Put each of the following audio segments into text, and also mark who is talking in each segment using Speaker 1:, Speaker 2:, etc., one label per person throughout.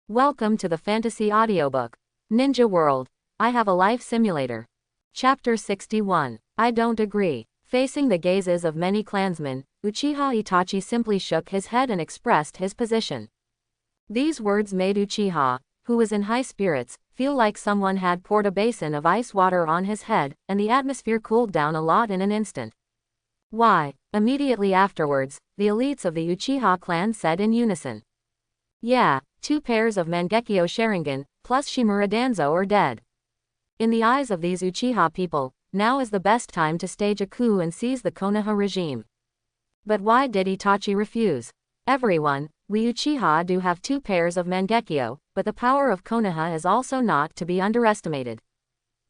Speaker 1: Welcome to the fantasy audiobook. Ninja World. I have a life simulator. Chapter 61. I don't agree. Facing the gazes of many clansmen, Uchiha Itachi simply shook his head and expressed his position. These words made Uchiha, who was in high spirits, feel like someone had poured a basin of ice water on his head, and the atmosphere cooled down a lot in an instant. Why? Immediately afterwards, the elites of the Uchiha clan said in unison. Yeah, 2 pairs of Mangekyo Sharingan, plus Shimura Danzo are dead. In the eyes of these Uchiha people, now is the best time to stage a coup and seize the Konoha regime. But why did Itachi refuse? Everyone, we Uchiha do have 2 pairs of Mangekyo, but the power of Konoha is also not to be underestimated.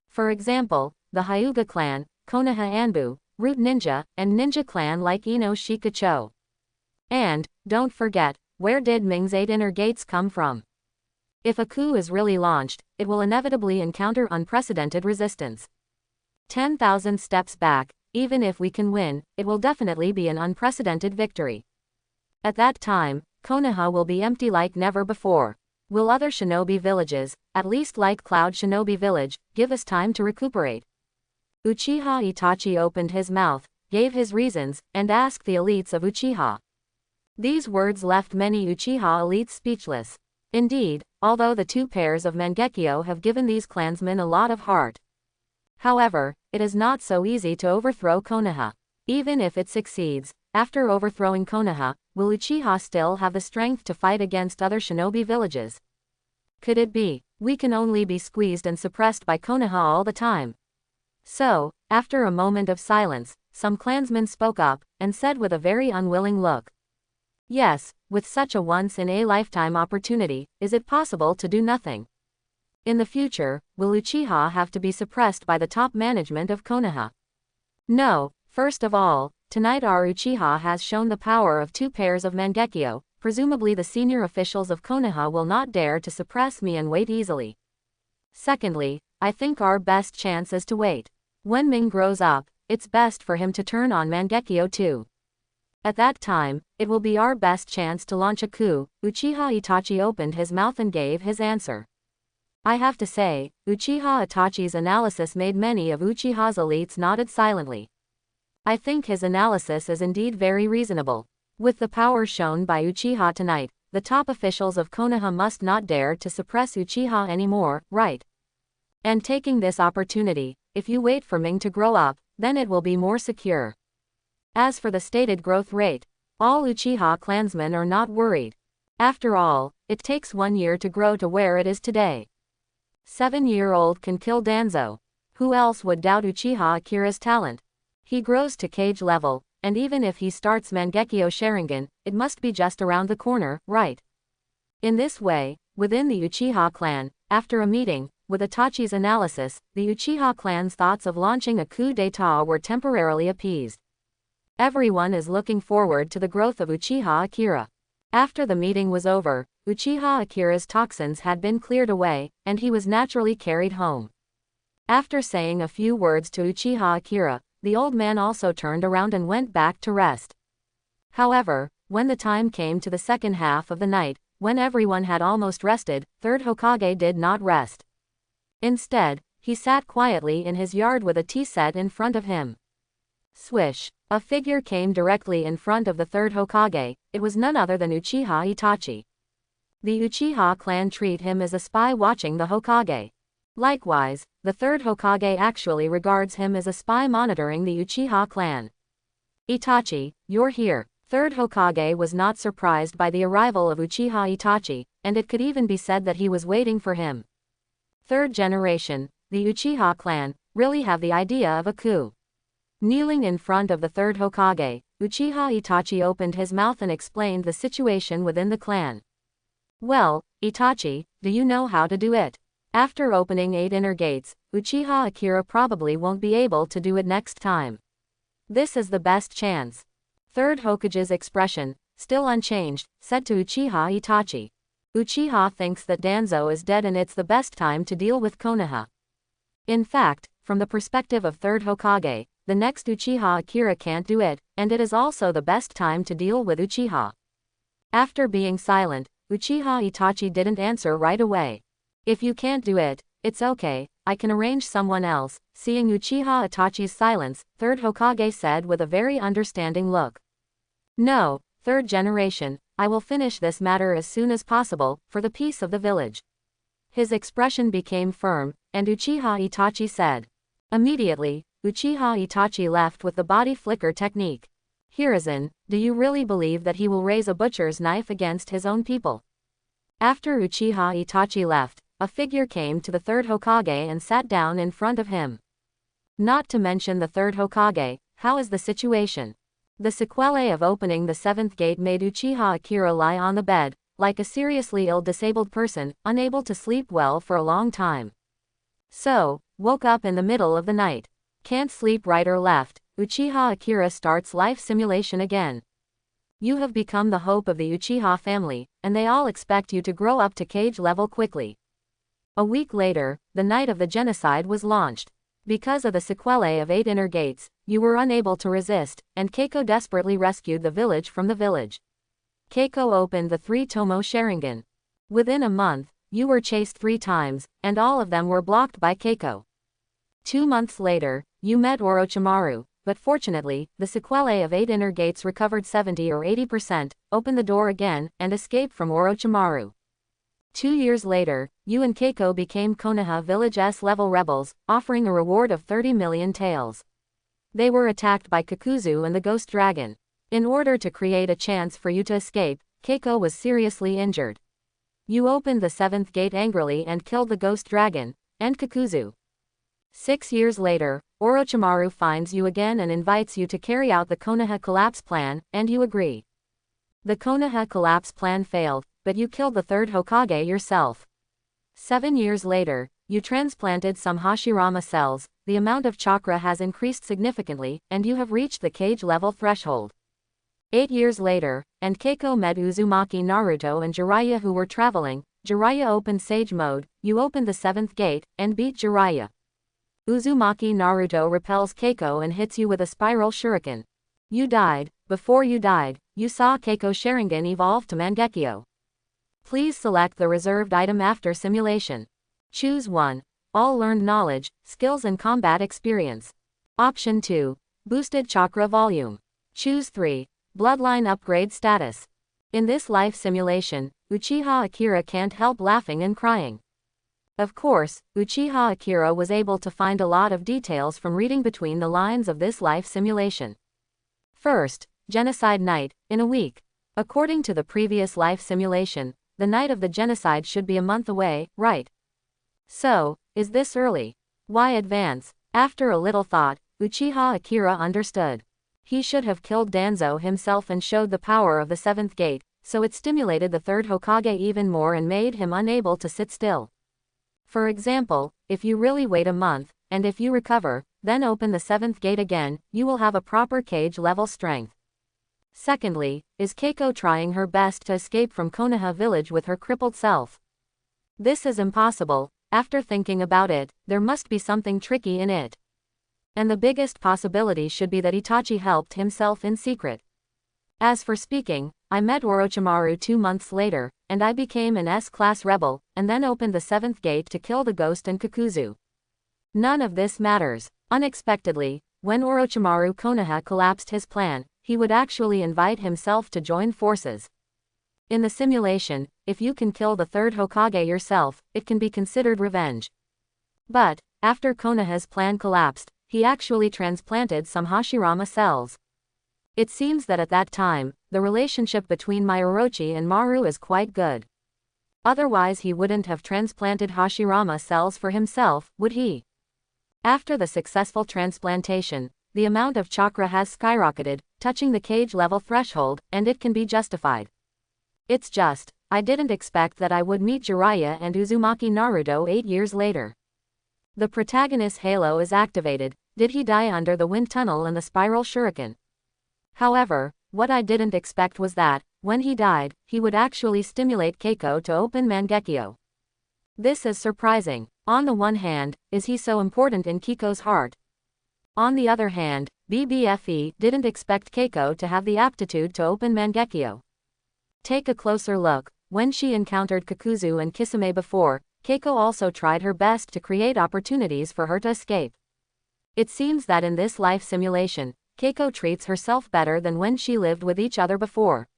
Speaker 1: For example, the Hyuga clan, Konoha Anbu, Root Ninja, and Ninja clan like Ino Shikacho. And, don't forget, where did Ming's 8 inner gates come from? If a coup is really launched, it will inevitably encounter unprecedented resistance. 10,000 steps back, even if we can win, it will definitely be an unprecedented victory. At that time, Konoha will be empty like never before. Will other shinobi villages, at least like Cloud Shinobi Village, give us time to recuperate? Uchiha Itachi opened his mouth, gave his reasons, and asked the elites of Uchiha. These words left many Uchiha elites speechless. Indeed, although the 2 pairs of Mangekyo have given these clansmen a lot of heart. However, it is not so easy to overthrow Konoha. Even if it succeeds, after overthrowing Konoha, will Uchiha still have the strength to fight against other shinobi villages? Could it be, we can only be squeezed and suppressed by Konoha all the time? So, after a moment of silence, some clansmen spoke up, and said with a very unwilling look. Yes, with such a once-in-a-lifetime opportunity, is it possible to do nothing? In the future, will Uchiha have to be suppressed by the top management of Konoha? No, first of all, tonight our Uchiha has shown the power of 2 pairs of Mangekyo, presumably the senior officials of Konoha will not dare to suppress me and wait easily. Secondly, I think our best chance is to wait. When Ming grows up, it's best for him to turn on Mangekyo too. At that time, it will be our best chance to launch a coup. Uchiha Itachi opened his mouth and gave his answer. I have to say, Uchiha Itachi's analysis made many of Uchiha's elites nodded silently. I think his analysis is indeed very reasonable. With the power shown by Uchiha tonight, the top officials of Konoha must not dare to suppress Uchiha anymore, right? And taking this opportunity, if you wait for Ming to grow up, then it will be more secure. As for the stated growth rate, all Uchiha clansmen are not worried. After all, it takes 1 year to grow to where it is today. 7-year-old can kill Danzo. Who else would doubt Uchiha Akira's talent? He grows to cage level, and even if he starts Mangekyo Sharingan, it must be just around the corner, right? In this way, within the Uchiha clan, after a meeting, with Itachi's analysis, the Uchiha clan's thoughts of launching a coup d'état were temporarily appeased. Everyone is looking forward to the growth of Uchiha Akira. After the meeting was over, Uchiha Akira's toxins had been cleared away, and he was naturally carried home. After saying a few words to Uchiha Akira, the old man also turned around and went back to rest. However, when the time came to the second half of the night, when everyone had almost rested, 3rd Hokage did not rest. Instead, he sat quietly in his yard with a tea set in front of him. Swish! A figure came directly in front of the 3rd Hokage. It was none other than Uchiha Itachi. The Uchiha clan treat him as a spy watching the Hokage. Likewise, the 3rd Hokage actually regards him as a spy monitoring the Uchiha clan. Itachi, you're here. 3rd Hokage was not surprised by the arrival of Uchiha Itachi, and it could even be said that he was waiting for him. 3rd generation, the Uchiha clan, really have the idea of a coup. Kneeling in front of the 3rd Hokage, Uchiha Itachi opened his mouth and explained the situation within the clan. Well, Itachi, do you know how to do it? After opening 8 inner gates, Uchiha Akira probably won't be able to do it next time. This is the best chance. 3rd Hokage's expression, still unchanged, said to Uchiha Itachi. Uchiha thinks that Danzo is dead and it's the best time to deal with Konoha. In fact, from the perspective of 3rd Hokage, the next Uchiha Akira can't do it, and it is also the best time to deal with Uchiha. After being silent, Uchiha Itachi didn't answer right away. If you can't do it, it's okay, I can arrange someone else. Seeing Uchiha Itachi's silence, third Hokage said with a very understanding look. No, third generation, I will finish this matter as soon as possible, for the peace of the village. His expression became firm, and Uchiha Itachi said. Immediately, Uchiha Itachi left with the body flicker technique. Hiruzen, do you really believe that he will raise a butcher's knife against his own people? After Uchiha Itachi left, a figure came to the third Hokage and sat down in front of him. Not to mention the third Hokage, how is the situation? The sequelae of opening the seventh gate made Uchiha Akira lie on the bed, like a seriously ill disabled person, unable to sleep well for a long time. So, woke up in the middle of the night. Can't sleep right or left, Uchiha Akira starts life simulation again. You have become the hope of the Uchiha family, and they all expect you to grow up to cage level quickly. A week later, the night of the genocide was launched. Because of the sequelae of 8 inner gates, you were unable to resist, and Keiko desperately rescued the village from the village. Keiko opened the 3 Tomo Sharingan. Within a month, you were chased 3 times, and all of them were blocked by Keiko. 2 months later, you met Orochimaru, but fortunately, the sequelae of 8 inner gates recovered 70 or 80%, opened the door again, and escaped from Orochimaru. 2 years later, you and Keiko became Konoha Village S-level rebels, offering a reward of 30 million taels. They were attacked by Kakuzu and the Ghost Dragon. In order to create a chance for you to escape, Keiko was seriously injured. You opened the 7th gate angrily and killed the Ghost Dragon, and Kakuzu. 6 years later, Orochimaru finds you again and invites you to carry out the Konoha collapse plan, and you agree. The Konoha collapse plan failed, but you killed the third Hokage yourself. 7 years later, you transplanted some Hashirama cells, the amount of chakra has increased significantly, and you have reached the cage level threshold. 8 years later, and Keiko met Uzumaki Naruto and Jiraiya who were traveling. Jiraiya opened Sage Mode, you opened the 7th gate, and beat Jiraiya. Uzumaki Naruto repels Keiko and hits you with a spiral shuriken. You died. Before you died, you saw Keiko Sharingan evolve to Mangekyo. Please select the reserved item after simulation. Choose 1. All learned knowledge, skills and combat experience. Option 2. Boosted chakra volume. Choose 3. Bloodline upgrade status. In this life simulation, Uchiha Akira can't help laughing and crying. Of course, Uchiha Akira was able to find a lot of details from reading between the lines of this life simulation. First, genocide night, in a week. According to the previous life simulation, the night of the genocide should be a month away, right? So, is this early? Why advance? After a little thought, Uchiha Akira understood. He should have killed Danzo himself and showed the power of the 7th gate, so it stimulated the third Hokage even more and made him unable to sit still. For example, if you really wait a month, and if you recover, then open the 7th gate again, you will have a proper cage level strength. Secondly, is Keiko trying her best to escape from Konoha village with her crippled self? This is impossible. After thinking about it, there must be something tricky in it. And the biggest possibility should be that Itachi helped himself in secret. As for speaking, I met Orochimaru 2 months later, and I became an S-class rebel, and then opened the 7th gate to kill the ghost and Kakuzu. None of this matters. Unexpectedly, when Orochimaru Konoha collapsed his plan, he would actually invite himself to join forces. In the simulation, if you can kill the third Hokage yourself, it can be considered revenge. But, after Konoha's plan collapsed, he actually transplanted some Hashirama cells. It seems that at that time, the relationship between Orochi and Maru is quite good. Otherwise he wouldn't have transplanted Hashirama cells for himself, would he? After the successful transplantation, the amount of chakra has skyrocketed, touching the cage level threshold, and it can be justified. It's just, I didn't expect that I would meet Jiraiya and Uzumaki Naruto 8 years later. The protagonist's halo is activated. Did he die under the wind tunnel and the spiral shuriken? However, what I didn't expect was that, when he died, he would actually stimulate Keiko to open Mangekyo. This is surprising. On the one hand, is he so important in Keiko's heart? On the other hand, BBFE didn't expect Keiko to have the aptitude to open Mangekyo. Take a closer look. when she encountered Kakuzu and Kisame before, Keiko also tried her best to create opportunities for her to escape. It seems that in this life simulation, Keiko treats herself better than when she lived with each other before.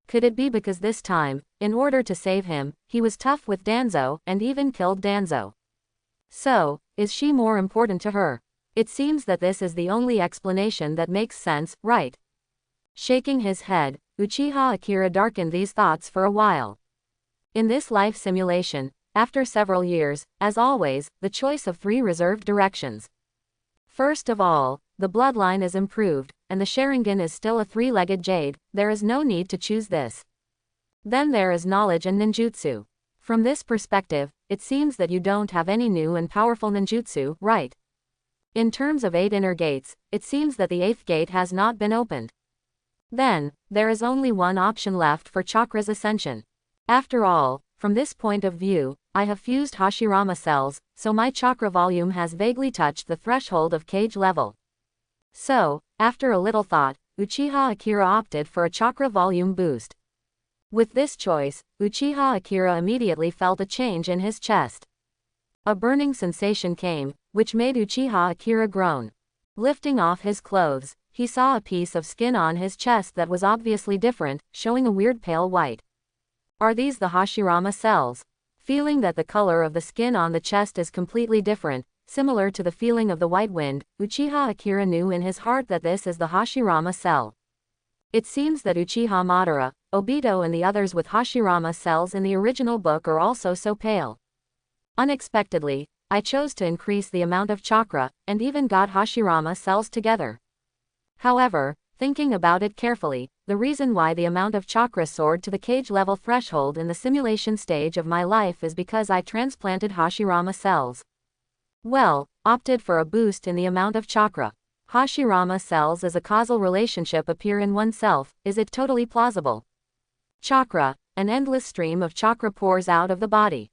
Speaker 1: Could it be because this time, in order to save him, he was tough with Danzo and even killed Danzo? So, is she more important to her? It seems that this is the only explanation that makes sense, right? Shaking his head, Uchiha Akira darkened these thoughts for a while. In this life simulation, after several years, as always, the choice of 3 reserved directions. First of all, the bloodline is improved, and the Sharingan is still a 3-legged jade. There is no need to choose this. Then there is knowledge and ninjutsu. From this perspective, it seems that you don't have any new and powerful ninjutsu, right? In terms of 8 inner gates, it seems that the 8th gate has not been opened. Then, there is only one option left for chakra's ascension. After all, from this point of view, I have fused Hashirama cells, so my chakra volume has vaguely touched the threshold of cage level. So, after a little thought, Uchiha Akira opted for a chakra volume boost. With this choice, Uchiha Akira immediately felt a change in his chest. A burning sensation came, which made Uchiha Akira groan. Lifting off his clothes, he saw a piece of skin on his chest that was obviously different, showing a weird pale white. Are these the Hashirama cells? Feeling that the color of the skin on the chest is completely different, similar to the feeling of the white wind, Uchiha Akira knew in his heart that this is the Hashirama cell. It seems that Uchiha Madara, Obito and the others with Hashirama cells in the original book are also so pale. Unexpectedly, I chose to increase the amount of chakra, and even got Hashirama cells together. However, thinking about it carefully, the reason why the amount of chakra soared to the cage level threshold in the simulation stage of my life is because I transplanted Hashirama cells. Well, opted for a boost in the amount of chakra. Hashirama cells as a causal relationship appear in oneself. Is it totally plausible? Chakra, an endless stream of chakra pours out of the body.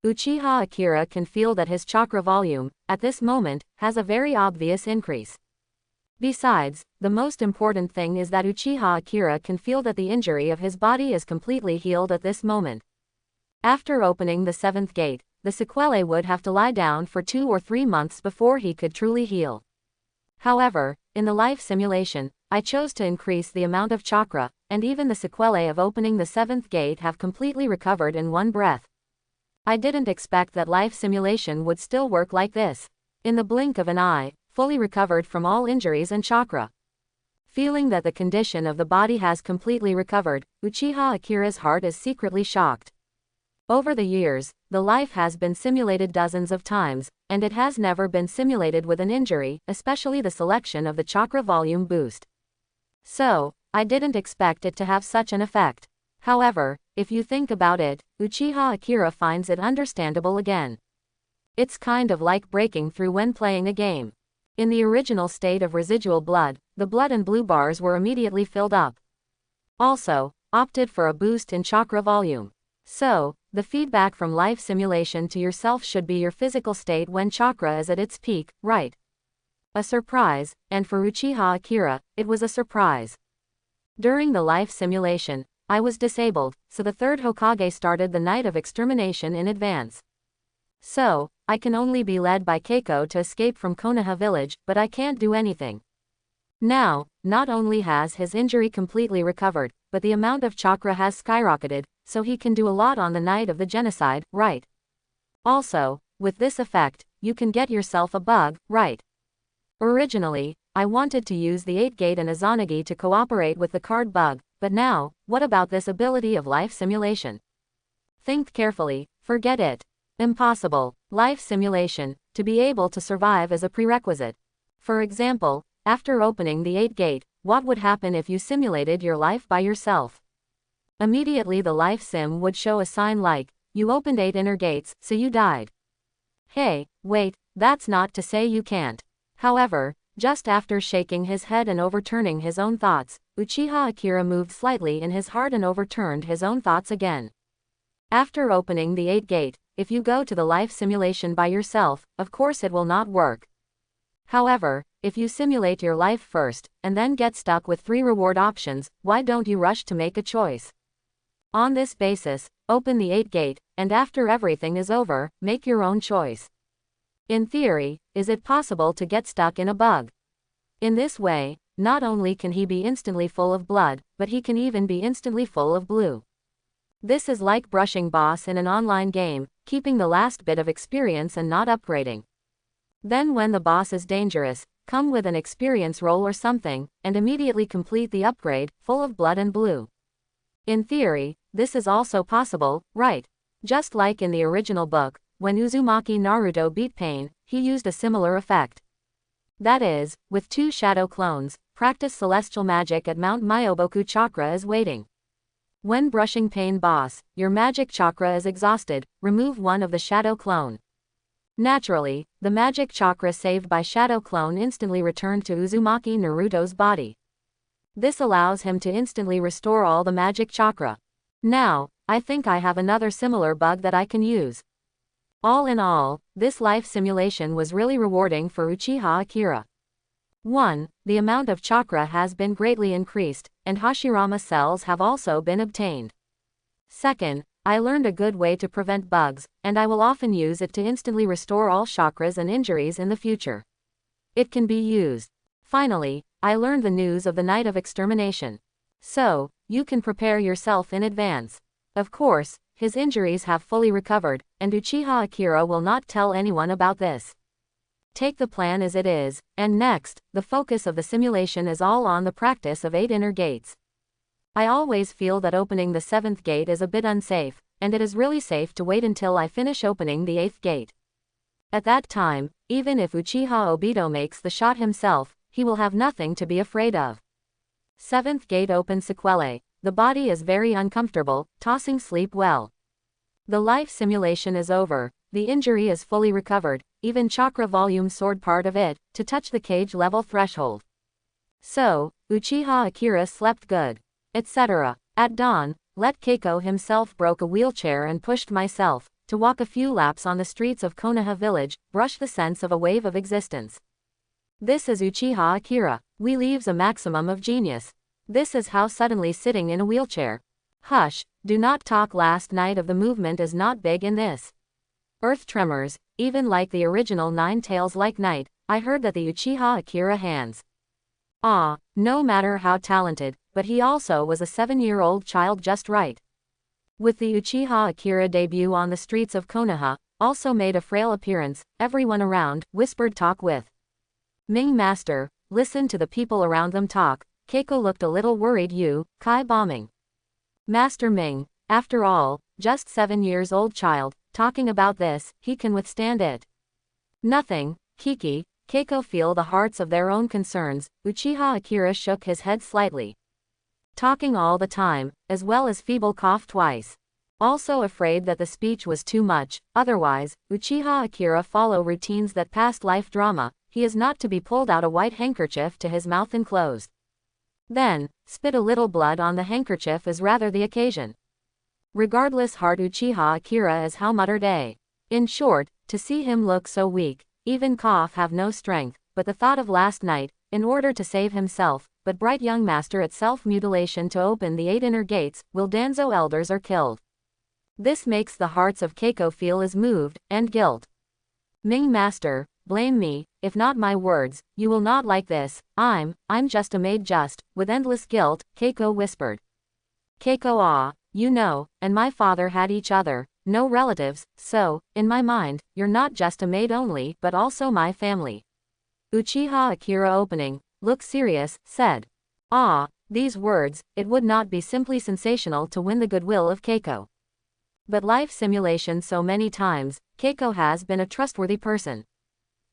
Speaker 1: Uchiha Akira can feel that his chakra volume, at this moment, has a very obvious increase. Besides, the most important thing is that Uchiha Akira can feel that the injury of his body is completely healed at this moment. After opening the 7th gate, the sequelae would have to lie down for 2 or 3 months before he could truly heal. However, in the life simulation, I chose to increase the amount of chakra, and even the sequelae of opening the 7th gate have completely recovered in one breath. I didn't expect that life simulation would still work like this. In the blink of an eye, fully recovered from all injuries and chakra. Feeling that the condition of the body has completely recovered, Uchiha Akira's heart is secretly shocked. Over the years, the life has been simulated dozens of times, and it has never been simulated with an injury, especially the selection of the chakra volume boost. So, I didn't expect it to have such an effect. However, if you think about it, Uchiha Akira finds it understandable again. It's kind of like breaking through when playing a game. In the original state of residual blood, the blood and blue bars were immediately filled up. Also, opted for a boost in chakra volume. So, the feedback from life simulation to yourself should be your physical state when chakra is at its peak, right? A surprise, and for Uchiha Akira, it was a surprise. During the life simulation, I was disabled, so the 3rd Hokage started the night of extermination in advance. So, I can only be led by Keiko to escape from Konoha village, but I can't do anything. Now, not only has his injury completely recovered, but the amount of chakra has skyrocketed, so he can do a lot on the night of the genocide, right? Also, with this effect, you can get yourself a bug, right? Originally, I wanted to use the 8-gate and Izanagi to cooperate with the card bug, but now, what about this ability of life simulation? Think carefully, forget it. Impossible. Life simulation, to be able to survive is a prerequisite. For example, after opening the 8-gate, what would happen if you simulated your life by yourself? Immediately the life sim would show a sign like, you opened 8 inner gates, so you died. Hey, wait, that's not to say you can't. However, just after shaking his head and overturning his own thoughts, Uchiha Akira moved slightly in his heart and overturned his own thoughts again. After opening the 8-gate, if you go to the life simulation by yourself, of course it will not work. However, if you simulate your life first, and then get stuck with 3 reward options, why don't you rush to make a choice? On this basis, open the 8th gate, and after everything is over, make your own choice. In theory, is it possible to get stuck in a bug? In this way, not only can he be instantly full of blood, but he can even be instantly full of blue. This is like brushing boss in an online game, keeping the last bit of experience and not upgrading. Then when the boss is dangerous, come with an experience roll or something, and immediately complete the upgrade, full of blood and blue. In theory, this is also possible, right? Just like in the original book, when Uzumaki Naruto beat Pain, he used a similar effect. That is, with 2 shadow clones, practice celestial magic at Mount Myoboku chakra is waiting. When brushing Pain boss, your magic chakra is exhausted, remove one of the shadow clone. Naturally, the magic chakra saved by shadow clone instantly returned to Uzumaki Naruto's body. This allows him to instantly restore all the magic chakra. Now, I think I have another similar bug that I can use. All in all, this life simulation was really rewarding for Uchiha Akira. 1. The amount of chakra has been greatly increased, and Hashirama cells have also been obtained. 2nd, I learned a good way to prevent bugs, and I will often use it to instantly restore all chakras and injuries in the future. It can be used. Finally, I learned the news of the night of extermination. So, you can prepare yourself in advance. Of course, his injuries have fully recovered, and Uchiha Akira will not tell anyone about this. Take the plan as it is, and next, the focus of the simulation is all on the practice of 8 inner gates. I always feel that opening the 7th gate is a bit unsafe, and it is really safe to wait until I finish opening the 8th gate. At that time, even if Uchiha Obito makes the shot himself, he will have nothing to be afraid of. 7th gate open sequelae. The body is very uncomfortable, tossing sleep well. The life simulation is over, the injury is fully recovered, even chakra volume soared part of it, to touch the cage level threshold. So, Uchiha Akira slept good. Etc. At dawn, let Keiko himself broke a wheelchair and pushed myself, to walk a few laps on the streets of Konoha village, brush the sense of a wave of existence. This is Uchiha Akira. We leaves a maximum of genius. This is how suddenly sitting in a wheelchair. Hush, do not talk. Last night of the movement is not big in this. Earth tremors, even like the original Nine Tails like night, I heard that the Uchiha Akira hands. No matter how talented, but he also was a 7-year-old child just right. With the Uchiha Akira debut on the streets of Konoha, also made a frail appearance, everyone around, whispered talk with Ming Master, listen to the people around them talk. Keiko looked a little worried. Kai bombing. Master Ming, after all, just 7 years old child, talking about this, he can withstand it. Nothing, Kiki. Keiko feel the hearts of their own concerns. Uchiha Akira shook his head slightly. Talking all the time, as well as feeble cough twice. Also afraid that the speech was too much, otherwise, Uchiha Akira follow routines that past life drama, he is not to be pulled out a white handkerchief to his mouth enclosed. Then, spit a little blood on the handkerchief is rather the occasion. Regardless heart Uchiha Akira is how muttered a. In short, to see him look so weak, even cough have no strength, but the thought of last night, in order to save himself, but bright young master at self-mutilation to open the 8 inner gates, will Danzo elders are killed. This makes the hearts of Keiko feel is moved, and guilt. Ming Master, blame me, if not my words, you will not like this, I'm just a maid just, with endless guilt, Keiko whispered. Keiko you know, and my father had each other, no relatives, so, in my mind, you're not just a maid only, but also my family. Uchiha Akira opening, look serious, said. These words, it would not be simply sensational to win the goodwill of Keiko. But life simulation so many times, Keiko has been a trustworthy person.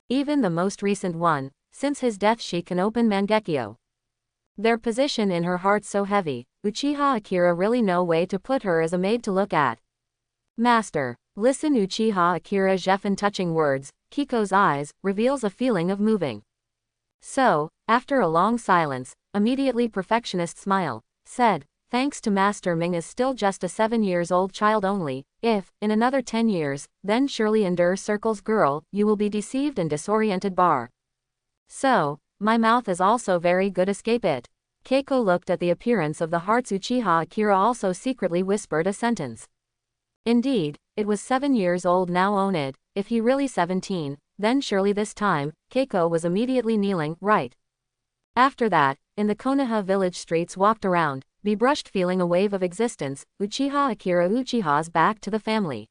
Speaker 1: Even the most recent one, since his death she can open Mangekyo. Their position in her heart so heavy, Uchiha Akira really no way to put her as a maid to look at. Master, listen Uchiha Akira Jeffen touching words, Keiko's eyes, reveals a feeling of moving. So, after a long silence, immediately perfectionist smile, said, thanks to Master Ming is still just a 7 years old child only, if, in another 10 years, then surely endure circles girl, you will be deceived and disoriented bar. So, my mouth is also very good escape it. Keiko looked at the appearance of the hearts. Uchiha Akira also secretly whispered a sentence. Indeed, it was 7 years old now. Own it, if he really 17, then surely this time, Keiko was immediately kneeling, right. After that, in the Konoha village streets walked around, be brushed feeling a wave of existence, Uchiha Akira Uchiha's back to the family.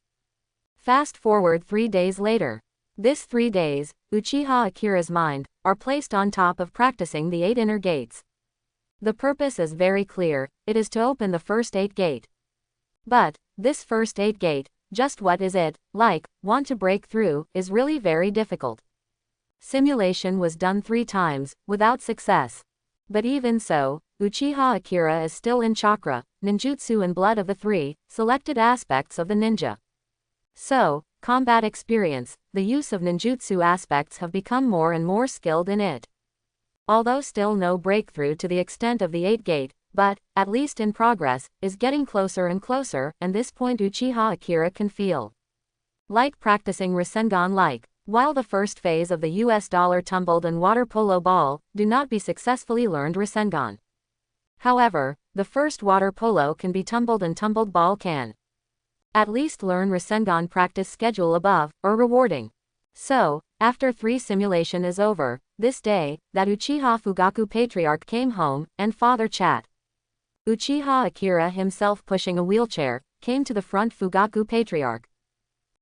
Speaker 1: Fast forward 3 days later. This 3 days, Uchiha Akira's mind, are placed on top of practicing the 8 inner gates. The purpose is very clear, it is to open the first 8 gate. But, this first 8 gate, just what is it, like, want to break through, is really very difficult. Simulation was done 3 times, without success. But even so, Uchiha Akira is still in chakra, ninjutsu and blood of the 3 selected aspects of the ninja. So, combat experience, the use of ninjutsu aspects have become more and more skilled in it. Although still no breakthrough to the extent of the 8 gate, but, at least in progress, is getting closer and closer, and this point Uchiha Akira can feel. Like practicing Rasengan like, while the first phase of the US dollar tumbled and water polo ball, do not be successfully learned Rasengan. However, the first water polo can be tumbled and tumbled ball can. At least learn Rasengan practice schedule above, or rewarding. So, after 3 simulation is over, this day, that Uchiha Fugaku Patriarch came home, and father chat. Uchiha Akira himself pushing a wheelchair, came to the front. Fugaku Patriarch.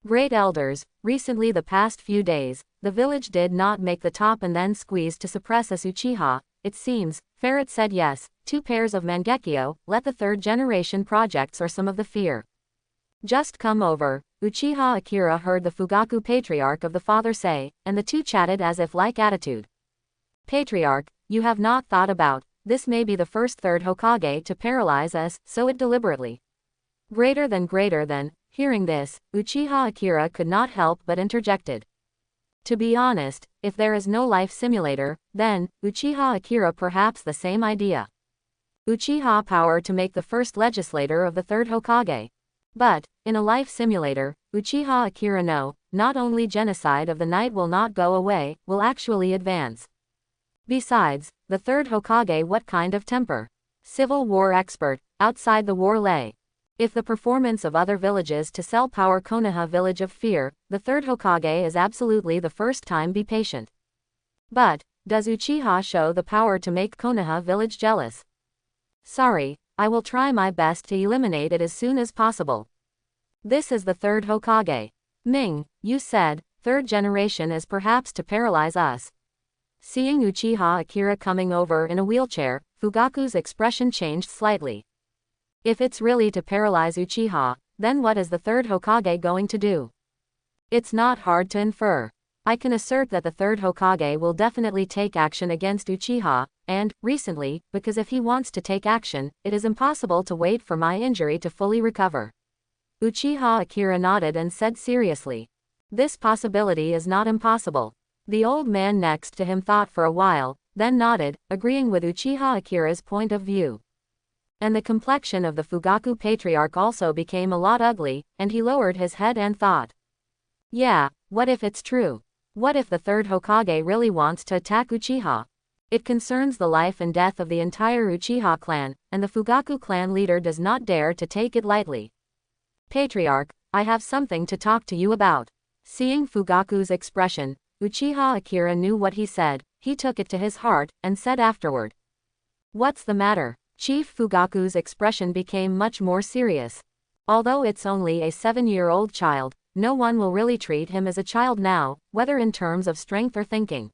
Speaker 1: Great elders, recently the past few days, the village did not make the top and then squeezed to suppress us Uchiha, it seems. Ferret said yes, 2 pairs of Mangekyo, let the 3rd generation projects or some of the fear. Just come over, Uchiha Akira heard the Fugaku Patriarch of the father say, and the 2 chatted as if like attitude. Patriarch, you have not thought about, this may be the first 3rd Hokage to paralyze us, so it deliberately. Greater than, hearing this, Uchiha Akira could not help but interjected. To be honest, if there is no life simulator, then, Uchiha Akira perhaps the same idea. Uchiha power to make the first legislator of the 3rd Hokage. But, in a life simulator, Uchiha Akira no, not only genocide of the night will not go away, will actually advance. Besides, the 3rd Hokage what kind of temper? Civil war expert, outside the war lay. If the performance of other villages to sell power Konoha village of fear, the 3rd Hokage is absolutely the first time be patient. But, does Uchiha show the power to make Konoha village jealous? Sorry, I will try my best to eliminate it as soon as possible. This is the 3rd Hokage. Ming, you said, 3rd generation is perhaps to paralyze us. Seeing Uchiha Akira coming over in a wheelchair, Fugaku's expression changed slightly. If it's really to paralyze Uchiha, then what is the 3rd Hokage going to do? It's not hard to infer. I can assert that the 3rd Hokage will definitely take action against Uchiha, and, recently, because if he wants to take action, it is impossible to wait for my injury to fully recover. Uchiha Akira nodded and said seriously. This possibility is not impossible. The old man next to him thought for a while, then nodded, agreeing with Uchiha Akira's point of view. And the complexion of the Fugaku Patriarch also became a lot ugly, and he lowered his head and thought. Yeah, what if it's true? What if the 3rd Hokage really wants to attack Uchiha? It concerns the life and death of the entire Uchiha clan, and the Fugaku clan leader does not dare to take it lightly. Patriarch, I have something to talk to you about. Seeing Fugaku's expression, Uchiha Akira knew what he said, he took it to his heart, and said afterward. What's the matter? Chief Fugaku's expression became much more serious. Although it's only a 7-year-old child, no one will really treat him as a child now, whether in terms of strength or thinking.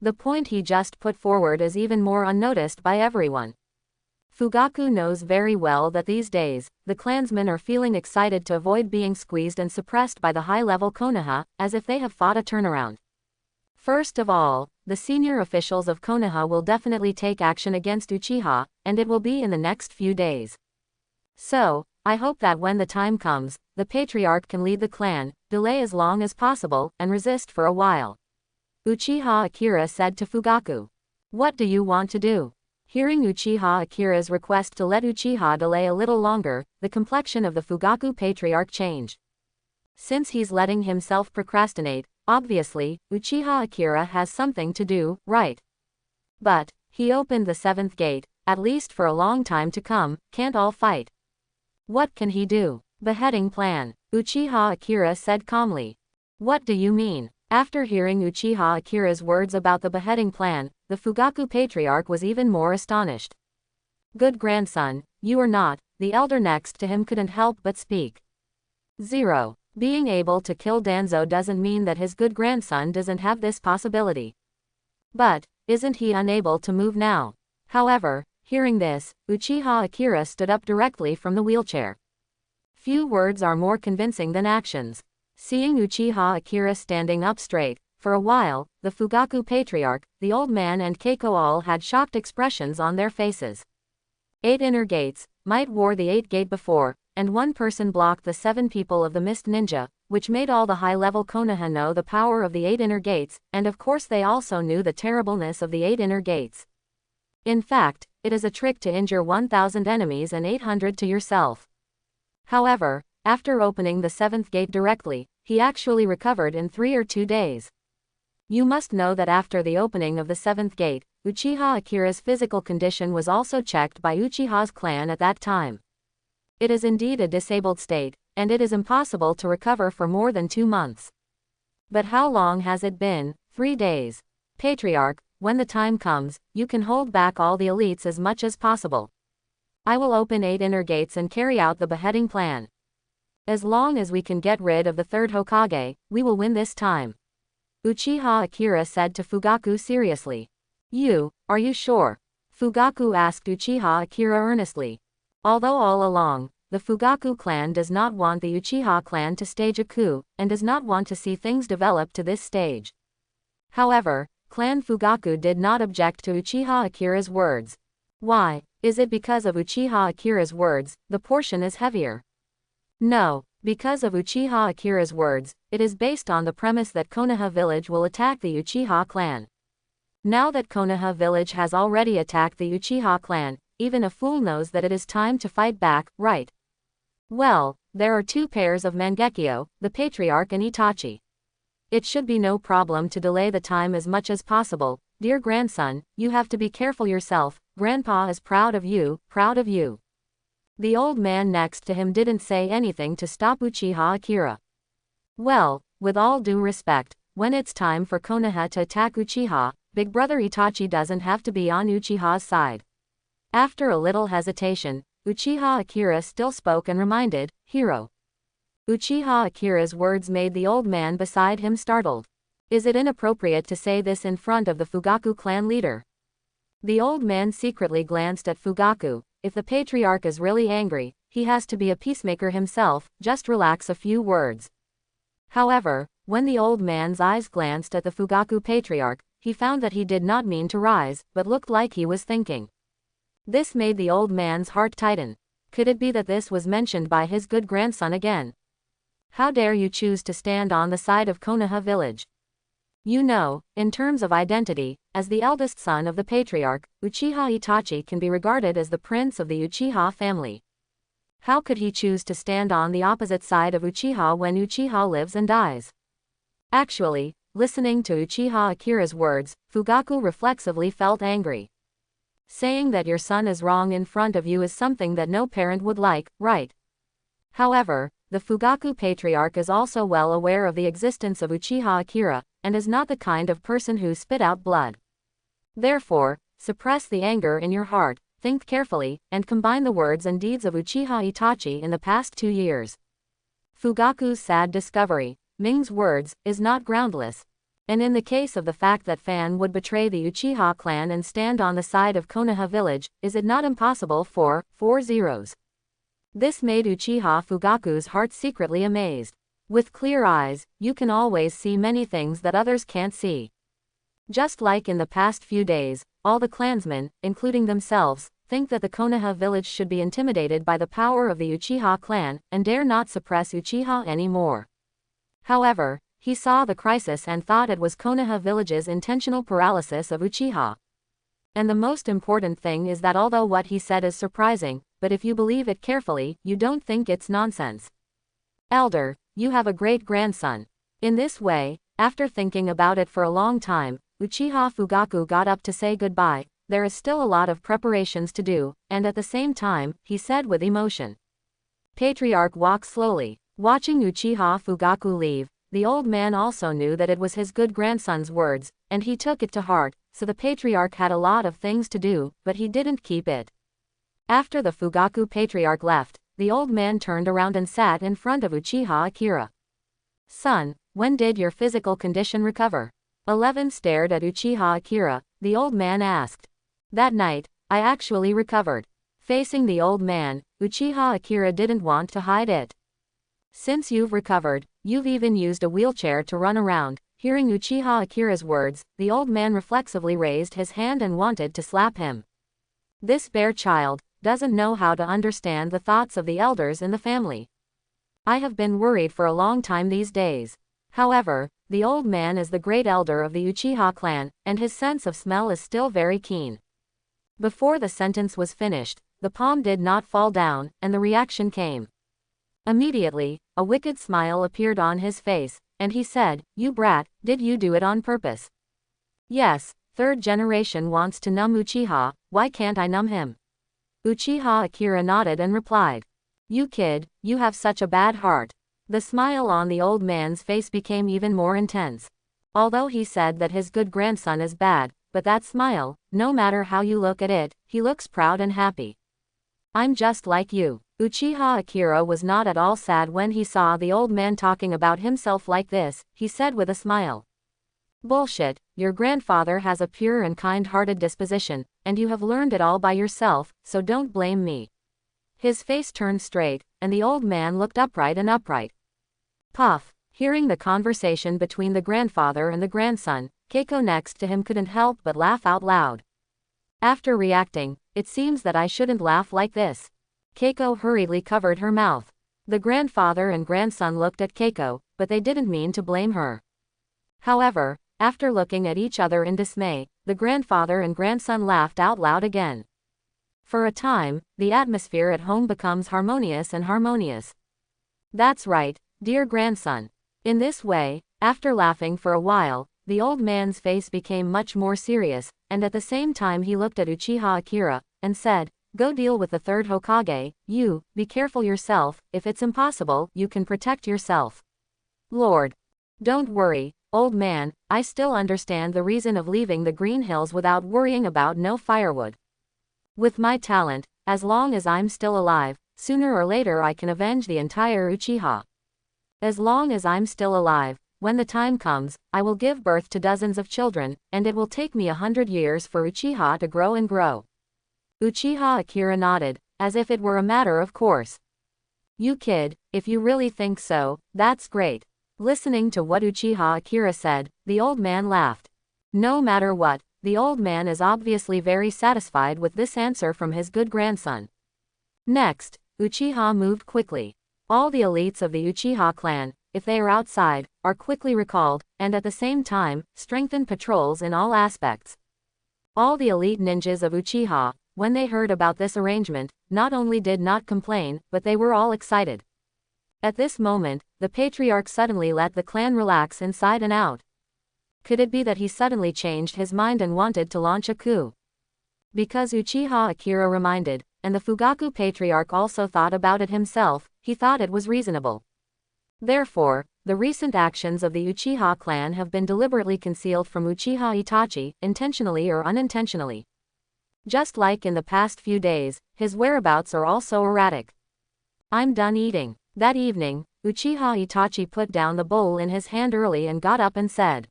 Speaker 1: The point he just put forward is even more unnoticed by everyone. Fugaku knows very well that these days, the clansmen are feeling excited to avoid being squeezed and suppressed by the high-level Konoha, as if they have fought a turnaround. First of all, the senior officials of Konoha will definitely take action against Uchiha, and it will be in the next few days. So, I hope that when the time comes, the Patriarch can lead the clan, delay as long as possible, and resist for a while. Uchiha Akira said to Fugaku. What do you want to do? Hearing Uchiha Akira's request to let Uchiha delay a little longer, the complexion of the Fugaku Patriarch changed. Since he's letting himself procrastinate, obviously, Uchiha Akira has something to do, right? But, He opened the 7th gate, at least for a long time to come, can't all fight. What can he do? Beheading plan, Uchiha Akira said calmly. What do you mean? After hearing Uchiha Akira's words about the beheading plan, the Fugaku patriarch was even more astonished. Good grandson, you are not, the elder next to him couldn't help but speak. 0. Being able to kill Danzo doesn't mean that his good grandson doesn't have this possibility. But, isn't he unable to move now? However, hearing this, Uchiha Akira stood up directly from the wheelchair. Few words are more convincing than actions. Seeing Uchiha Akira standing up straight, for a while, the Fugaku patriarch, the old man and Keiko all had shocked expressions on their faces. 8 inner gates, Might wore the 8th gate before, and one person blocked the 7 people of the Mist Ninja, which made all the high-level Konoha know the power of the 8 inner gates, and of course they also knew the terribleness of the 8 inner gates. In fact, it is a trick to injure 1,000 enemies and 800 to yourself. However, after opening the 7th gate directly, he actually recovered in 3 or 2 days. You must know that after the opening of the 7th gate, Uchiha Akira's physical condition was also checked by Uchiha's clan at that time. It is indeed a disabled state, and it is impossible to recover for more than 2 months. But how long has it been? 3 days. Patriarch, when the time comes, you can hold back all the elites as much as possible. I will open 8 inner gates and carry out the beheading plan. As long as we can get rid of the 3rd Hokage, we will win this time. Uchiha Akira said to Fugaku seriously. Are you sure? Fugaku asked Uchiha Akira earnestly. Although all along, the Fugaku clan does not want the Uchiha clan to stage a coup, and does not want to see things develop to this stage. However, Clan Fugaku did not object to Uchiha Akira's words. Why? Is it because of Uchiha Akira's words, the portion is heavier? No, because of Uchiha Akira's words, it is based on the premise that Konoha village will attack the Uchiha clan. Now that Konoha village has already attacked the Uchiha clan, even a fool knows that it is time to fight back, right? Well, there are 2 pairs of Mangekyo, the Patriarch and Itachi. It should be no problem to delay the time as much as possible. Dear grandson, you have to be careful yourself, Grandpa is proud of you, proud of you. The old man next to him didn't say anything to stop Uchiha Akira. Well, with all due respect, when it's time for Konoha to attack Uchiha, Big Brother Itachi doesn't have to be on Uchiha's side. After a little hesitation, Uchiha Akira still spoke and reminded, Hero. Uchiha Akira's words made the old man beside him startled. Is it inappropriate to say this in front of the Fugaku clan leader? The old man secretly glanced at Fugaku. If the patriarch is really angry, he has to be a peacemaker himself, just relax a few words. However, when the old man's eyes glanced at the Fugaku patriarch, he found that he did not mean to rise, but looked like he was thinking. This made the old man's heart tighten. Could it be that this was mentioned by his good grandson again? How dare you choose to stand on the side of Konoha village? You know, in terms of identity, as the eldest son of the patriarch, Uchiha Itachi can be regarded as the prince of the Uchiha family. How could he choose to stand on the opposite side of Uchiha when Uchiha lives and dies? Actually, listening to Uchiha Akira's words, Fugaku reflexively felt angry. Saying that your son is wrong in front of you is something that no parent would like, right? However, the Fugaku patriarch is also well aware of the existence of Uchiha Akira, and is not the kind of person who spit out blood. Therefore, suppress the anger in your heart, think carefully, and combine the words and deeds of Uchiha Itachi in the past 2 years. Fugaku's sad discovery, Ming's words, is not groundless. And in the case of the fact that Fan would betray the Uchiha clan and stand on the side of Konoha village, is it not impossible for 4 zeros? This made Uchiha Fugaku's heart secretly amazed. With clear eyes, you can always see many things that others can't see. Just like in the past few days, all the clansmen, including themselves, think that the Konoha village should be intimidated by the power of the Uchiha clan, and dare not suppress Uchiha anymore. However, he saw the crisis and thought it was Konoha village's intentional paralysis of Uchiha. And the most important thing is that although what he said is surprising, but if you believe it carefully, you don't think it's nonsense. Elder, you have a great grandson. In this way, after thinking about it for a long time, Uchiha Fugaku got up to say goodbye, there is still a lot of preparations to do, and at the same time, he said with emotion. Patriarch walked slowly, watching Uchiha Fugaku leave. The old man also knew that it was his good grandson's words, and he took it to heart, so the patriarch had a lot of things to do, but he didn't keep it. After the Fugaku patriarch left, the old man turned around and sat in front of Uchiha Akira. Son, when did your physical condition recover? 11 stared at Uchiha Akira. The old man asked. That night, I actually recovered. Facing the old man, Uchiha Akira didn't want to hide it. Since you've recovered, you've even used a wheelchair to run around. Hearing Uchiha Akira's words, the old man reflexively raised his hand and wanted to slap him. This bare child doesn't know how to understand the thoughts of the elders in the family. I have been worried for a long time these days. However, the old man is the great elder of the Uchiha clan, and his sense of smell is still very keen. Before the sentence was finished, the palm did not fall down, and the reaction came. Immediately, a wicked smile appeared on his face, and he said, "You brat, did you do it on purpose?" "Yes, third generation wants to numb Uchiha, why can't I numb him?" Uchiha Akira nodded and replied. "You kid, you have such a bad heart." The smile on the old man's face became even more intense. Although he said that his good grandson is bad, but that smile, no matter how you look at it, he looks proud and happy. "I'm just like you." Uchiha Akira was not at all sad when he saw the old man talking about himself like this. He said with a smile. "Bullshit, your grandfather has a pure and kind-hearted disposition, and you have learned it all by yourself, so don't blame me." His face turned straight, and the old man looked upright and upright. Puff. Hearing the conversation between the grandfather and the grandson, Keiko next to him couldn't help but laugh out loud. After reacting, "It seems that I shouldn't laugh like this." Keiko hurriedly covered her mouth. The grandfather and grandson looked at Keiko, but they didn't mean to blame her. However, after looking at each other in dismay, the grandfather and grandson laughed out loud again. For a time, the atmosphere at home becomes harmonious and harmonious. "That's right, dear grandson." In this way, after laughing for a while, the old man's face became much more serious, and at the same time he looked at Uchiha Akira, and said, "Go deal with the third Hokage, you, be careful yourself, if it's impossible, you can protect yourself." "Lord. Don't worry, old man, I still understand the reason of leaving the Green Hills without worrying about no firewood. With my talent, as long as I'm still alive, sooner or later I can avenge the entire Uchiha. As long as I'm still alive, when the time comes, I will give birth to dozens of children, and it will take me 100 years for Uchiha to grow and grow." Uchiha Akira nodded, as if it were a matter of course. "You kid, if you really think so, that's great." Listening to what Uchiha Akira said, the old man laughed. No matter what, the old man is obviously very satisfied with this answer from his good grandson. Next, Uchiha moved quickly. All the elites of the Uchiha clan, if they are outside, are quickly recalled, and at the same time, strengthen patrols in all aspects. All the elite ninjas of Uchiha, when they heard about this arrangement, not only did not complain, but they were all excited. At this moment, the patriarch suddenly let the clan relax inside and out. Could it be that he suddenly changed his mind and wanted to launch a coup? Because Uchiha Akira reminded, and the Fugaku patriarch also thought about it himself, he thought it was reasonable. Therefore, the recent actions of the Uchiha clan have been deliberately concealed from Uchiha Itachi, intentionally or unintentionally. Just like in the past few days, his whereabouts are also erratic. "I'm done eating." That evening, Uchiha Itachi put down the bowl in his hand early and got up and said,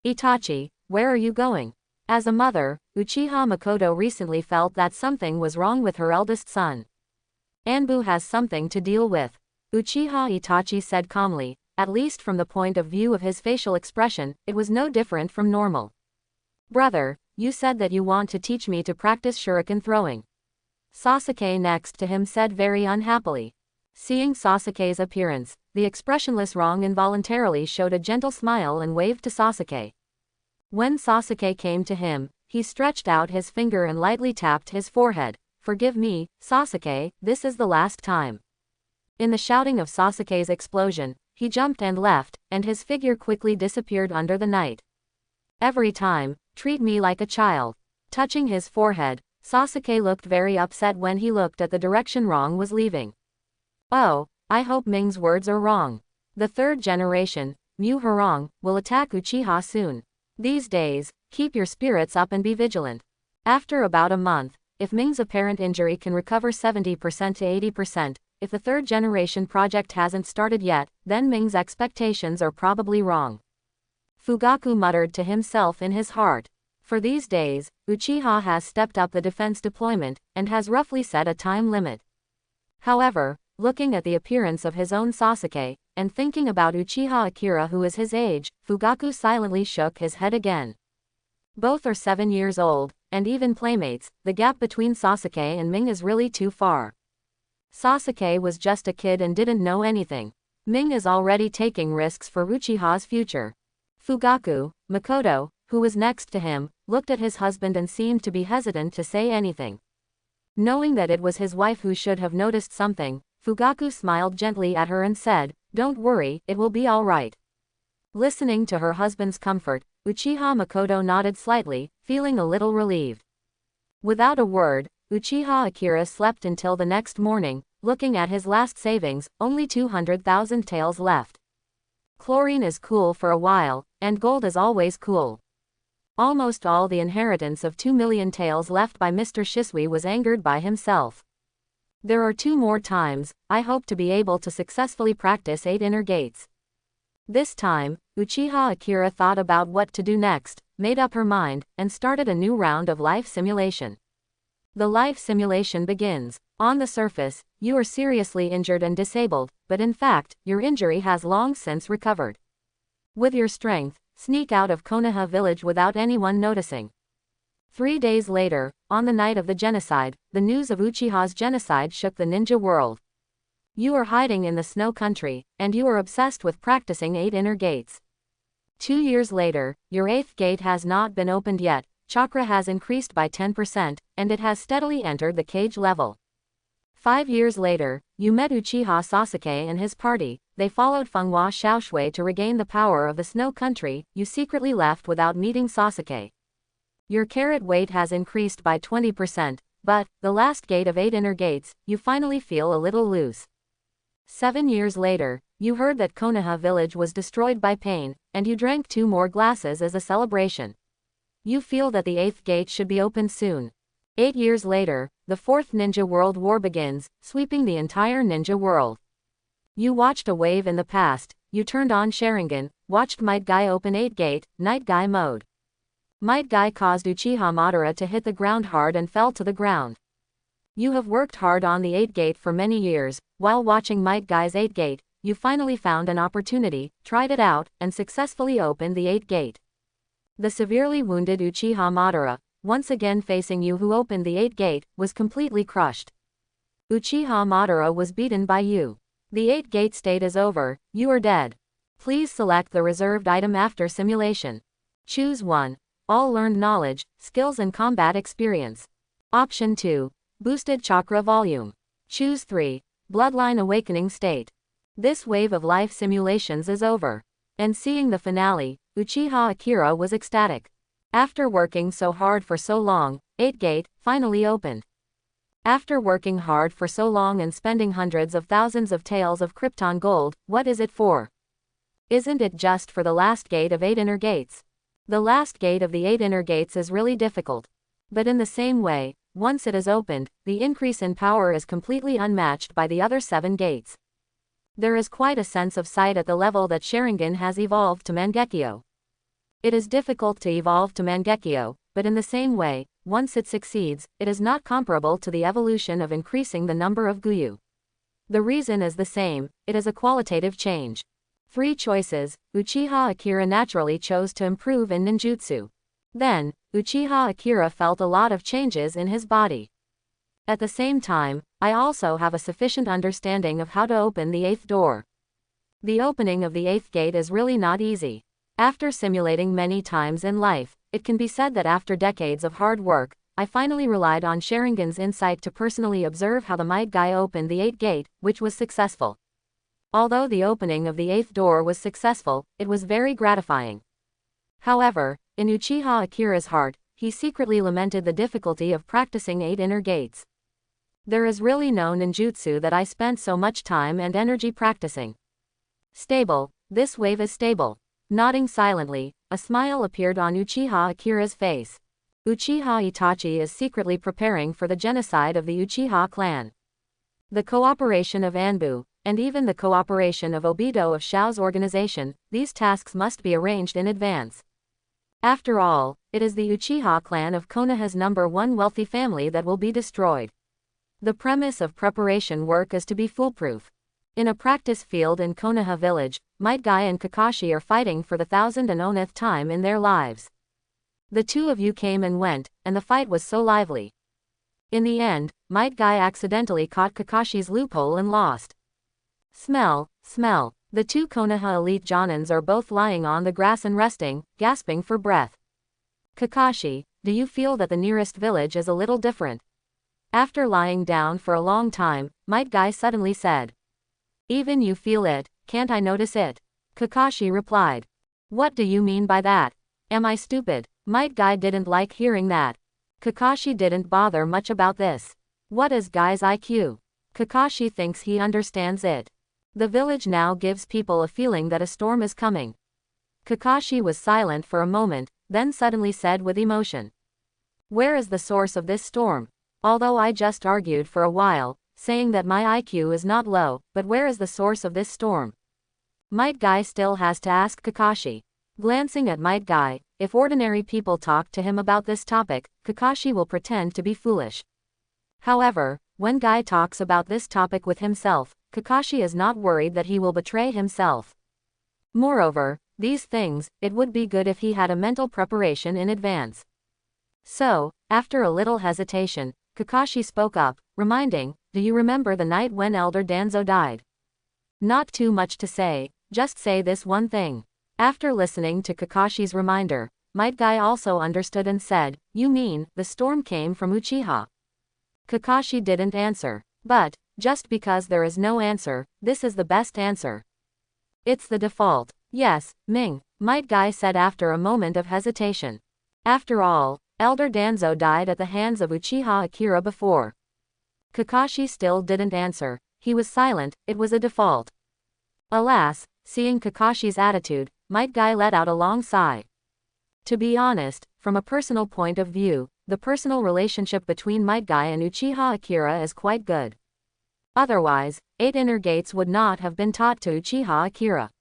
Speaker 1: "Itachi, where are you going?" As a mother, Uchiha Makoto recently felt that something was wrong with her eldest son. "Anbu has something to deal with," Uchiha Itachi said calmly. At least from the point of view of his facial expression, it was no different from normal. "Brother, you said that you want to teach me to practice shuriken throwing." Sasuke next to him said very unhappily. Seeing Sasuke's appearance, the expressionless Rong involuntarily showed a gentle smile and waved to Sasuke. When Sasuke came to him, he stretched out his finger and lightly tapped his forehead. "Forgive me, Sasuke, this is the last time." In the shouting of Sasuke's explosion, he jumped and left, and his figure quickly disappeared under the night. "Every time, treat me like a child." Touching his forehead, Sasuke looked very upset when he looked at the direction Rong was leaving. Oh, I hope Ming's words are wrong. The third generation, Mu Hurong, will attack Uchiha soon. These days, keep your spirits up and be vigilant. After about a month, if Ming's apparent injury can recover 70% to 80%, if the third generation project hasn't started yet, then Ming's expectations are probably wrong. Fugaku muttered to himself in his heart. For these days, Uchiha has stepped up the defense deployment, and has roughly set a time limit. However, looking at the appearance of his own Sasuke, and thinking about Uchiha Akira who is his age, Fugaku silently shook his head again. Both are 7 years old, and even playmates, the gap between Sasuke and Ming is really too far. Sasuke was just a kid and didn't know anything. Ming is already taking risks for Uchiha's future. Fugaku, Makoto, who was next to him, looked at his husband and seemed to be hesitant to say anything. Knowing that it was his wife who should have noticed something, Fugaku smiled gently at her and said, "Don't worry, it will be all right." Listening to her husband's comfort, Uchiha Makoto nodded slightly, feeling a little relieved. Without a word, Uchiha Akira slept until the next morning, looking at his last savings, only 200,000 taels left. Chlorine is cool for a while, and gold is always cool. Almost all the inheritance of 2 million taels left by Mr. Shisui was angered by himself. There are 2 more times, I hope to be able to successfully practice 8 inner gates. This time, Uchiha Akira thought about what to do next, made up her mind, and started a new round of life simulation. The life simulation begins. On the surface, you are seriously injured and disabled, but in fact, your injury has long since recovered. With your strength, sneak out of Konoha village without anyone noticing. 3 days later, on the night of the genocide, the news of Uchiha's genocide shook the ninja world. You are hiding in the snow country, and you are obsessed with practicing 8 inner gates. 2 years later, your 8th gate has not been opened yet, chakra has increased by 10%, and it has steadily entered the cage level. 5 years later, you met Uchiha Sasuke and his party. They followed Fenghua Xiaoshui to regain the power of the snow country. You secretly left without meeting Sasuke. Your carrot weight has increased by 20%, but, the last gate of 8 inner gates, you finally feel a little loose. 7 years later, you heard that Konoha village was destroyed by pain, and you drank 2 more glasses as a celebration. You feel that the 8th gate should be opened soon. 8 years later, the 4th Ninja World War begins, sweeping the entire ninja world. You watched a wave in the past, you turned on Sharingan, watched Might Guy open 8 gate, Night Guy mode. Might Guy caused Uchiha Madara to hit the ground hard and fell to the ground. You have worked hard on the 8 gate for many years. While watching Might Guy's 8 gate, you finally found an opportunity, tried it out, and successfully opened the 8 gate. The severely wounded Uchiha Madara, once again facing you who opened the 8 gate, was completely crushed. Uchiha Madara was beaten by you. The 8 gate state is over, you are dead. Please select the reserved item after simulation. Choose 1. All learned knowledge, skills and combat experience. Option 2. Boosted chakra volume. Choose 3. Bloodline awakening state. This wave of life simulations is over. And seeing the finale, Uchiha Akira was ecstatic. After working so hard for so long, 8 gate finally opened. After working hard for so long and spending hundreds of thousands of taels of Krypton gold, what is it for? Isn't it just for the last gate of 8 inner gates? The last gate of the 8 inner gates is really difficult. But in the same way, once it is opened, the increase in power is completely unmatched by the other 7 gates. There is quite a sense of sight at the level that Sharingan has evolved to Mangekyo. It is difficult to evolve to Mangekyo, but in the same way, once it succeeds, it is not comparable to the evolution of increasing the number of Guyu. The reason is the same, it is a qualitative change. 3 choices, Uchiha Akira naturally chose to improve in ninjutsu. Then, Uchiha Akira felt a lot of changes in his body. At the same time, I also have a sufficient understanding of how to open the 8th door. The opening of the 8th gate is really not easy. After simulating many times in life, it can be said that after decades of hard work, I finally relied on Sharingan's insight to personally observe how the Might Guy opened the 8th gate, which was successful. Although the opening of the 8th door was successful, it was very gratifying. However, in Uchiha Akira's heart, he secretly lamented the difficulty of practicing 8 inner gates. There is really no ninjutsu that I spent so much time and energy practicing. Stable, this wave is stable. Nodding silently, a smile appeared on Uchiha Akira's face. Uchiha Itachi is secretly preparing for the genocide of the Uchiha clan. The cooperation of Anbu, and even the cooperation of Obito of Shao's organization, these tasks must be arranged in advance. After all, it is the Uchiha clan of Konoha's #1 wealthy family that will be destroyed. The premise of preparation work is to be foolproof. In a practice field in Konoha village, Might Guy and Kakashi are fighting for the 1000th time in their lives. The two of you came and went, and the fight was so lively. In the end, Might Guy accidentally caught Kakashi's loophole and lost. Smell, smell. The two Konoha elite Jonins are both lying on the grass and resting, gasping for breath. Kakashi, do you feel that the nearest village is a little different? After lying down for a long time, Might Guy suddenly said. Even you feel it, can't I notice it? Kakashi replied. What do you mean by that? Am I stupid? Might Guy didn't like hearing that. Kakashi didn't bother much about this. What is Guy's IQ? Kakashi thinks he understands it. The village now gives people a feeling that a storm is coming. Kakashi was silent for a moment, then suddenly said with emotion. Where is the source of this storm? Although I just argued for a while, saying that my IQ is not low, but where is the source of this storm? Might Guy still has to ask Kakashi. Glancing at Might Guy, if ordinary people talk to him about this topic, Kakashi will pretend to be foolish. However, when Guy talks about this topic with himself, Kakashi is not worried that he will betray himself. Moreover, these things, it would be good if he had a mental preparation in advance. So, after a little hesitation, Kakashi spoke up, reminding, do you remember the night when Elder Danzo died? Not too much to say, just say this one thing. After listening to Kakashi's reminder, Might Guy also understood and said, you mean, the storm came from Uchiha? Kakashi didn't answer. But, just because there is no answer, this is the best answer. It's the default. Yes, Ming, Might Guy said after a moment of hesitation. After all, Elder Danzo died at the hands of Uchiha Akira before. Kakashi still didn't answer. He was silent, it was a default. Alas, seeing Kakashi's attitude, Might Guy let out a long sigh. To be honest, from a personal point of view, the personal relationship between Might Guy and Uchiha Akira is quite good. Otherwise, 8 inner gates would not have been taught to Uchiha Akira.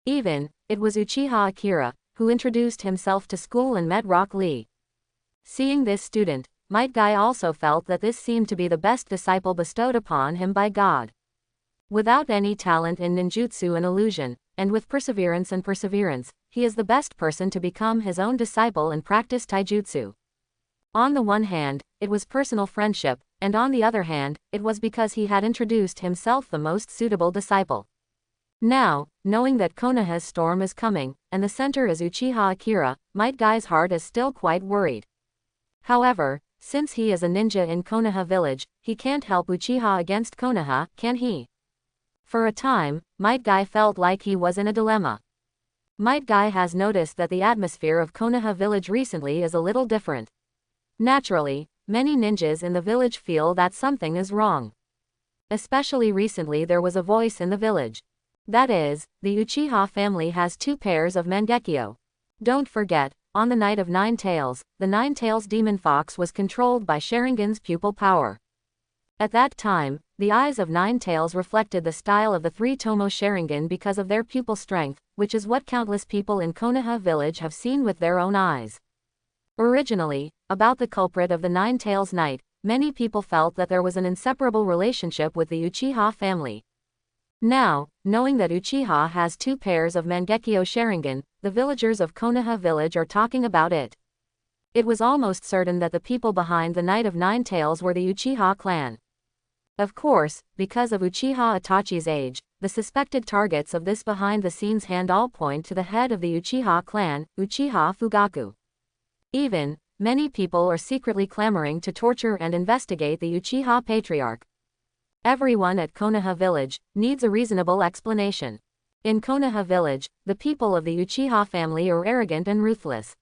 Speaker 1: Even, it was Uchiha Akira, who introduced himself to school and met Rock Lee. Seeing this student, Might Guy also felt that this seemed to be the best disciple bestowed upon him by God. Without any talent in ninjutsu and illusion, and with perseverance, he is the best person to become his own disciple and practice taijutsu. On the one hand, it was personal friendship, and on the other hand, it was because he had introduced himself the most suitable disciple. Now, knowing that Konoha's storm is coming, and the center is Uchiha Akira, Might Guy's heart is still quite worried. However, since he is a ninja in Konoha village, he can't help Uchiha against Konoha, can he? For a time, Might Guy felt like he was in a dilemma. Might Guy has noticed that the atmosphere of Konoha village recently is a little different. Naturally, many ninjas in the village feel that something is wrong. Especially recently there was a voice in the village. That is, the Uchiha family has 2 pairs of Mangekyo. Don't forget, on the night of 9 Tails, the 9 Tails demon fox was controlled by Sharingan's pupil power. At that time, the eyes of 9 Tails reflected the style of the 3 Tomo Sharingan because of their pupil strength, which is what countless people in Konoha village have seen with their own eyes. Originally, about the culprit of the 9 Tails night, many people felt that there was an inseparable relationship with the Uchiha family. Now, knowing that Uchiha has 2 pairs of Mangekyo Sharingan, the villagers of Konoha village are talking about it. It was almost certain that the people behind the Night of 9 Tails were the Uchiha clan. Of course, because of Uchiha Itachi's age, the suspected targets of this behind-the-scenes hand all point to the head of the Uchiha clan, Uchiha Fugaku. Even, many people are secretly clamoring to torture and investigate the Uchiha patriarch. Everyone at Konoha village needs a reasonable explanation. In Konoha village, the people of the Uchiha family are arrogant and ruthless.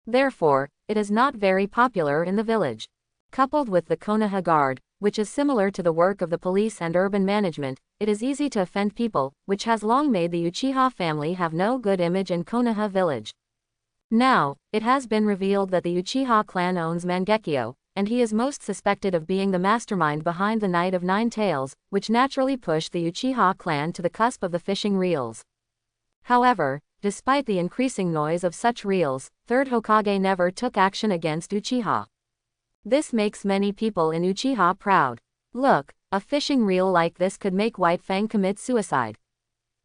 Speaker 1: Therefore, it is not very popular in the village. Coupled with the Konoha Guard, which is similar to the work of the police and urban management, it is easy to offend people, which has long made the Uchiha family have no good image in Konoha village. Now, it has been revealed that the Uchiha clan owns Mangekyo, and he is most suspected of being the mastermind behind the Knight of Nine Tails, which naturally pushed the Uchiha clan to the cusp of the fishing reels. However, despite the increasing noise of such reels, Third Hokage never took action against Uchiha. This makes many people in Uchiha proud. Look, a fishing reel like this could make White Fang commit suicide.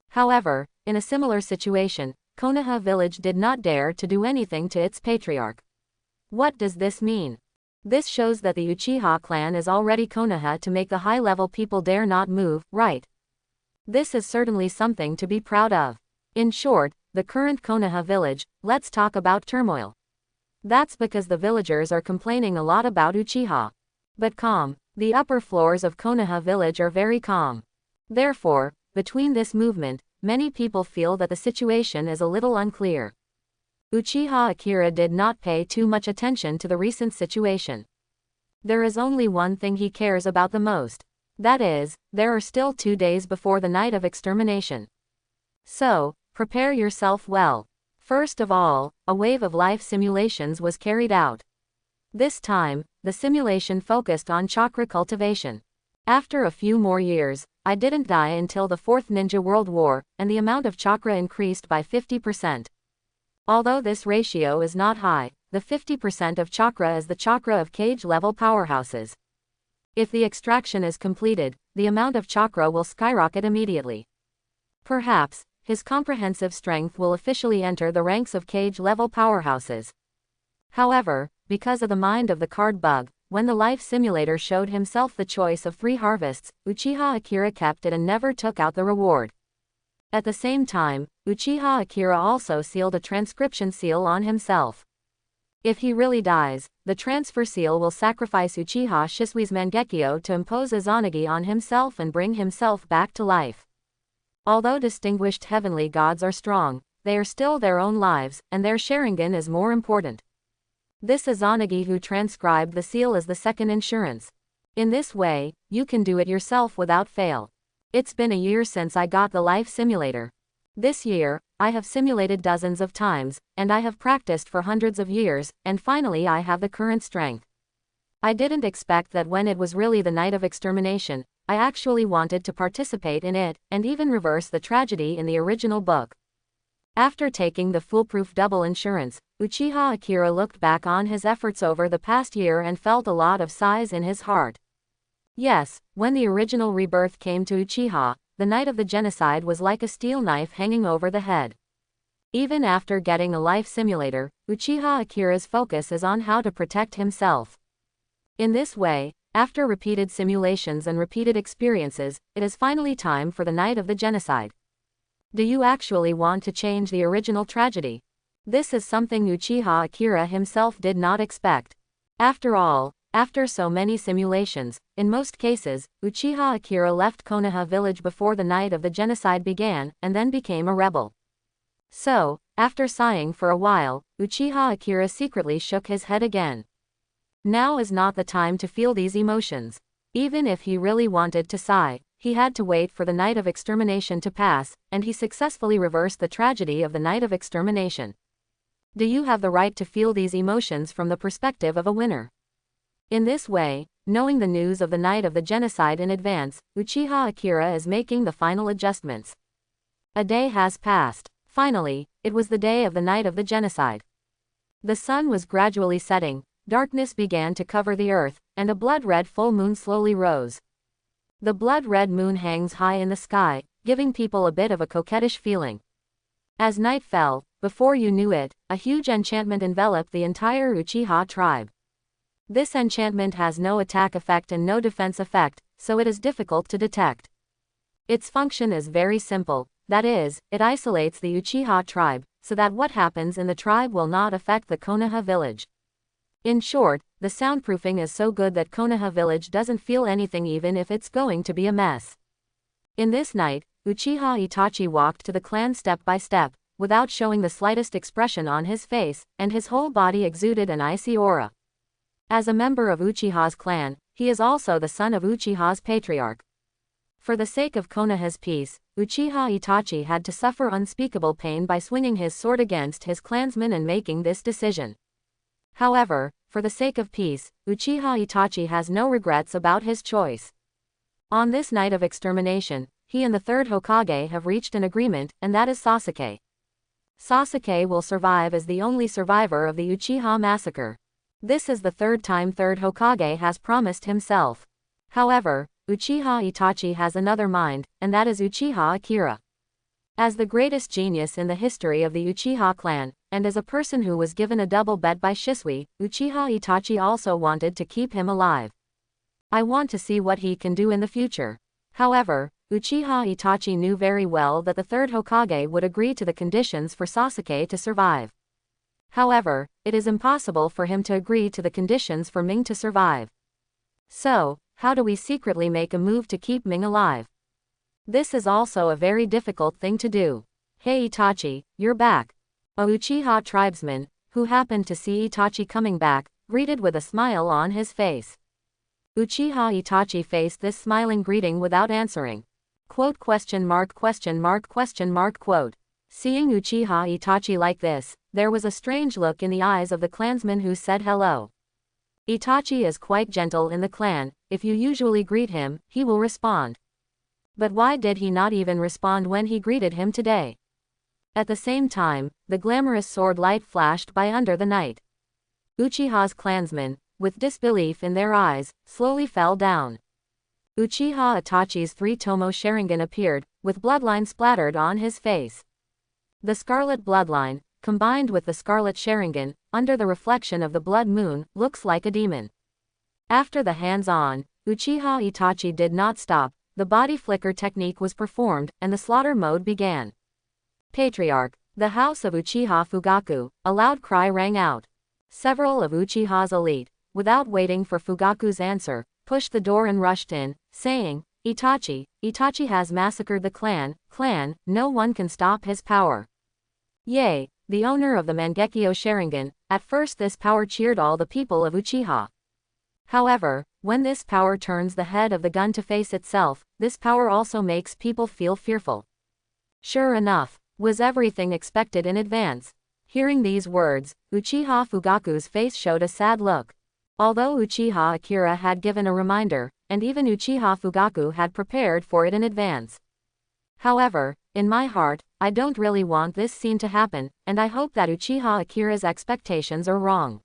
Speaker 1: However, in a similar situation, Konoha village did not dare to do anything to its patriarch. What does this mean? This shows that the Uchiha clan is already Konoha to make the high-level people dare not move, right? This is certainly something to be proud of. In short, the current Konoha village, let's talk about turmoil. That's because the villagers are complaining a lot about Uchiha. But calm, the upper floors of Konoha village are very calm. Therefore, between this movement, many people feel that the situation is a little unclear. Uchiha Akira did not pay too much attention to the recent situation. There is only one thing he cares about the most. That is, there are still 2 days before the night of extermination. So, prepare yourself well. First of all, a wave of life simulations was carried out. This time, the simulation focused on chakra cultivation. After a few more years, I didn't die until the 4th Ninja World War, and the amount of chakra increased by 50%. Although this ratio is not high, the 50% of chakra is the chakra of cage-level powerhouses. If the extraction is completed, the amount of chakra will skyrocket immediately. Perhaps, his comprehensive strength will officially enter the ranks of cage-level powerhouses. However, because of the mind of the card bug, when the life simulator showed himself the choice of 3 harvests, Uchiha Akira kept it and never took out the reward. At the same time, Uchiha Akira also sealed a transcription seal on himself. If he really dies, the transfer seal will sacrifice Uchiha Shisui's Mangekyo to impose Izanagi on himself and bring himself back to life. Although distinguished heavenly gods are strong, they are still their own lives, and their Sharingan is more important. This Izanagi who transcribed the seal is the second insurance. In this way, you can do it yourself without fail. It's been a year since I got the life simulator. This year, I have simulated dozens of times, and I have practiced for hundreds of years, and finally I have the current strength. I didn't expect that when it was really the night of extermination, I actually wanted to participate in it, and even reverse the tragedy in the original book. After taking the foolproof double insurance, Uchiha Akira looked back on his efforts over the past year and felt a lot of sighs in his heart. Yes, when the original rebirth came to Uchiha, the night of the genocide was like a steel knife hanging over the head. Even after getting a life simulator, Uchiha Akira's focus is on how to protect himself. In this way, after repeated simulations and repeated experiences, it is finally time for the night of the genocide. Do you actually want to change the original tragedy? This is something Uchiha Akira himself did not expect. After all, after so many simulations, in most cases, Uchiha Akira left Konoha village before the night of the genocide began, and then became a rebel. So, after sighing for a while, Uchiha Akira secretly shook his head again. Now is not the time to feel these emotions. Even if he really wanted to sigh, he had to wait for the night of extermination to pass, and he successfully reversed the tragedy of the night of extermination. Do you have the right to feel these emotions from the perspective of a winner? In this way, knowing the news of the night of the genocide in advance, Uchiha Akira is making the final adjustments. A day has passed. Finally, it was the day of the night of the genocide. The sun was gradually setting, darkness began to cover the earth, and a blood-red full moon slowly rose. The blood-red moon hangs high in the sky, giving people a bit of a coquettish feeling. As night fell, before you knew it, a huge enchantment enveloped the entire Uchiha tribe. This enchantment has no attack effect and no defense effect, so it is difficult to detect. Its function is very simple, that is, it isolates the Uchiha tribe, so that what happens in the tribe will not affect the Konoha village. In short, the soundproofing is so good that Konoha village doesn't feel anything even if it's going to be a mess. In this night, Uchiha Itachi walked to the clan step by step, without showing the slightest expression on his face, and his whole body exuded an icy aura. As a member of Uchiha's clan, he is also the son of Uchiha's patriarch. For the sake of Konoha's peace, Uchiha Itachi had to suffer unspeakable pain by swinging his sword against his clansmen and making this decision. However, for the sake of peace, Uchiha Itachi has no regrets about his choice. On this night of extermination, he and the third Hokage have reached an agreement, and that is Sasuke. Sasuke will survive as the only survivor of the Uchiha massacre. This is the third time third Hokage has promised himself. However, Uchiha Itachi has another mind, and that is Uchiha Akira. As the greatest genius in the history of the Uchiha clan, and as a person who was given a double bet by Shisui, Uchiha Itachi also wanted to keep him alive. I want to see what he can do in the future. However, Uchiha Itachi knew very well that the third Hokage would agree to the conditions for Sasuke to survive. However, it is impossible for him to agree to the conditions for Ming to survive. So, how do we secretly make a move to keep Ming alive? This is also a very difficult thing to do. Hey Itachi, you're back. A Uchiha tribesman, who happened to see Itachi coming back, greeted with a smile on his face. Uchiha Itachi faced this smiling greeting without answering. Quote ? Seeing Uchiha Itachi like this, there was a strange look in the eyes of the clansman who said hello. Itachi is quite gentle in the clan, if you usually greet him, he will respond. But why did he not even respond when he greeted him today? At the same time, the glamorous sword light flashed by under the night. Uchiha's clansmen, with disbelief in their eyes, slowly fell down. Uchiha Itachi's three-tomo Sharingan appeared, with bloodline splattered on his face. The scarlet bloodline, combined with the scarlet Sharingan, under the reflection of the blood moon, looks like a demon. After the hands-on, Uchiha Itachi did not stop, the body flicker technique was performed, and the slaughter mode began. Patriarch, the house of Uchiha Fugaku, a loud cry rang out. Several of Uchiha's elite, without waiting for Fugaku's answer, pushed the door and rushed in, saying, Itachi has massacred the clan, no one can stop his power. Yay, the owner of the Mangekyo Sharingan, at first this power cheered all the people of Uchiha. However, when this power turns the head of the gun to face itself, this power also makes people feel fearful. Sure enough, was everything expected in advance? Hearing these words, Uchiha Fugaku's face showed a sad look. Although Uchiha Akira had given a reminder, and even Uchiha Fugaku had prepared for it in advance. However, in my heart, I don't really want this scene to happen, and I hope that Uchiha Akira's expectations are wrong.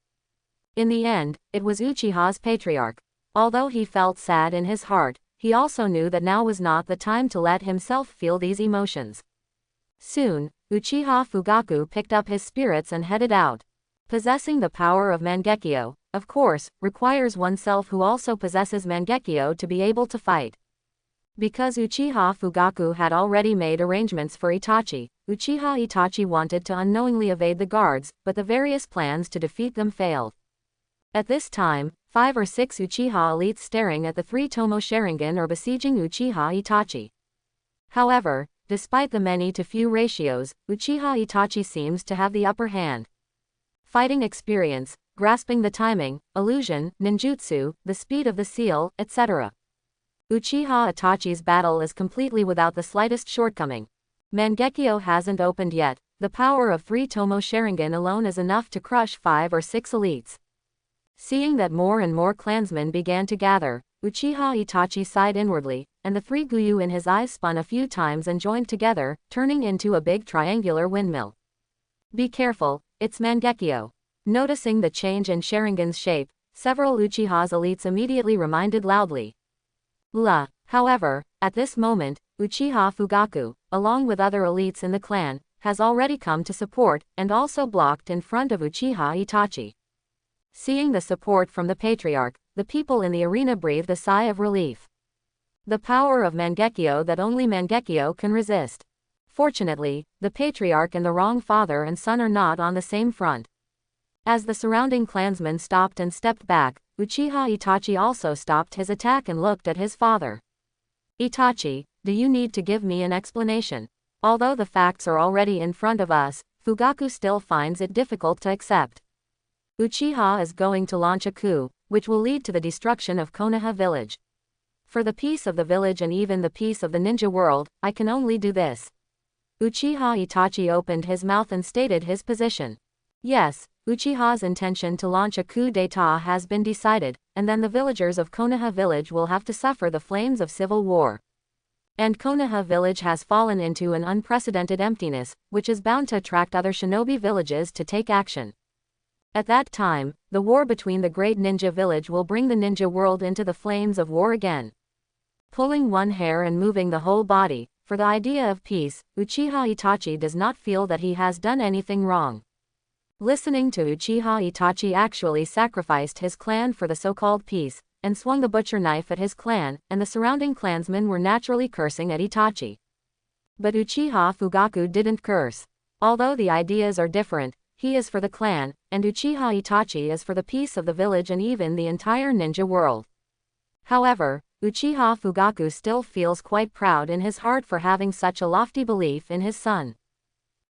Speaker 1: In the end, it was Uchiha's patriarch. Although he felt sad in his heart, he also knew that now was not the time to let himself feel these emotions. Soon, Uchiha Fugaku picked up his spirits and headed out. Possessing the power of Mangekyo, of course, requires oneself who also possesses Mangekyo to be able to fight. Because Uchiha Fugaku had already made arrangements for Itachi, Uchiha Itachi wanted to unknowingly evade the guards, but the various plans to defeat them failed. At this time, 5 or 6 Uchiha elites staring at the three-tomo Sharingan are besieging Uchiha Itachi. However, despite the many to few ratios, Uchiha Itachi seems to have the upper hand. Fighting experience, grasping the timing, illusion, ninjutsu, the speed of the seal, etc. Uchiha Itachi's battle is completely without the slightest shortcoming. Mangekyo hasn't opened yet, the power of three-tomo Sharingan alone is enough to crush 5 or 6 elites. Seeing that more and more clansmen began to gather, Uchiha Itachi sighed inwardly, and the 3 Guyu in his eyes spun a few times and joined together, turning into a big triangular windmill. Be careful, it's Mangekyo. Noticing the change in Sharingan's shape, several Uchiha's elites immediately reminded loudly. However, at this moment, Uchiha Fugaku, along with other elites in the clan, has already come to support, and also blocked in front of Uchiha Itachi. Seeing the support from the patriarch, the people in the arena breathed a sigh of relief. The power of Mangekyo that only Mangekyo can resist. Fortunately, the patriarch and the wrong father and son are not on the same front. As the surrounding clansmen stopped and stepped back, Uchiha Itachi also stopped his attack and looked at his father. Itachi, do you need to give me an explanation? Although the facts are already in front of us, Fugaku still finds it difficult to accept. Uchiha is going to launch a coup, which will lead to the destruction of Konoha village. For the peace of the village and even the peace of the ninja world, I can only do this. Uchiha Itachi opened his mouth and stated his position. Yes, Uchiha's intention to launch a coup d'état has been decided, and then the villagers of Konoha village will have to suffer the flames of civil war. And Konoha village has fallen into an unprecedented emptiness, which is bound to attract other shinobi villages to take action. At that time, the war between the great ninja village will bring the ninja world into the flames of war again. Pulling one hair and moving the whole body, for the idea of peace, Uchiha Itachi does not feel that he has done anything wrong. Listening to Uchiha Itachi actually sacrificed his clan for the so-called peace, and swung the butcher knife at his clan, and the surrounding clansmen were naturally cursing at Itachi. But Uchiha Fugaku didn't curse. Although the ideas are different, he is for the clan, and Uchiha Itachi is for the peace of the village and even the entire ninja world. However, Uchiha Fugaku still feels quite proud in his heart for having such a lofty belief in his son.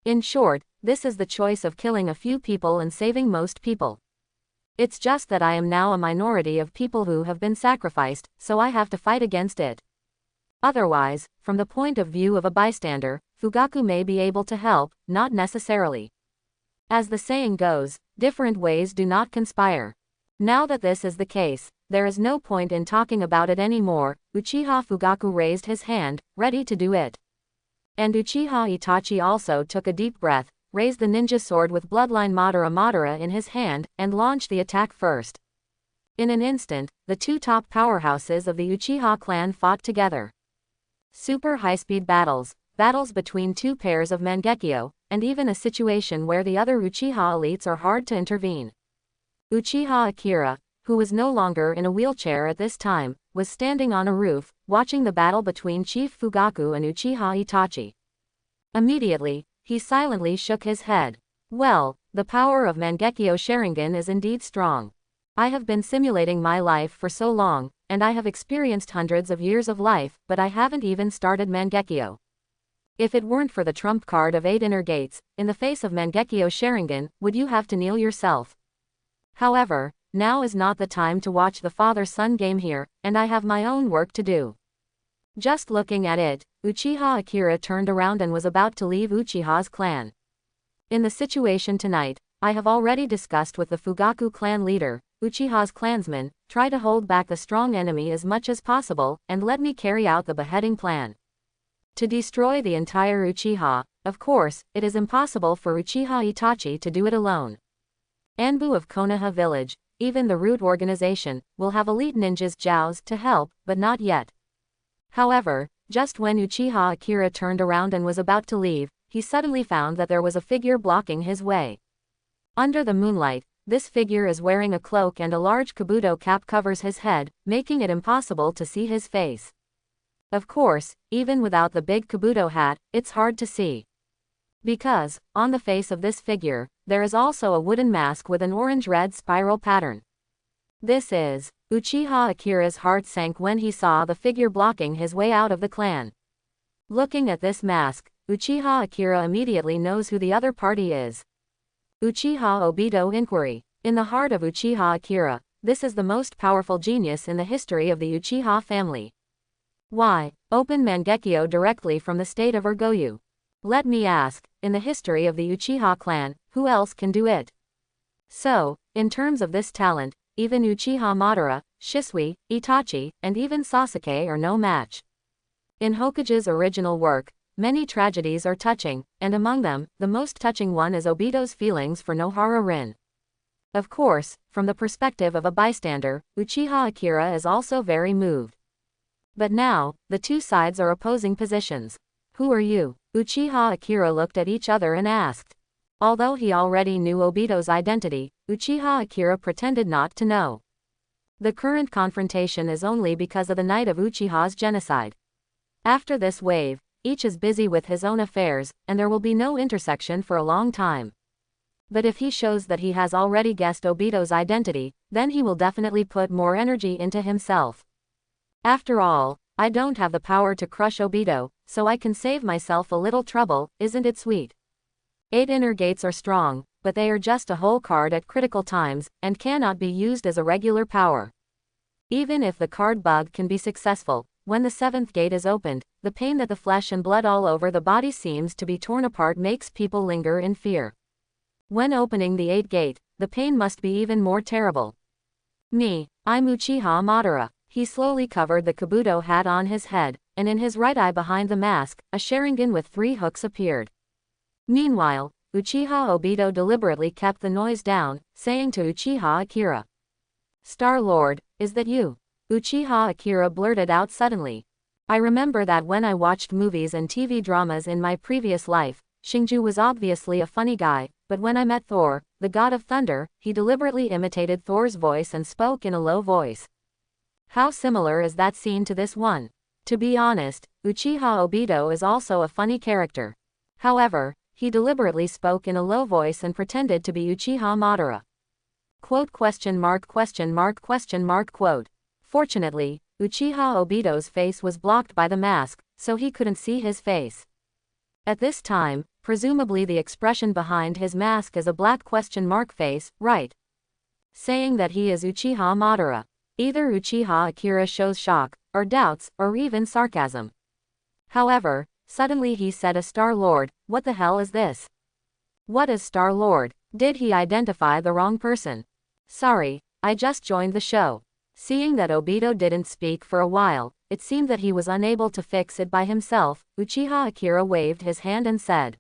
Speaker 1: In short, this is the choice of killing a few people and saving most people. It's just that I am now a minority of people who have been sacrificed, so I have to fight against it. Otherwise, from the point of view of a bystander, Fugaku may be able to help, not necessarily. As the saying goes, different ways do not conspire. Now that this is the case, there is no point in talking about it anymore. Uchiha Fugaku raised his hand, ready to do it. And Uchiha Itachi also took a deep breath, raised the ninja sword with bloodline Madara in his hand, and launched the attack first. In an instant, the two top powerhouses of the Uchiha clan fought together. Super high-speed battles, battles between two pairs of Mangekyo, and even a situation where the other Uchiha elites are hard to intervene. Uchiha Akira, who was no longer in a wheelchair at this time, was standing on a roof, watching the battle between Chief Fugaku and Uchiha Itachi. Immediately, he silently shook his head. Well, the power of Mangekyo Sharingan is indeed strong. I have been simulating my life for so long, and I have experienced hundreds of years of life, but I haven't even started Mangekyo. If it weren't for the trump card of 8 inner gates, in the face of Mangekyo Sharingan, would you have to kneel yourself? However, now is not the time to watch the father-son game here, and I have my own work to do. Just looking at it, Uchiha Akira turned around and was about to leave Uchiha's clan. In the situation tonight, I have already discussed with the Fugaku clan leader, Uchiha's clansmen, try to hold back the strong enemy as much as possible, and let me carry out the beheading plan. To destroy the entire Uchiha, of course, it is impossible for Uchiha Itachi to do it alone. Anbu of Konoha village, even the root organization, will have elite ninjas Jows to help, but not yet. However, just when Uchiha Akira turned around and was about to leave, he suddenly found that there was a figure blocking his way. Under the moonlight, this figure is wearing a cloak and a large kabuto cap covers his head, making it impossible to see his face. Of course, even without the big kabuto hat, it's hard to see. Because, on the face of this figure, there is also a wooden mask with an orange-red spiral pattern. This is. Uchiha Akira's heart sank when he saw the figure blocking his way out of the clan. Looking at this mask, Uchiha Akira immediately knows who the other party is. Uchiha Obito inquiry. In the heart of Uchiha Akira, this is the most powerful genius in the history of the Uchiha family. Why, open Mangekyo directly from the state of Urgoyu. Let me ask, in the history of the Uchiha clan, who else can do it? So, in terms of this talent, even Uchiha Madara, Shisui, Itachi, and even Sasuke are no match. In Hokage's original work, many tragedies are touching, and among them, the most touching one is Obito's feelings for Nohara Rin. Of course, from the perspective of a bystander, Uchiha Akira is also very moved. But now, the two sides are opposing positions. Who are you? Uchiha Akira looked at each other and asked. Although he already knew Obito's identity, Uchiha Akira pretended not to know. The current confrontation is only because of the night of Uchiha's genocide. After this wave, each is busy with his own affairs, and there will be no intersection for a long time. But if he shows that he has already guessed Obito's identity, then he will definitely put more energy into himself. After all, I don't have the power to crush Obito, so I can save myself a little trouble, isn't it sweet? 8 inner gates are strong, but they are just a whole card at critical times, and cannot be used as a regular power. Even if the card bug can be successful, when the 7th gate is opened, the pain that the flesh and blood all over the body seems to be torn apart makes people linger in fear. When opening the 8th gate, the pain must be even more terrible. I'm Uchiha Madara. He slowly covered the kabuto hat on his head, and in his right eye behind the mask, a Sharingan with 3 hooks appeared. Meanwhile, Uchiha Obito deliberately kept the noise down, saying to Uchiha Akira, "Star-Lord, is that you?" Uchiha Akira blurted out suddenly. I remember that when I watched movies and TV dramas in my previous life, Shinju was obviously a funny guy, but when I met Thor, the god of thunder, he deliberately imitated Thor's voice and spoke in a low voice. How similar is that scene to this one? To be honest, Uchiha Obito is also a funny character. However, he deliberately spoke in a low voice and pretended to be Uchiha Madara. Quote ? Fortunately, Uchiha Obito's face was blocked by the mask, so he couldn't see his face. At this time, presumably the expression behind his mask is a black ? face, right? Saying that he is Uchiha Madara. Either Uchiha Akira shows shock, or doubts, or even sarcasm. However, suddenly he said, "A Star-Lord, what the hell is this? What is Star-Lord? Did he identify the wrong person? Sorry, I just joined the show." Seeing that Obito didn't speak for a while, it seemed that he was unable to fix it by himself. Uchiha Akira waved his hand and said,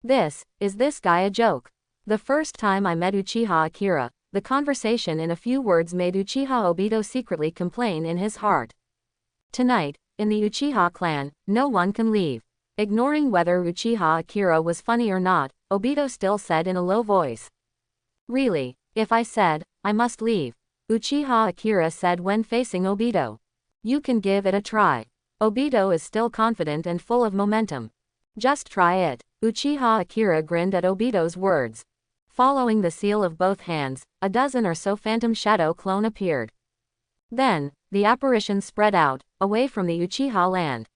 Speaker 1: Is this guy a joke? The first time I met Uchiha Akira, the conversation in a few words made Uchiha Obito secretly complain in his heart. Tonight, in the Uchiha clan, no one can leave. Ignoring whether Uchiha Akira was funny or not, Obito still said in a low voice. "Really, if I said, I must leave," Uchiha Akira said when facing Obito. "You can give it a try." Obito is still confident and full of momentum. "Just try it." Uchiha Akira grinned at Obito's words. Following the seal of both hands, a dozen or so phantom shadow clone appeared. Then, the apparition spread out, away from the Uchiha land.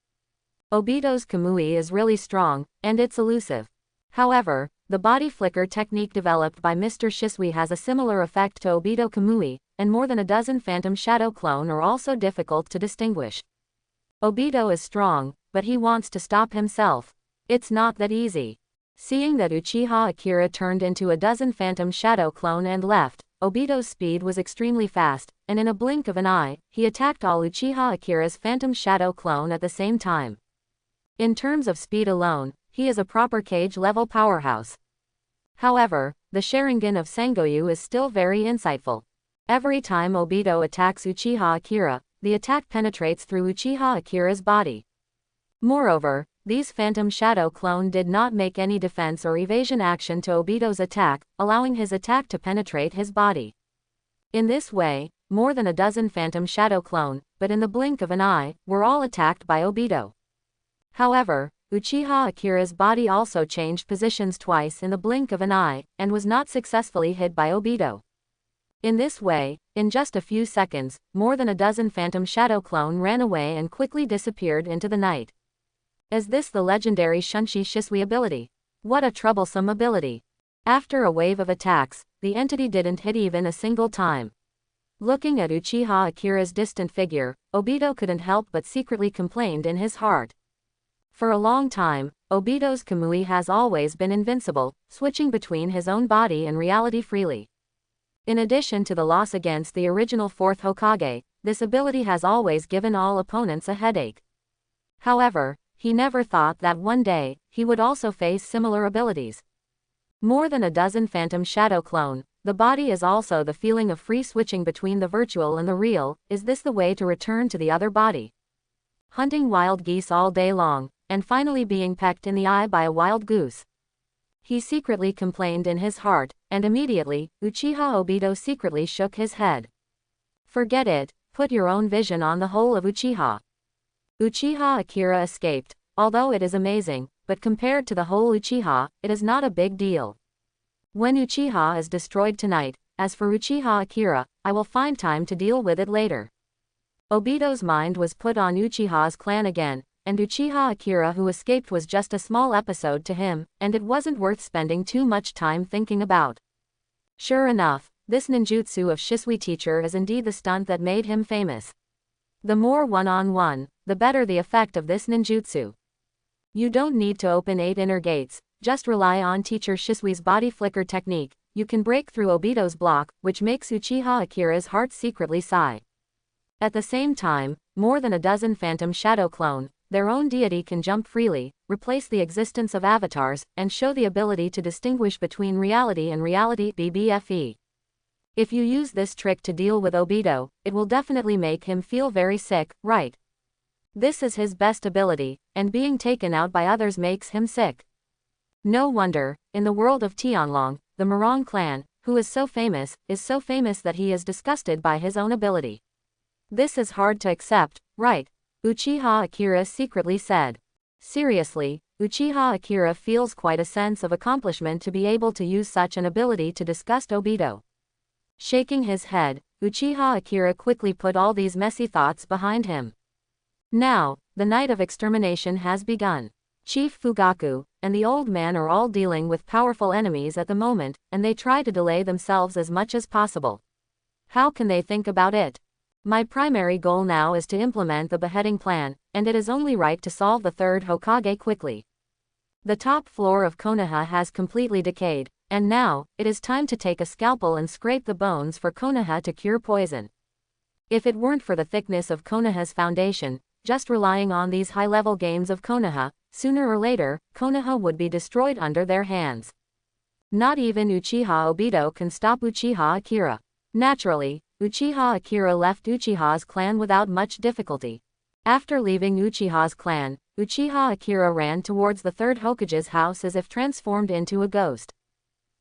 Speaker 1: Obito's Kamui is really strong, and it's elusive. However, the body flicker technique developed by Mr. Shisui has a similar effect to Obito Kamui, and more than a dozen phantom shadow clone are also difficult to distinguish. Obito is strong, but he wants to stop himself. It's not that easy. Seeing that Uchiha Akira turned into a dozen phantom shadow clone and left, Obito's speed was extremely fast, and in a blink of an eye, he attacked all Uchiha Akira's phantom shadow clone at the same time. In terms of speed alone, he is a proper cage-level powerhouse. However, the Sharingan of Sangoyu is still very insightful. Every time Obito attacks Uchiha Akira, the attack penetrates through Uchiha Akira's body. Moreover, these phantom shadow clone did not make any defense or evasion action to Obito's attack, allowing his attack to penetrate his body. In this way, more than a dozen phantom shadow clone, but in the blink of an eye, were all attacked by Obito. However, Uchiha Akira's body also changed positions twice in the blink of an eye, and was not successfully hit by Obito. In this way, in just a few seconds, more than a dozen phantom shadow clone ran away and quickly disappeared into the night. Is this the legendary Shunshi Shisui ability? What a troublesome ability. After a wave of attacks, the entity didn't hit even a single time. Looking at Uchiha Akira's distant figure, Obito couldn't help but secretly complained in his heart. For a long time, Obito's Kamui has always been invincible, switching between his own body and reality freely. In addition to the loss against the original 4th Hokage, this ability has always given all opponents a headache. However, he never thought that one day, he would also face similar abilities. More than a dozen phantom shadow clone, the body is also the feeling of free switching between the virtual and the real. Is this the way to return to the other body? Hunting wild geese all day long, and finally being pecked in the eye by a wild goose. He secretly complained in his heart, and immediately, Uchiha Obito secretly shook his head. Forget it, put your own vision on the whole of Uchiha. Uchiha Akira escaped, although it is amazing, but compared to the whole Uchiha, it is not a big deal. When Uchiha is destroyed tonight, as for Uchiha Akira, I will find time to deal with it later. Obito's mind was put on Uchiha's clan again, and Uchiha Akira who escaped was just a small episode to him, and it wasn't worth spending too much time thinking about. Sure enough, this ninjutsu of Shisui teacher is indeed the stunt that made him famous. The more one-on-one, the better the effect of this ninjutsu. You don't need to open 8 inner gates, just rely on teacher Shisui's body flicker technique. You can break through Obito's block, which makes Uchiha Akira's heart secretly sigh. At the same time, more than a dozen phantom shadow clone, their own deity can jump freely, replace the existence of avatars, and show the ability to distinguish between reality and reality BBFE. If you use this trick to deal with Obito, it will definitely make him feel very sick, right? This is his best ability, and being taken out by others makes him sick. No wonder, in the world of Tianlong, the Murong clan, who is so famous that he is disgusted by his own ability. This is hard to accept, right? Uchiha Akira secretly said. Seriously, Uchiha Akira feels quite a sense of accomplishment to be able to use such an ability to disgust Obito. Shaking his head, Uchiha Akira quickly put all these messy thoughts behind him. Now, the night of extermination has begun. Chief Fugaku and the old man are all dealing with powerful enemies at the moment, and they try to delay themselves as much as possible. How can they think about it? My primary goal now is to implement the beheading plan, and it is only right to solve the third Hokage quickly. The top floor of Konoha has completely decayed, and now, it is time to take a scalpel and scrape the bones for Konoha to cure poison. If it weren't for the thickness of Konoha's foundation, just relying on these high-level games of Konoha, sooner or later, Konoha would be destroyed under their hands. Not even Uchiha Obito can stop Uchiha Akira. Naturally, Uchiha Akira left Uchiha's clan without much difficulty. After leaving Uchiha's clan, Uchiha Akira ran towards the third Hokage's house as if transformed into a ghost.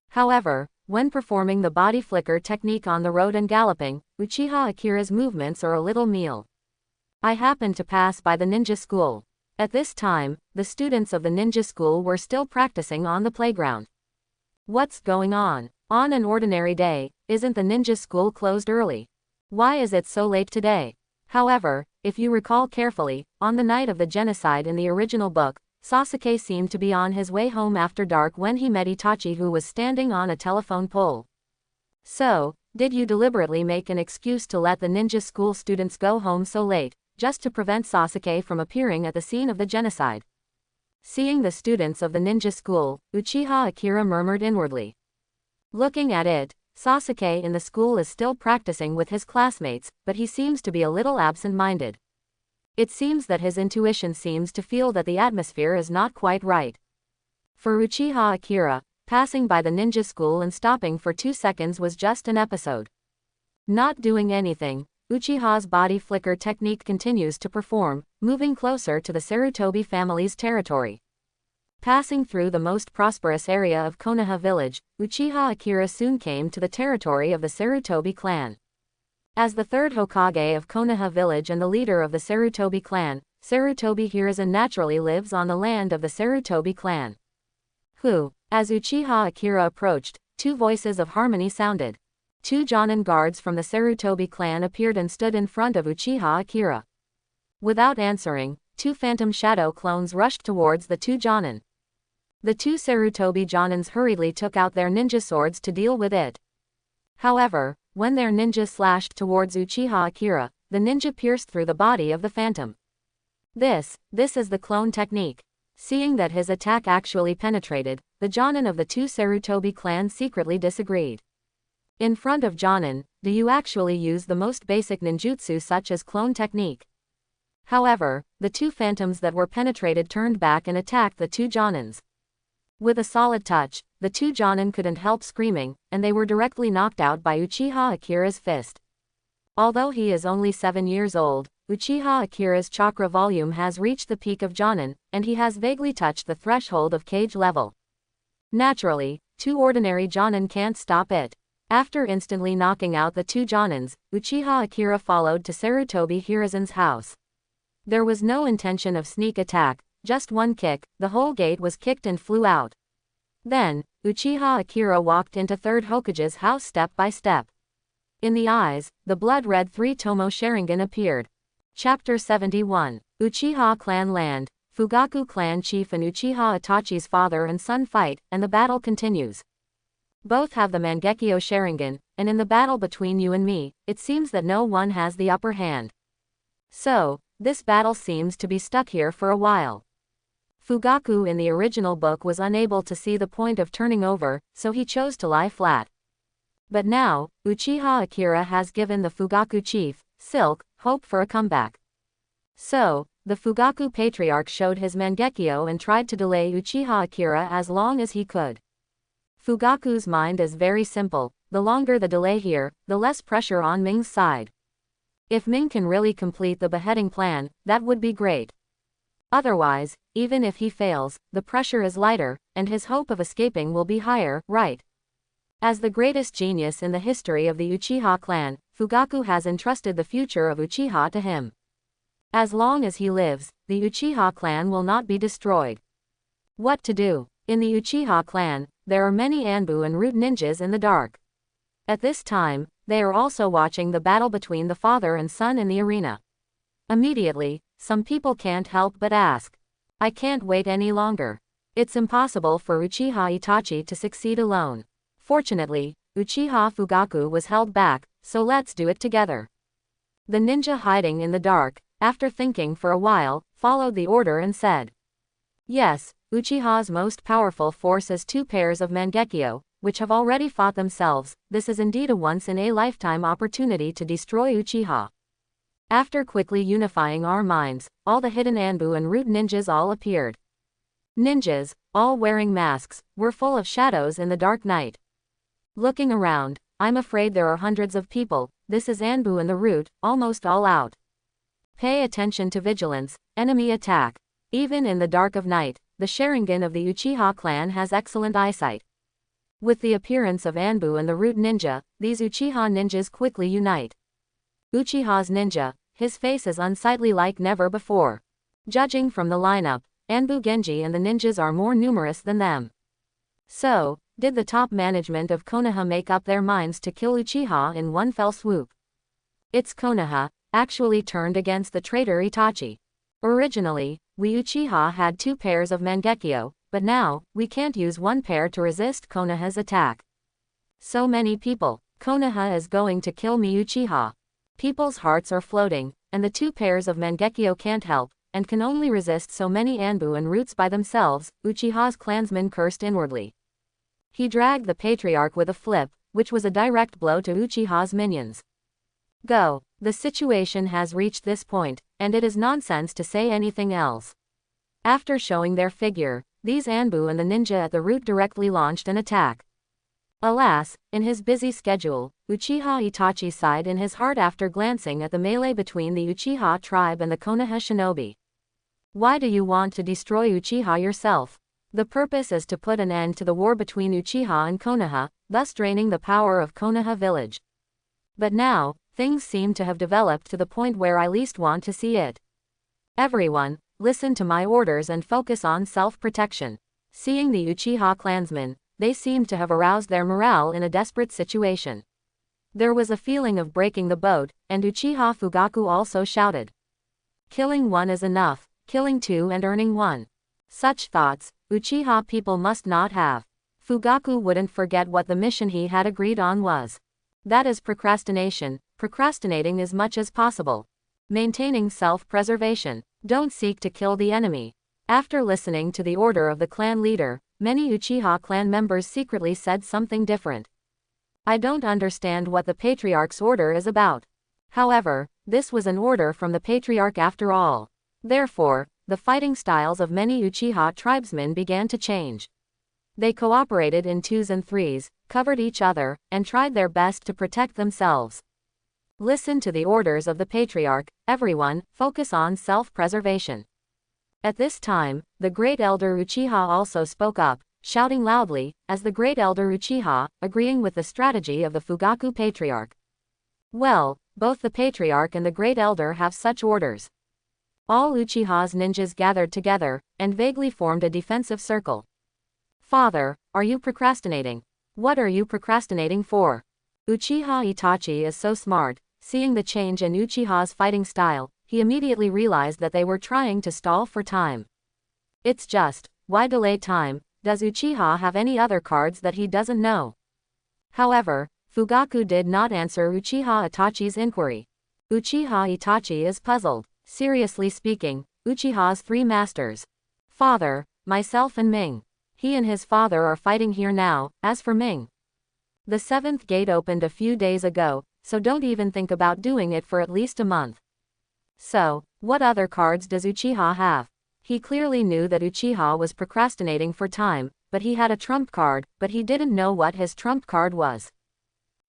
Speaker 1: However, when performing the body flicker technique on the road and galloping, Uchiha Akira's movements are a little meal. I happened to pass by the ninja school. At this time, the students of the ninja school were still practicing on the playground. What's going on? On an ordinary day, isn't the ninja school closed early? Why is it so late today? However, if you recall carefully, on the night of the genocide in the original book, Sasuke seemed to be on his way home after dark when he met Itachi, who was standing on a telephone pole. So, did you deliberately make an excuse to let the ninja school students go home so late, just to prevent Sasuke from appearing at the scene of the genocide? Seeing the students of the ninja school, Uchiha Akira murmured inwardly. Looking at it, Sasuke in the school is still practicing with his classmates, but he seems to be a little absent-minded. It seems that his intuition seems to feel that the atmosphere is not quite right. For Uchiha Akira, passing by the ninja school and stopping for 2 seconds was just an episode. Not doing anything, Uchiha's body flicker technique continues to perform, moving closer to the Sarutobi family's territory. Passing through the most prosperous area of Konoha village, Uchiha Akira soon came to the territory of the Sarutobi clan. As the third Hokage of Konoha village and the leader of the Sarutobi clan, Sarutobi Hiruzen naturally lives on the land of the Sarutobi clan. As Uchiha Akira approached, 2 voices of harmony sounded. 2 Jonin guards from the Sarutobi clan appeared and stood in front of Uchiha Akira. Without answering, 2 phantom shadow clones rushed towards the 2 Jonin. The 2 Sarutobi Jonins hurriedly took out their ninja swords to deal with it. However, when their ninja slashed towards Uchiha Akira, the ninja pierced through the body of the phantom. This is the clone technique. Seeing that his attack actually penetrated, the Jonin of the 2 Sarutobi clan secretly disagreed. In front of Jonin, do you actually use the most basic ninjutsu such as clone technique? However, the 2 phantoms that were penetrated turned back and attacked the 2 Jonins. With a solid touch, the 2 Jonin couldn't help screaming, and they were directly knocked out by Uchiha Akira's fist. Although he is only 7 years old, Uchiha Akira's chakra volume has reached the peak of Jonin, and he has vaguely touched the threshold of cage level. Naturally, 2 ordinary Jonin can't stop it. After instantly knocking out the 2 Jonins, Uchiha Akira followed to Sarutobi Hiruzen's house. There was no intention of sneak attack, just one kick, the whole gate was kicked and flew out. Then, Uchiha Akira walked into third Hokage's house step by step. In the eyes, the blood-red 3 Tomo Sharingan appeared. Chapter 71. Uchiha Clan Land. Fugaku Clan Chief and Uchiha Itachi's father and son fight, and the battle continues. Both have the Mangekyo Sharingan, and in the battle between you and me, it seems that no one has the upper hand. So, this battle seems to be stuck here for a while. Fugaku in the original book was unable to see the point of turning over, so he chose to lie flat. But now, Uchiha Akira has given the Fugaku chief, Silk, hope for a comeback. So, the Fugaku Patriarch showed his Mangekyo and tried to delay Uchiha Akira as long as he could. Fugaku's mind is very simple: the longer the delay here, the less pressure on Ming's side. If Ming can really complete the beheading plan, that would be great. Otherwise, even if he fails, the pressure is lighter, and his hope of escaping will be higher, right? As the greatest genius in the history of the Uchiha clan, Fugaku has entrusted the future of Uchiha to him. As long as he lives, the Uchiha clan will not be destroyed. What to do? In the Uchiha clan, there are many Anbu and root ninjas in the dark. At this time, they are also watching the battle between the father and son in the arena. Immediately, some people can't help but ask, I can't wait any longer. It's impossible for Uchiha Itachi to succeed alone. Fortunately, Uchiha Fugaku was held back, so let's do it together. The ninja hiding in the dark, after thinking for a while, followed the order and said, yes, Uchiha's most powerful force is 2 pairs of Mangekyo, which have already fought themselves. This is indeed a once-in-a-lifetime opportunity to destroy Uchiha. After quickly unifying our minds, all the hidden Anbu and root ninjas all appeared. Ninjas, all wearing masks, were full of shadows in the dark night. Looking around, I'm afraid there are hundreds of people. This is Anbu and the root, almost all out. Pay attention to vigilance, enemy attack. Even in the dark of night, the Sharingan of the Uchiha clan has excellent eyesight. With the appearance of Anbu and the root ninja, these Uchiha ninjas quickly unite. Uchiha's ninja, his face is unsightly like never before. Judging from the lineup, Anbu Genji and the ninjas are more numerous than them. So, did the top management of Konoha make up their minds to kill Uchiha in one fell swoop? It's Konoha, actually turned against the traitor Itachi. Originally, we Uchiha had 2 pairs of Mangekyo, but now, we can't use 1 pair to resist Konoha's attack. So many people, Konoha is going to kill me Uchiha. People's hearts are floating, and the 2 pairs of Mangekyo can't help, and can only resist so many Anbu and roots by themselves. Uchiha's clansmen cursed inwardly. He dragged the Patriarch with a flip, which was a direct blow to Uchiha's minions. Go. The situation has reached this point, and it is nonsense to say anything else. After showing their figure, these Anbu and the ninja at the root directly launched an attack. Alas, in his busy schedule, Uchiha Itachi sighed in his heart after glancing at the melee between the Uchiha tribe and the Konoha shinobi. Why do you want to destroy Uchiha yourself? The purpose is to put an end to the war between Uchiha and Konoha, thus draining the power of Konoha village. But now, things seem to have developed to the point where I least want to see it. Everyone, listen to my orders and focus on self-protection. Seeing the Uchiha clansmen, they seemed to have aroused their morale in a desperate situation. There was a feeling of breaking the boat, and Uchiha Fugaku also shouted, killing 1 is enough, killing 2 and earning 1. Such thoughts, Uchiha people must not have. Fugaku wouldn't forget what the mission he had agreed on was. That is procrastination, procrastinating as much as possible. Maintaining self-preservation. Don't seek to kill the enemy. After listening to the order of the clan leader, many Uchiha clan members secretly said something different. I don't understand what the Patriarch's order is about. However, this was an order from the Patriarch after all. Therefore, the fighting styles of many Uchiha tribesmen began to change. They cooperated in 2s and 3s, covered each other, and tried their best to protect themselves. Listen to the orders of the Patriarch, everyone, focus on self-preservation. At this time, the Great Elder Uchiha also spoke up, shouting loudly, as the Great Elder Uchiha, agreeing with the strategy of the Fugaku Patriarch. Well, both the Patriarch and the Great Elder have such orders. All Uchiha's ninjas gathered together, and vaguely formed a defensive circle. Father, are you procrastinating? What are you procrastinating for? Uchiha Itachi is so smart. Seeing the change in Uchiha's fighting style, he immediately realized that they were trying to stall for time. It's just, why delay time? Does Uchiha have any other cards that he doesn't know? However, Fugaku did not answer Uchiha Itachi's inquiry. Uchiha Itachi is puzzled. Seriously speaking, Uchiha's three masters. Father, myself and Ming. He and his father are fighting here now. As for Ming, the seventh gate opened a few days ago, so don't even think about doing it for at least a month. So, what other cards does Uchiha have? He clearly knew that Uchiha was procrastinating for time, but he had a trump card, but he didn't know what his trump card was.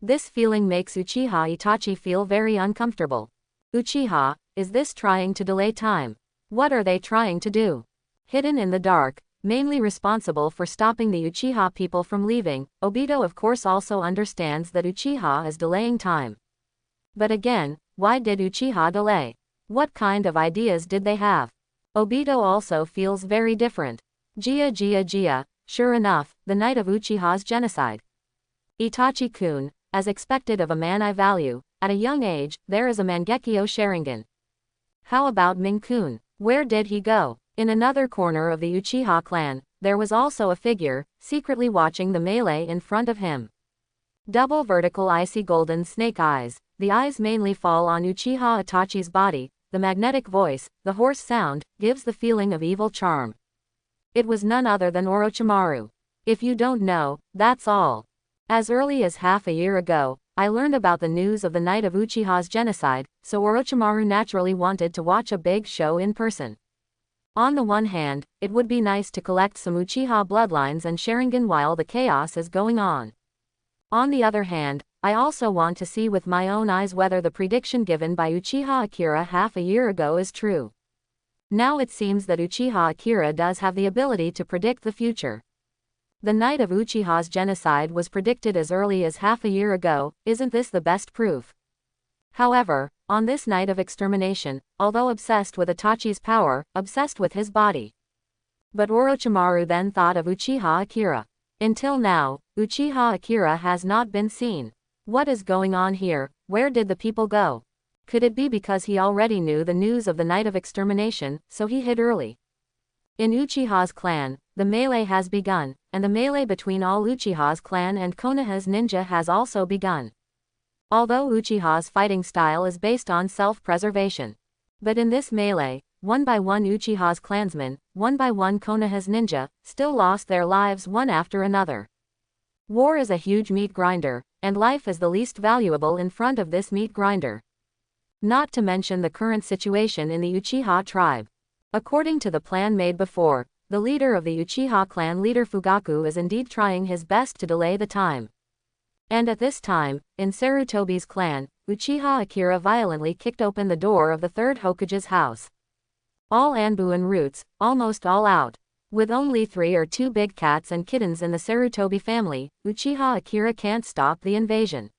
Speaker 1: This feeling makes Uchiha Itachi feel very uncomfortable. Uchiha, is this trying to delay time? What are they trying to do? Hidden in the dark, mainly responsible for stopping the Uchiha people from leaving, Obito of course also understands that Uchiha is delaying time. But again, why did Uchiha delay? What kind of ideas did they have? Obito also feels very different. Gia, sure enough, the night of Uchiha's genocide. Itachi-kun, as expected of a man I value, at a young age, there is a Mangekyo Sharingan. How about Ming-kun? Where did he go? In another corner of the Uchiha clan, there was also a figure, secretly watching the melee in front of him. Double vertical icy golden snake eyes, the eyes mainly fall on Uchiha Itachi's body, the magnetic voice, the hoarse sound, gives the feeling of evil charm. It was none other than Orochimaru. If you don't know, that's all. As early as half a year ago, I learned about the news of the night of Uchiha's genocide, so Orochimaru naturally wanted to watch a big show in person. On the one hand, it would be nice to collect some Uchiha bloodlines and Sharingan while the chaos is going on. On the other hand, I also want to see with my own eyes whether the prediction given by Uchiha Akira half a year ago is true. Now it seems that Uchiha Akira does have the ability to predict the future. The night of Uchiha's genocide was predicted as early as half a year ago. Isn't this the best proof? However, on this night of extermination, although obsessed with Itachi's power, obsessed with his body. But Orochimaru then thought of Uchiha Akira. Until now, Uchiha Akira has not been seen. What is going on here? Where did the people go? Could it be because he already knew the news of the night of extermination, so he hid early? In Uchiha's clan, the melee has begun, and the melee between all Uchiha's clan and Konoha's ninja has also begun. Although Uchiha's fighting style is based on self-preservation. But in this melee, one by one Uchiha's clansmen, one by one Konoha's ninja, still lost their lives one after another. War is a huge meat grinder, and life is the least valuable in front of this meat grinder. Not to mention the current situation in the Uchiha tribe. According to the plan made before, the leader of the Uchiha clan, leader Fugaku, is indeed trying his best to delay the time. And at this time, in Sarutobi's clan, Uchiha Akira violently kicked open the door of the third Hokage's house. All Anbu and roots, almost all out. With only 3 or 2 big cats and kittens in the Sarutobi family, Uchiha Akira can't stop the invasion.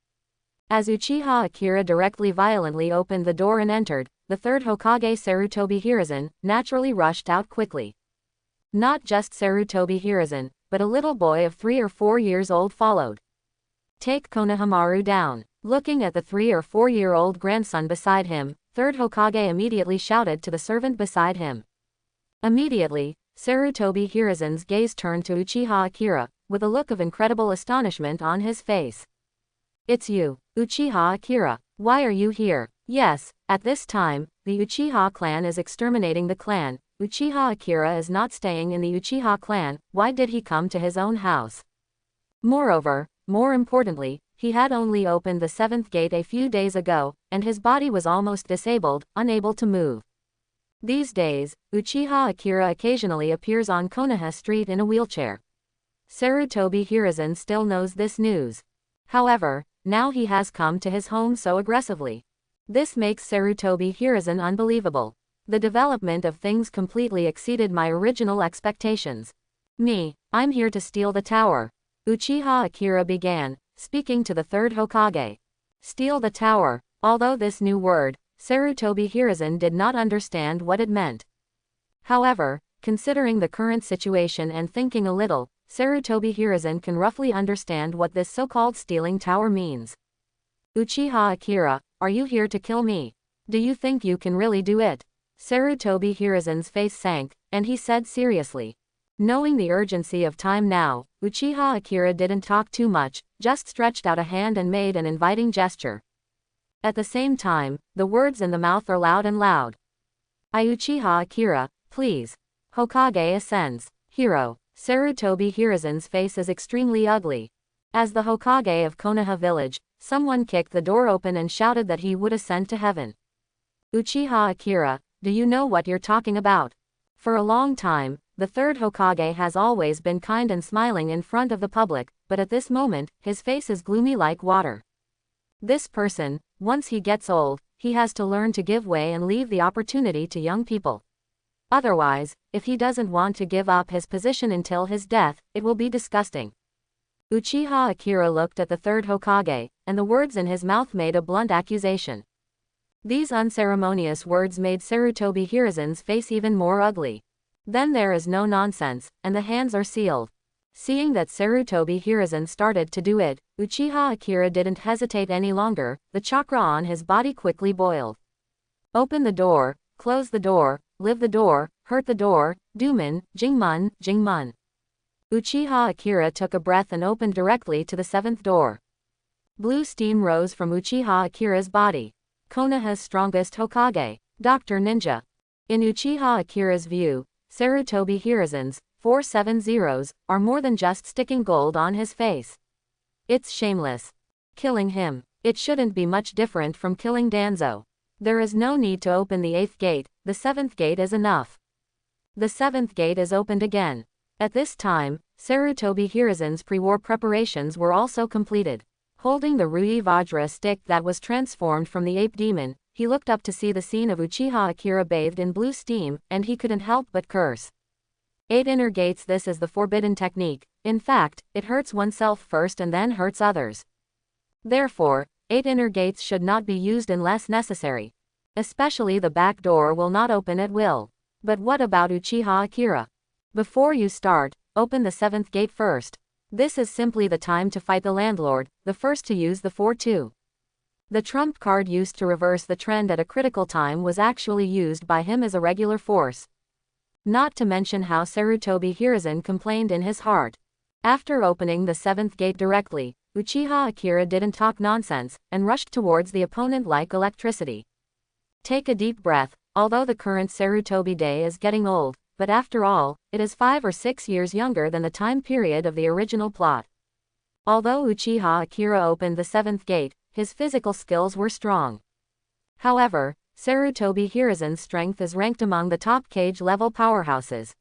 Speaker 1: As Uchiha Akira directly violently opened the door and entered, the third Hokage Sarutobi Hiruzen naturally rushed out quickly. Not just Sarutobi Hiruzen, but a little boy of 3 or 4 years old followed. Take Konohamaru down. Looking at the 3 or 4-year-old grandson beside him, third Hokage immediately shouted to the servant beside him. Immediately, Sarutobi Hiruzen's gaze turned to Uchiha Akira, with a look of incredible astonishment on his face. It's you, Uchiha Akira. Why are you here? Yes, at this time, the Uchiha clan is exterminating the clan. Uchiha Akira is not staying in the Uchiha clan. Why did he come to his own house? Moreover, more importantly, he had only opened the 7th gate a few days ago, and his body was almost disabled, unable to move. These days, Uchiha Akira occasionally appears on Konoha Street in a wheelchair. Sarutobi Hiruzen still knows this news. However, now he has come to his home so aggressively. This makes Sarutobi Hiruzen unbelievable. The development of things completely exceeded my original expectations. I'm here to steal the tower. Uchiha Akira began, speaking to the third Hokage. Steal the tower. Although this new word, Sarutobi Hiruzen did not understand what it meant. However, considering the current situation and thinking a little, Sarutobi Hiruzen can roughly understand what this so-called stealing tower means. Uchiha Akira, are you here to kill me? Do you think you can really do it? Sarutobi Hiruzen's face sank, and he said seriously. Knowing the urgency of time now, Uchiha Akira didn't talk too much, just stretched out a hand and made an inviting gesture. At the same time, the words in the mouth are loud and loud. I Uchiha Akira, please. Hokage ascends. Hero. Sarutobi Hiruzen's face is extremely ugly. As the Hokage of Konoha village, someone kicked the door open and shouted that he would ascend to heaven. Uchiha Akira, do you know what you're talking about? For a long time, the third Hokage has always been kind and smiling in front of the public, but at this moment, his face is gloomy like water. This person, once he gets old, he has to learn to give way and leave the opportunity to young people. Otherwise, if he doesn't want to give up his position until his death, it will be disgusting. Uchiha Akira looked at the third Hokage, and the words in his mouth made a blunt accusation. These unceremonious words made Sarutobi Hiruzen's face even more ugly. Then there is no nonsense, and the hands are sealed. Seeing that Sarutobi Hiruzen started to do it, Uchiha Akira didn't hesitate any longer, the chakra on his body quickly boiled. Open the door, close the door, live the door, hurt the door, Duman, Jingmun, Jingmun. Uchiha Akira took a breath and opened directly to the seventh door. Blue steam rose from Uchiha Akira's body. Konoha's strongest Hokage, Dr. Ninja. In Uchiha Akira's view, Sarutobi Hiruzen's 470s are more than just sticking gold on his face. It's shameless. Killing him. It shouldn't be much different from killing Danzo. There is no need to open the 8th gate, the 7th gate is enough. The 7th gate is opened again. At this time, Sarutobi Hiruzen's pre-war preparations were also completed. Holding the Rui Vajra stick that was transformed from the ape demon, he looked up to see the scene of Uchiha Akira bathed in blue steam, and he couldn't help but curse. 8 inner gates. This is the forbidden technique. In fact, it hurts oneself first and then hurts others. Therefore, 8 inner gates should not be used unless necessary. Especially the back door will not open at will. But what about Uchiha Akira? Before you start, open the 7th gate first. This is simply the time to fight the landlord, the first to use the 4-2. The trump card used to reverse the trend at a critical time was actually used by him as a regular force. Not to mention how Sarutobi Hiruzen complained in his heart. After opening the 7th gate directly, Uchiha Akira didn't talk nonsense, and rushed towards the opponent like electricity. Take a deep breath. Although the current Sarutobi day is getting old, but after all, it is 5 or 6 years younger than the time period of the original plot. Although Uchiha Akira opened the 7th gate, his physical skills were strong. However, Sarutobi Hiruzen's strength is ranked among the top cage-level powerhouses.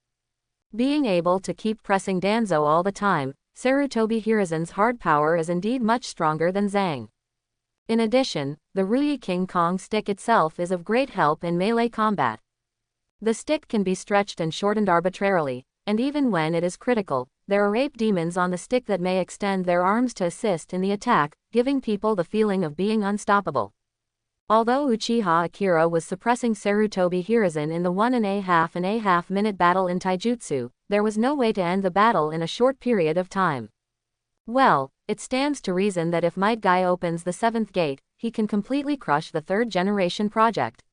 Speaker 1: Being able to keep pressing Danzo all the time, Sarutobi Hiruzen's hard power is indeed much stronger than Zhang. In addition, the Rui King Kong stick itself is of great help in melee combat. The stick can be stretched and shortened arbitrarily, and even when it is critical, there are ape demons on the stick that may extend their arms to assist in the attack, giving people the feeling of being unstoppable. Although Uchiha Akira was suppressing Sarutobi Hiruzen in the 1.5 minute battle in taijutsu, there was no way to end the battle in a short period of time. Well, it stands to reason that if Might Guy opens the 7th gate, he can completely crush the 3rd generation project.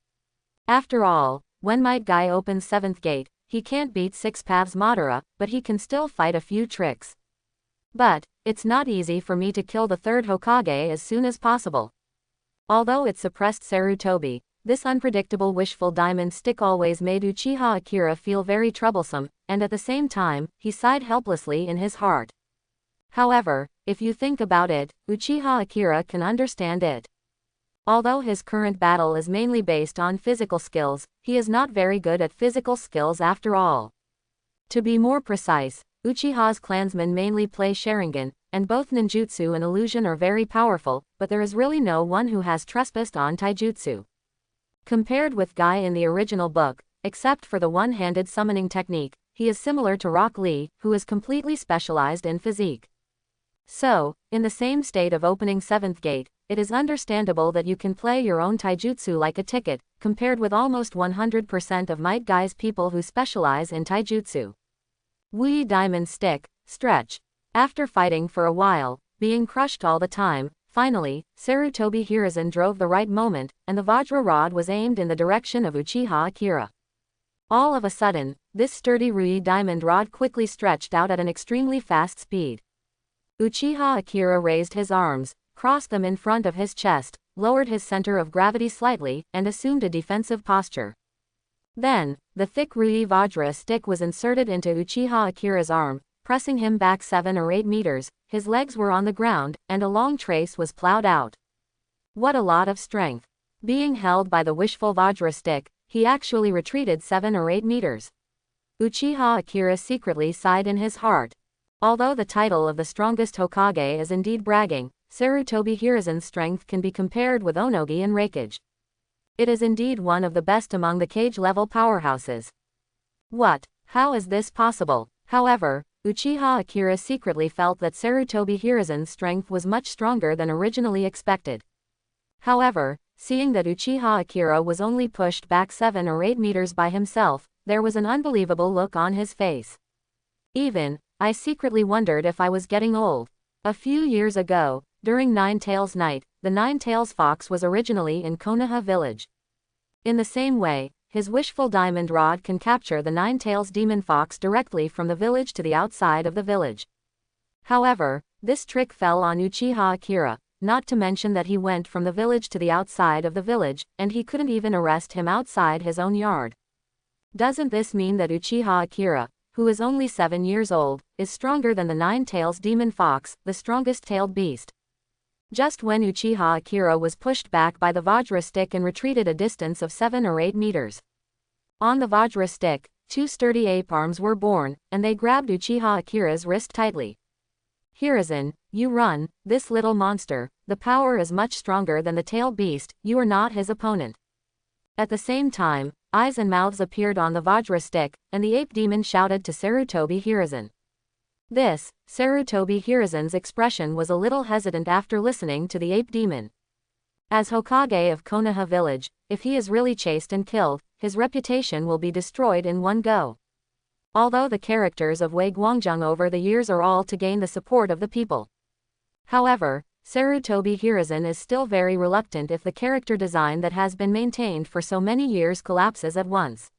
Speaker 1: After all, when Might Guy opens 7th gate, he can't beat 6 Paths Madara, but he can still fight a few tricks. But, it's not easy for me to kill the 3rd Hokage as soon as possible. Although it suppressed Sarutobi, this unpredictable wishful diamond stick always made Uchiha Akira feel very troublesome, and at the same time, he sighed helplessly in his heart. However, if you think about it, Uchiha Akira can understand it. Although his current battle is mainly based on physical skills, he is not very good at physical skills after all. To be more precise, Uchiha's clansmen mainly play Sharingan, and both ninjutsu and illusion are very powerful, but there is really no one who has trespassed on taijutsu. Compared with Guy in the original book, except for the one-handed summoning technique, he is similar to Rock Lee, who is completely specialized in physique. So, in the same state of opening 7th gate, it is understandable that you can play your own taijutsu like a ticket, compared with almost 100% of Might Guy's people who specialize in taijutsu. Wui Diamond Stick, stretch. After fighting for a while, being crushed all the time, Finally, Sarutobi Hiruzen drove the right moment, and the Vajra rod was aimed in the direction of Uchiha Akira. All of a sudden, this sturdy Rui diamond rod quickly stretched out at an extremely fast speed. Uchiha Akira raised his arms, crossed them in front of his chest, lowered his center of gravity slightly, and assumed a defensive posture. Then, the thick Rui Vajra stick was inserted into Uchiha Akira's arm, pressing him back 7 or 8 meters, his legs were on the ground, and a long trace was plowed out. What a lot of strength. Being held by the wishful Vajra stick, he actually retreated 7 or 8 meters. Uchiha Akira secretly sighed in his heart. Although the title of the strongest Hokage is indeed bragging, Sarutobi Hiruzen's strength can be compared with Onogi and Raikage. It is indeed one of the best among the cage-level powerhouses. What? How is this possible? However, Uchiha Akira secretly felt that Sarutobi Hiruzen's strength was much stronger than originally expected. However, seeing that Uchiha Akira was only pushed back 7 or 8 meters by himself, there was an unbelievable look on his face. I secretly wondered if I was getting old. A few years ago, during Nine Tails Night, the Nine Tails Fox was originally in Konoha village. In the same way, his wishful diamond rod can capture the Nine Tails Demon Fox directly from the village to the outside of the village. However, this trick fell on Uchiha Akira, not to mention that he went from the village to the outside of the village, and he couldn't even arrest him outside his own yard. Doesn't this mean that Uchiha Akira, who is only 7 years old, is stronger than the Nine Tails Demon Fox, the strongest tailed beast? Just when Uchiha Akira was pushed back by the Vajra stick and retreated a distance of 7 or 8 meters. On the Vajra stick, 2 sturdy ape arms were born, and they grabbed Uchiha Akira's wrist tightly. Hiruzen, you run, this little monster, the power is much stronger than the tailed beast, you are not his opponent. At the same time, eyes and mouths appeared on the Vajra stick, and the ape demon shouted to Sarutobi Hiruzen. Sarutobi Hiruzen's expression was a little hesitant after listening to the ape demon. As Hokage of Konoha village, if he is really chased and killed, his reputation will be destroyed in one go. Although the characters of Wei Guangzhong over the years are all to gain the support of the people. However, Sarutobi Hiruzen is still very reluctant if the character design that has been maintained for so many years collapses at once.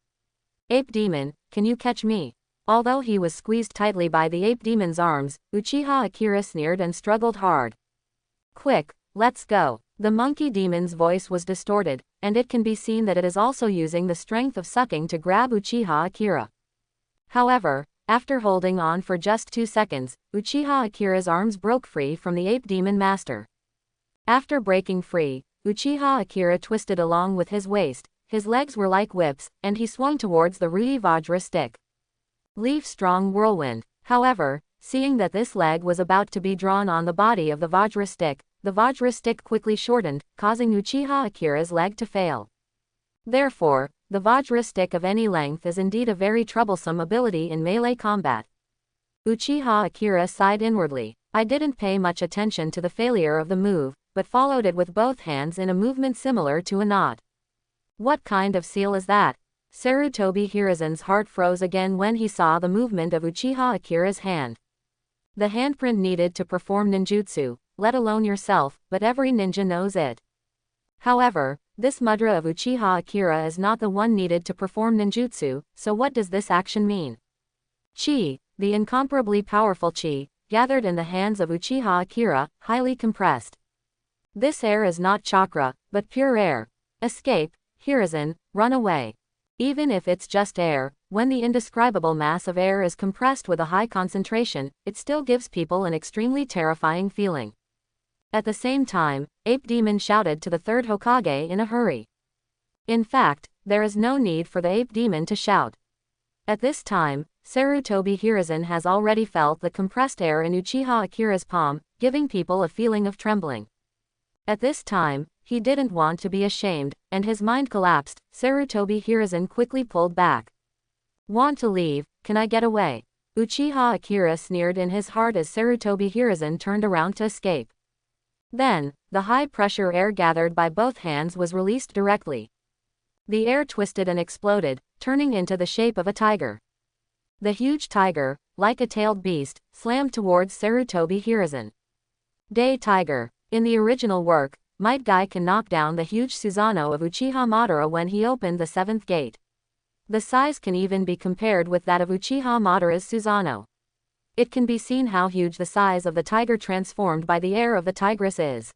Speaker 1: Ape demon, can you catch me? Although he was squeezed tightly by the ape demon's arms, Uchiha Akira sneered and struggled hard. Quick, let's go. The monkey demon's voice was distorted, and it can be seen that it is also using the strength of sucking to grab Uchiha Akira. However, after holding on for just 2 seconds, Uchiha Akira's arms broke free from the ape demon master. After breaking free, Uchiha Akira twisted along with his waist, his legs were like whips, and he swung towards the Rui Vajra stick. Leaf strong whirlwind. However, seeing that this leg was about to be drawn on the body of the Vajra stick quickly shortened, causing Uchiha Akira's leg to fail. Therefore, the Vajra stick of any length is indeed a very troublesome ability in melee combat. Uchiha Akira sighed inwardly. I didn't pay much attention to the failure of the move, but followed it with both hands in a movement similar to a knot. What kind of seal is that? Sarutobi Hiruzen's heart froze again when he saw the movement of Uchiha Akira's hand. The handprint needed to perform ninjutsu, let alone yourself, but every ninja knows it. However, this mudra of Uchiha Akira is not the one needed to perform ninjutsu, so what does this action mean? Chi, the incomparably powerful chi, gathered in the hands of Uchiha Akira, highly compressed. This air is not chakra, but pure air. Escape, Hiruzen, run away. Even if it's just air, when the indescribable mass of air is compressed with a high concentration, it still gives people an extremely terrifying feeling. At the same time, Ape Demon shouted to the third Hokage in a hurry. In fact, there is no need for the Ape Demon to shout. At this time, Sarutobi Hiruzen has already felt the compressed air in Uchiha Akira's palm, giving people a feeling of trembling. At this time, he didn't want to be ashamed, and his mind collapsed. Sarutobi Hiruzen quickly pulled back. Want to leave? Can I get away? Uchiha Akira sneered in his heart as Sarutobi Hiruzen turned around to escape. Then, the high-pressure air gathered by both hands was released directly. The air twisted and exploded, turning into the shape of a tiger. The huge tiger, like a tailed beast, slammed towards Sarutobi Hiruzen. Day Tiger. In the original work, Might Guy can knock down the huge Susanoo of Uchiha Madara when he opened the 7th gate. The size can even be compared with that of Uchiha Madara's Susanoo. It can be seen how huge the size of the tiger transformed by the air of the tigress is.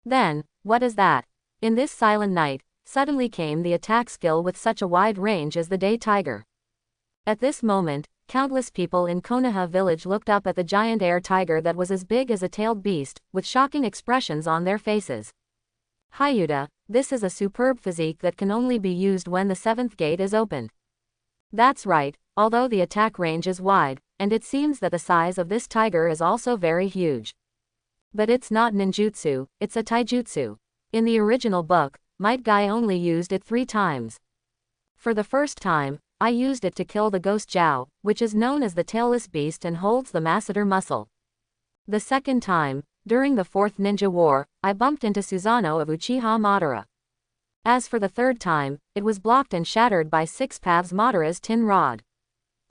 Speaker 1: Then, what is that? In this silent night, suddenly came the attack skill with such a wide range as the day tiger. At this moment, countless people in Konoha village looked up at the giant air tiger that was as big as a tailed beast, with shocking expressions on their faces. Hyuta, this is a superb physique that can only be used when the 7th gate is opened. That's right, although the attack range is wide, and it seems that the size of this tiger is also very huge. But it's not ninjutsu, it's a taijutsu. In the original book, Might Guy only used it 3 times. For the first time, I used it to kill the ghost Jiao, which is known as the tailless beast and holds the masseter muscle. The second time, during the 4th Ninja War, I bumped into Susanoo of Uchiha Madara. As for the third time, it was blocked and shattered by Six Paths Madara's tin rod.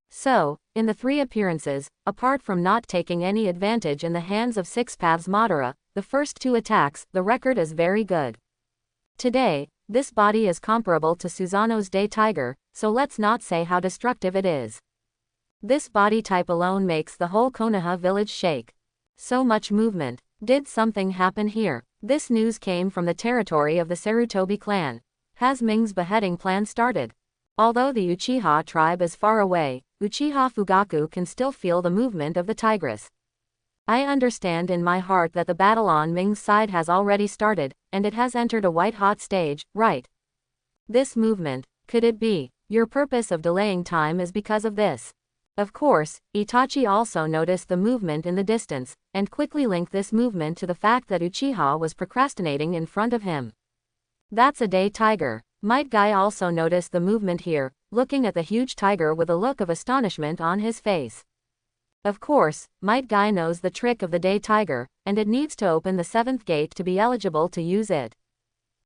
Speaker 1: So, in the 3 appearances, apart from not taking any advantage in the hands of Six Paths Madara, the first 2 attacks, the record is very good. Today, this body is comparable to Susanoo's day tiger, so let's not say how destructive it is. This body type alone makes the whole Konoha village shake. So much movement. Did something happen here? This news came from the territory of the Sarutobi clan. Has Ming's beheading plan started? Although the Uchiha tribe is far away, Uchiha Fugaku can still feel the movement of the tigress. I understand in my heart that the battle on Ming's side has already started, and it has entered a white-hot stage, right? This movement, could it be? Your purpose of delaying time is because of this. Of course, Itachi also noticed the movement in the distance, and quickly linked this movement to the fact that Uchiha was procrastinating in front of him. That's a day tiger. Might Guy also noticed the movement here, looking at the huge tiger with a look of astonishment on his face. Of course, Might Guy knows the trick of the day tiger, and it needs to open the 7th gate to be eligible to use it.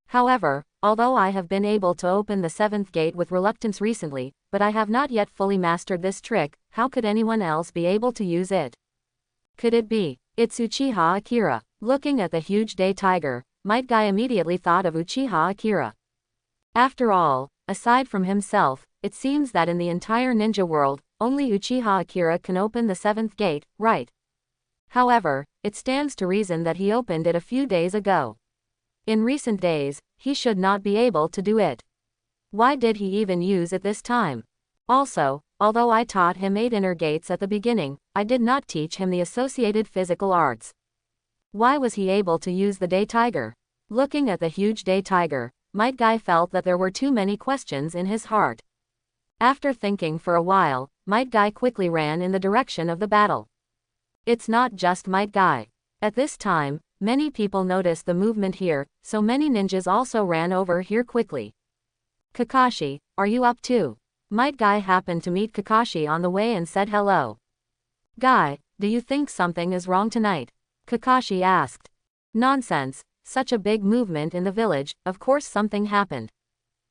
Speaker 1: However, although I have been able to open the 7th gate with reluctance recently, but I have not yet fully mastered this trick, how could anyone else be able to use it? Could it be? It's Uchiha Akira. Looking at the huge day tiger, Might Guy immediately thought of Uchiha Akira. After all, aside from himself, it seems that in the entire ninja world, only Uchiha Akira can open the 7th gate, right? However, it stands to reason that he opened it a few days ago. In recent days, he should not be able to do it. Why did he even use it this time? Also, although I taught him 8 inner gates at the beginning, I did not teach him the associated physical arts. Why was he able to use the day tiger? Looking at the huge day tiger, Might Guy felt that there were too many questions in his heart. After thinking for a while, Might Guy quickly ran in the direction of the battle. It's not just Might Guy. At this time, many people noticed the movement here, so many ninjas also ran over here quickly. Kakashi, are you up too? Might Guy happened to meet Kakashi on the way and said hello. Guy, do you think something is wrong tonight? Kakashi asked. Nonsense, such a big movement in the village, of course something happened.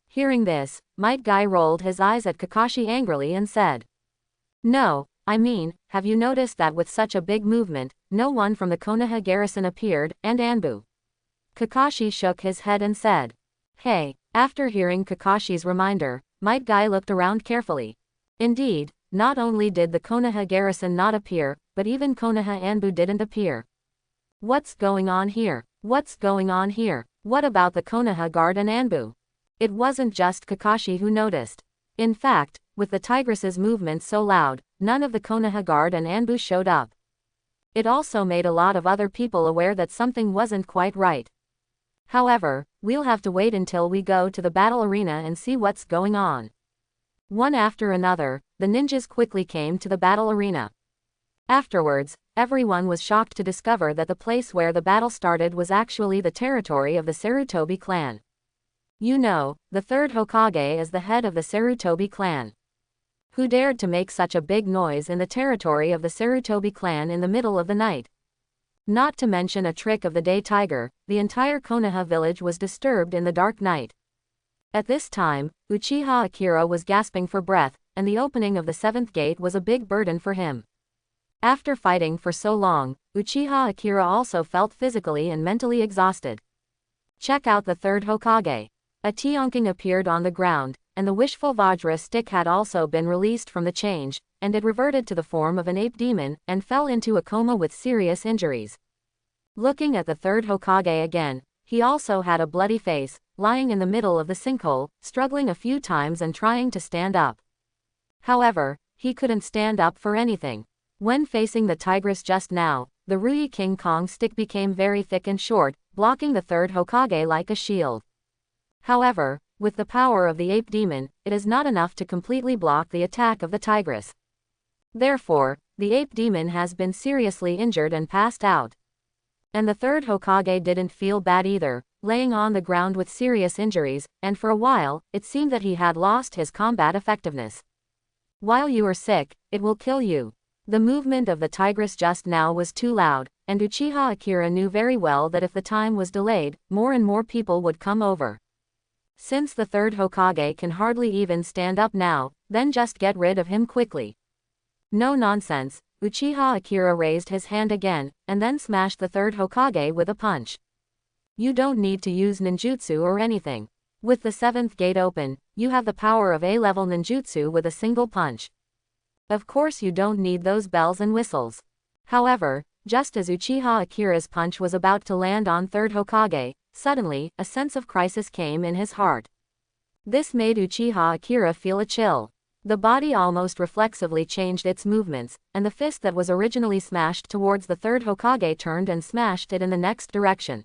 Speaker 1: Hearing this, Might Guy rolled his eyes at Kakashi angrily and said. No, I mean, have you noticed that with such a big movement, no one from the Konoha garrison appeared, and Anbu? Kakashi shook his head and said. Hey, after hearing Kakashi's reminder, Might Guy looked around carefully. Indeed, not only did the Konoha garrison not appear, but even Konoha Anbu didn't appear. What's going on here? What's going on here? What about the Konoha guard and Anbu? It wasn't just Kakashi who noticed. In fact, with the tigress's movement so loud, none of the Konoha guard and Anbu showed up. It also made a lot of other people aware that something wasn't quite right. However, we'll have to wait until we go to the battle arena and see what's going on. One after another, the ninjas quickly came to the battle arena. Afterwards, everyone was shocked to discover that the place where the battle started was actually the territory of the Sarutobi clan. You know, the 3rd Hokage is the head of the Sarutobi clan. Who dared to make such a big noise in the territory of the Sarutobi clan in the middle of the night? Not to mention a trick of the day tiger, the entire Konoha village was disturbed in the dark night. At this time, Uchiha Akira was gasping for breath, and the opening of the 7th gate was a big burden for him. After fighting for so long, Uchiha Akira also felt physically and mentally exhausted. Check out the third Hokage. A Tionking appeared on the ground, and the wishful Vajra stick had also been released from the change, and it reverted to the form of an ape demon, and fell into a coma with serious injuries. Looking at the third Hokage again, he also had a bloody face, lying in the middle of the sinkhole, struggling a few times and trying to stand up. However, he couldn't stand up for anything. When facing the tigress just now, the Rui King Kong stick became very thick and short, blocking the third Hokage like a shield. However, with the power of the ape demon, it is not enough to completely block the attack of the tigress. Therefore, the ape demon has been seriously injured and passed out. And the third Hokage didn't feel bad either, laying on the ground with serious injuries, and for a while, it seemed that he had lost his combat effectiveness. While you are sick, it will kill you. The movement of the tigress just now was too loud, and Uchiha Akira knew very well that if the time was delayed, more and more people would come over. Since the third Hokage can hardly even stand up now, then just get rid of him quickly. No nonsense, Uchiha Akira raised his hand again, and then smashed the third Hokage with a punch. You don't need to use ninjutsu or anything. With the seventh gate open, you have the power of A-level ninjutsu with a single punch. Of course you don't need those bells and whistles. However, just as Uchiha Akira's punch was about to land on third Hokage, suddenly, a sense of crisis came in his heart. This made Uchiha Akira feel a chill. The body almost reflexively changed its movements, and the fist that was originally smashed towards the third Hokage turned and smashed it in the next direction.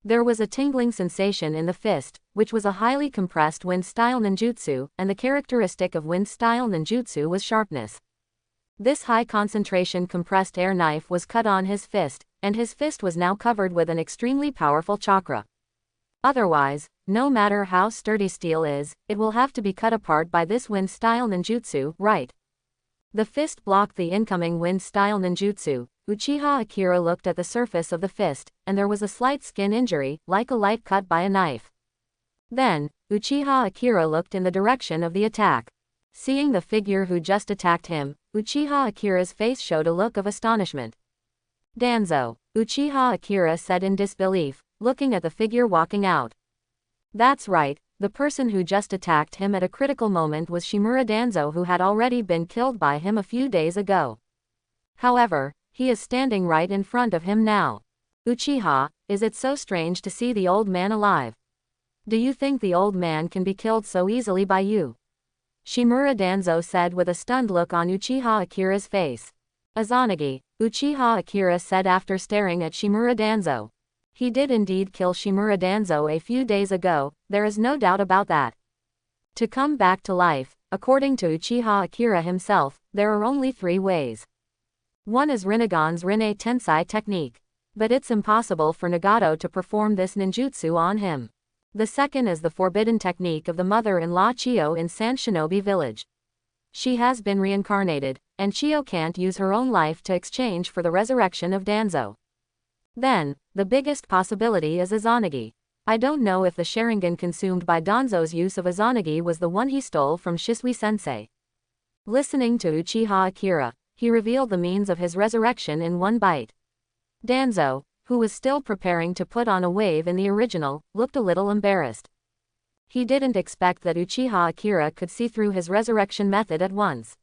Speaker 1: There was a tingling sensation in the fist, which was a highly compressed wind-style ninjutsu, and the characteristic of wind-style ninjutsu was sharpness. This high-concentration compressed air knife was cut on his fist, and his fist was now covered with an extremely powerful chakra. Otherwise, no matter how sturdy steel is, it will have to be cut apart by this wind-style ninjutsu, right? The fist blocked the incoming wind-style ninjutsu. Uchiha Akira looked at the surface of the fist, and there was a slight skin injury, like a light cut by a knife. Then, Uchiha Akira looked in the direction of the attack. Seeing the figure who just attacked him, Uchiha Akira's face showed a look of astonishment. Danzo, Uchiha Akira said in disbelief, looking at the figure walking out. That's right, the person who just attacked him at a critical moment was Shimura Danzo, who had already been killed by him a few days ago. However, he is standing right in front of him now. Uchiha, is it so strange to see the old man alive? Do you think the old man can be killed so easily by you? Shimura Danzo said with a stunned look on Uchiha Akira's face. Izanagi, Uchiha Akira said after staring at Shimura Danzo. He did indeed kill Shimura Danzo a few days ago, there is no doubt about that. To come back to life, according to Uchiha Akira himself, there are only 3 ways. One is Rinnegan's Rinne Tensai technique. But it's impossible for Nagato to perform this ninjutsu on him. The second is the forbidden technique of the mother-in-law Chiyo in San Shinobi Village. She has been reincarnated, and Chiyo can't use her own life to exchange for the resurrection of Danzo. Then, the biggest possibility is Izanagi. I don't know if the Sharingan consumed by Danzo's use of Izanagi was the one he stole from Shisui-sensei. Listening to Uchiha Akira, he revealed the means of his resurrection in one bite. Danzo, who was still preparing to put on a wave in the original, looked a little embarrassed. He didn't expect that Uchiha Akira could see through his resurrection method at once.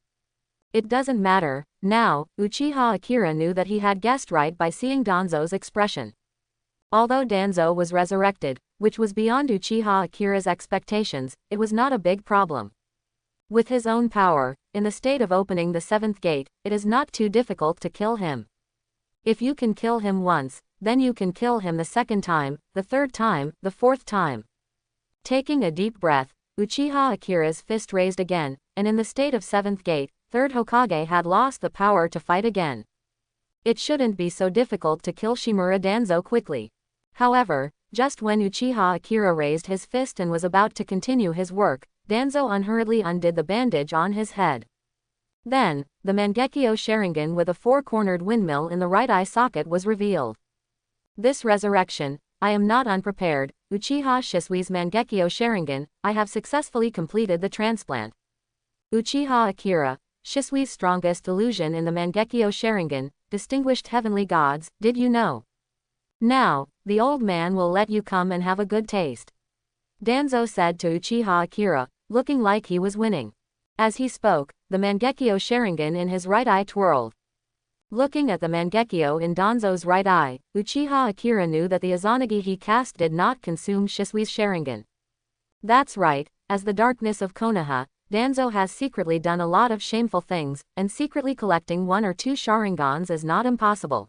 Speaker 1: It doesn't matter, now, Uchiha Akira knew that he had guessed right by seeing Danzo's expression. Although Danzo was resurrected, which was beyond Uchiha Akira's expectations, it was not a big problem. With his own power, in the state of opening the 7th gate, it is not too difficult to kill him. If you can kill him once, then you can kill him the 2nd time, the 3rd time, the 4th time. Taking a deep breath, Uchiha Akira's fist raised again, and in the state of 7th gate, 3rd Hokage had lost the power to fight again. It shouldn't be so difficult to kill Shimura Danzo quickly. However, just when Uchiha Akira raised his fist and was about to continue his work, Danzo unhurriedly undid the bandage on his head. Then, the Mangekyo Sharingan with a 4-cornered windmill in the right eye socket was revealed. This resurrection, I am not unprepared, Uchiha Shisui's Mangekyo Sharingan, I have successfully completed the transplant. Uchiha Akira, Shisui's strongest illusion in the Mangekyo Sharingan, distinguished heavenly gods, did you know? Now, the old man will let you come and have a good taste. Danzo said to Uchiha Akira, looking like he was winning. As he spoke, the Mangekyo Sharingan in his right eye twirled. Looking at the Mangekyo in Danzo's right eye, Uchiha Akira knew that the Izanagi he cast did not consume Shisui's Sharingan. That's right, as the darkness of Konoha, Danzo has secretly done a lot of shameful things, and secretly collecting 1 or 2 Sharingans is not impossible.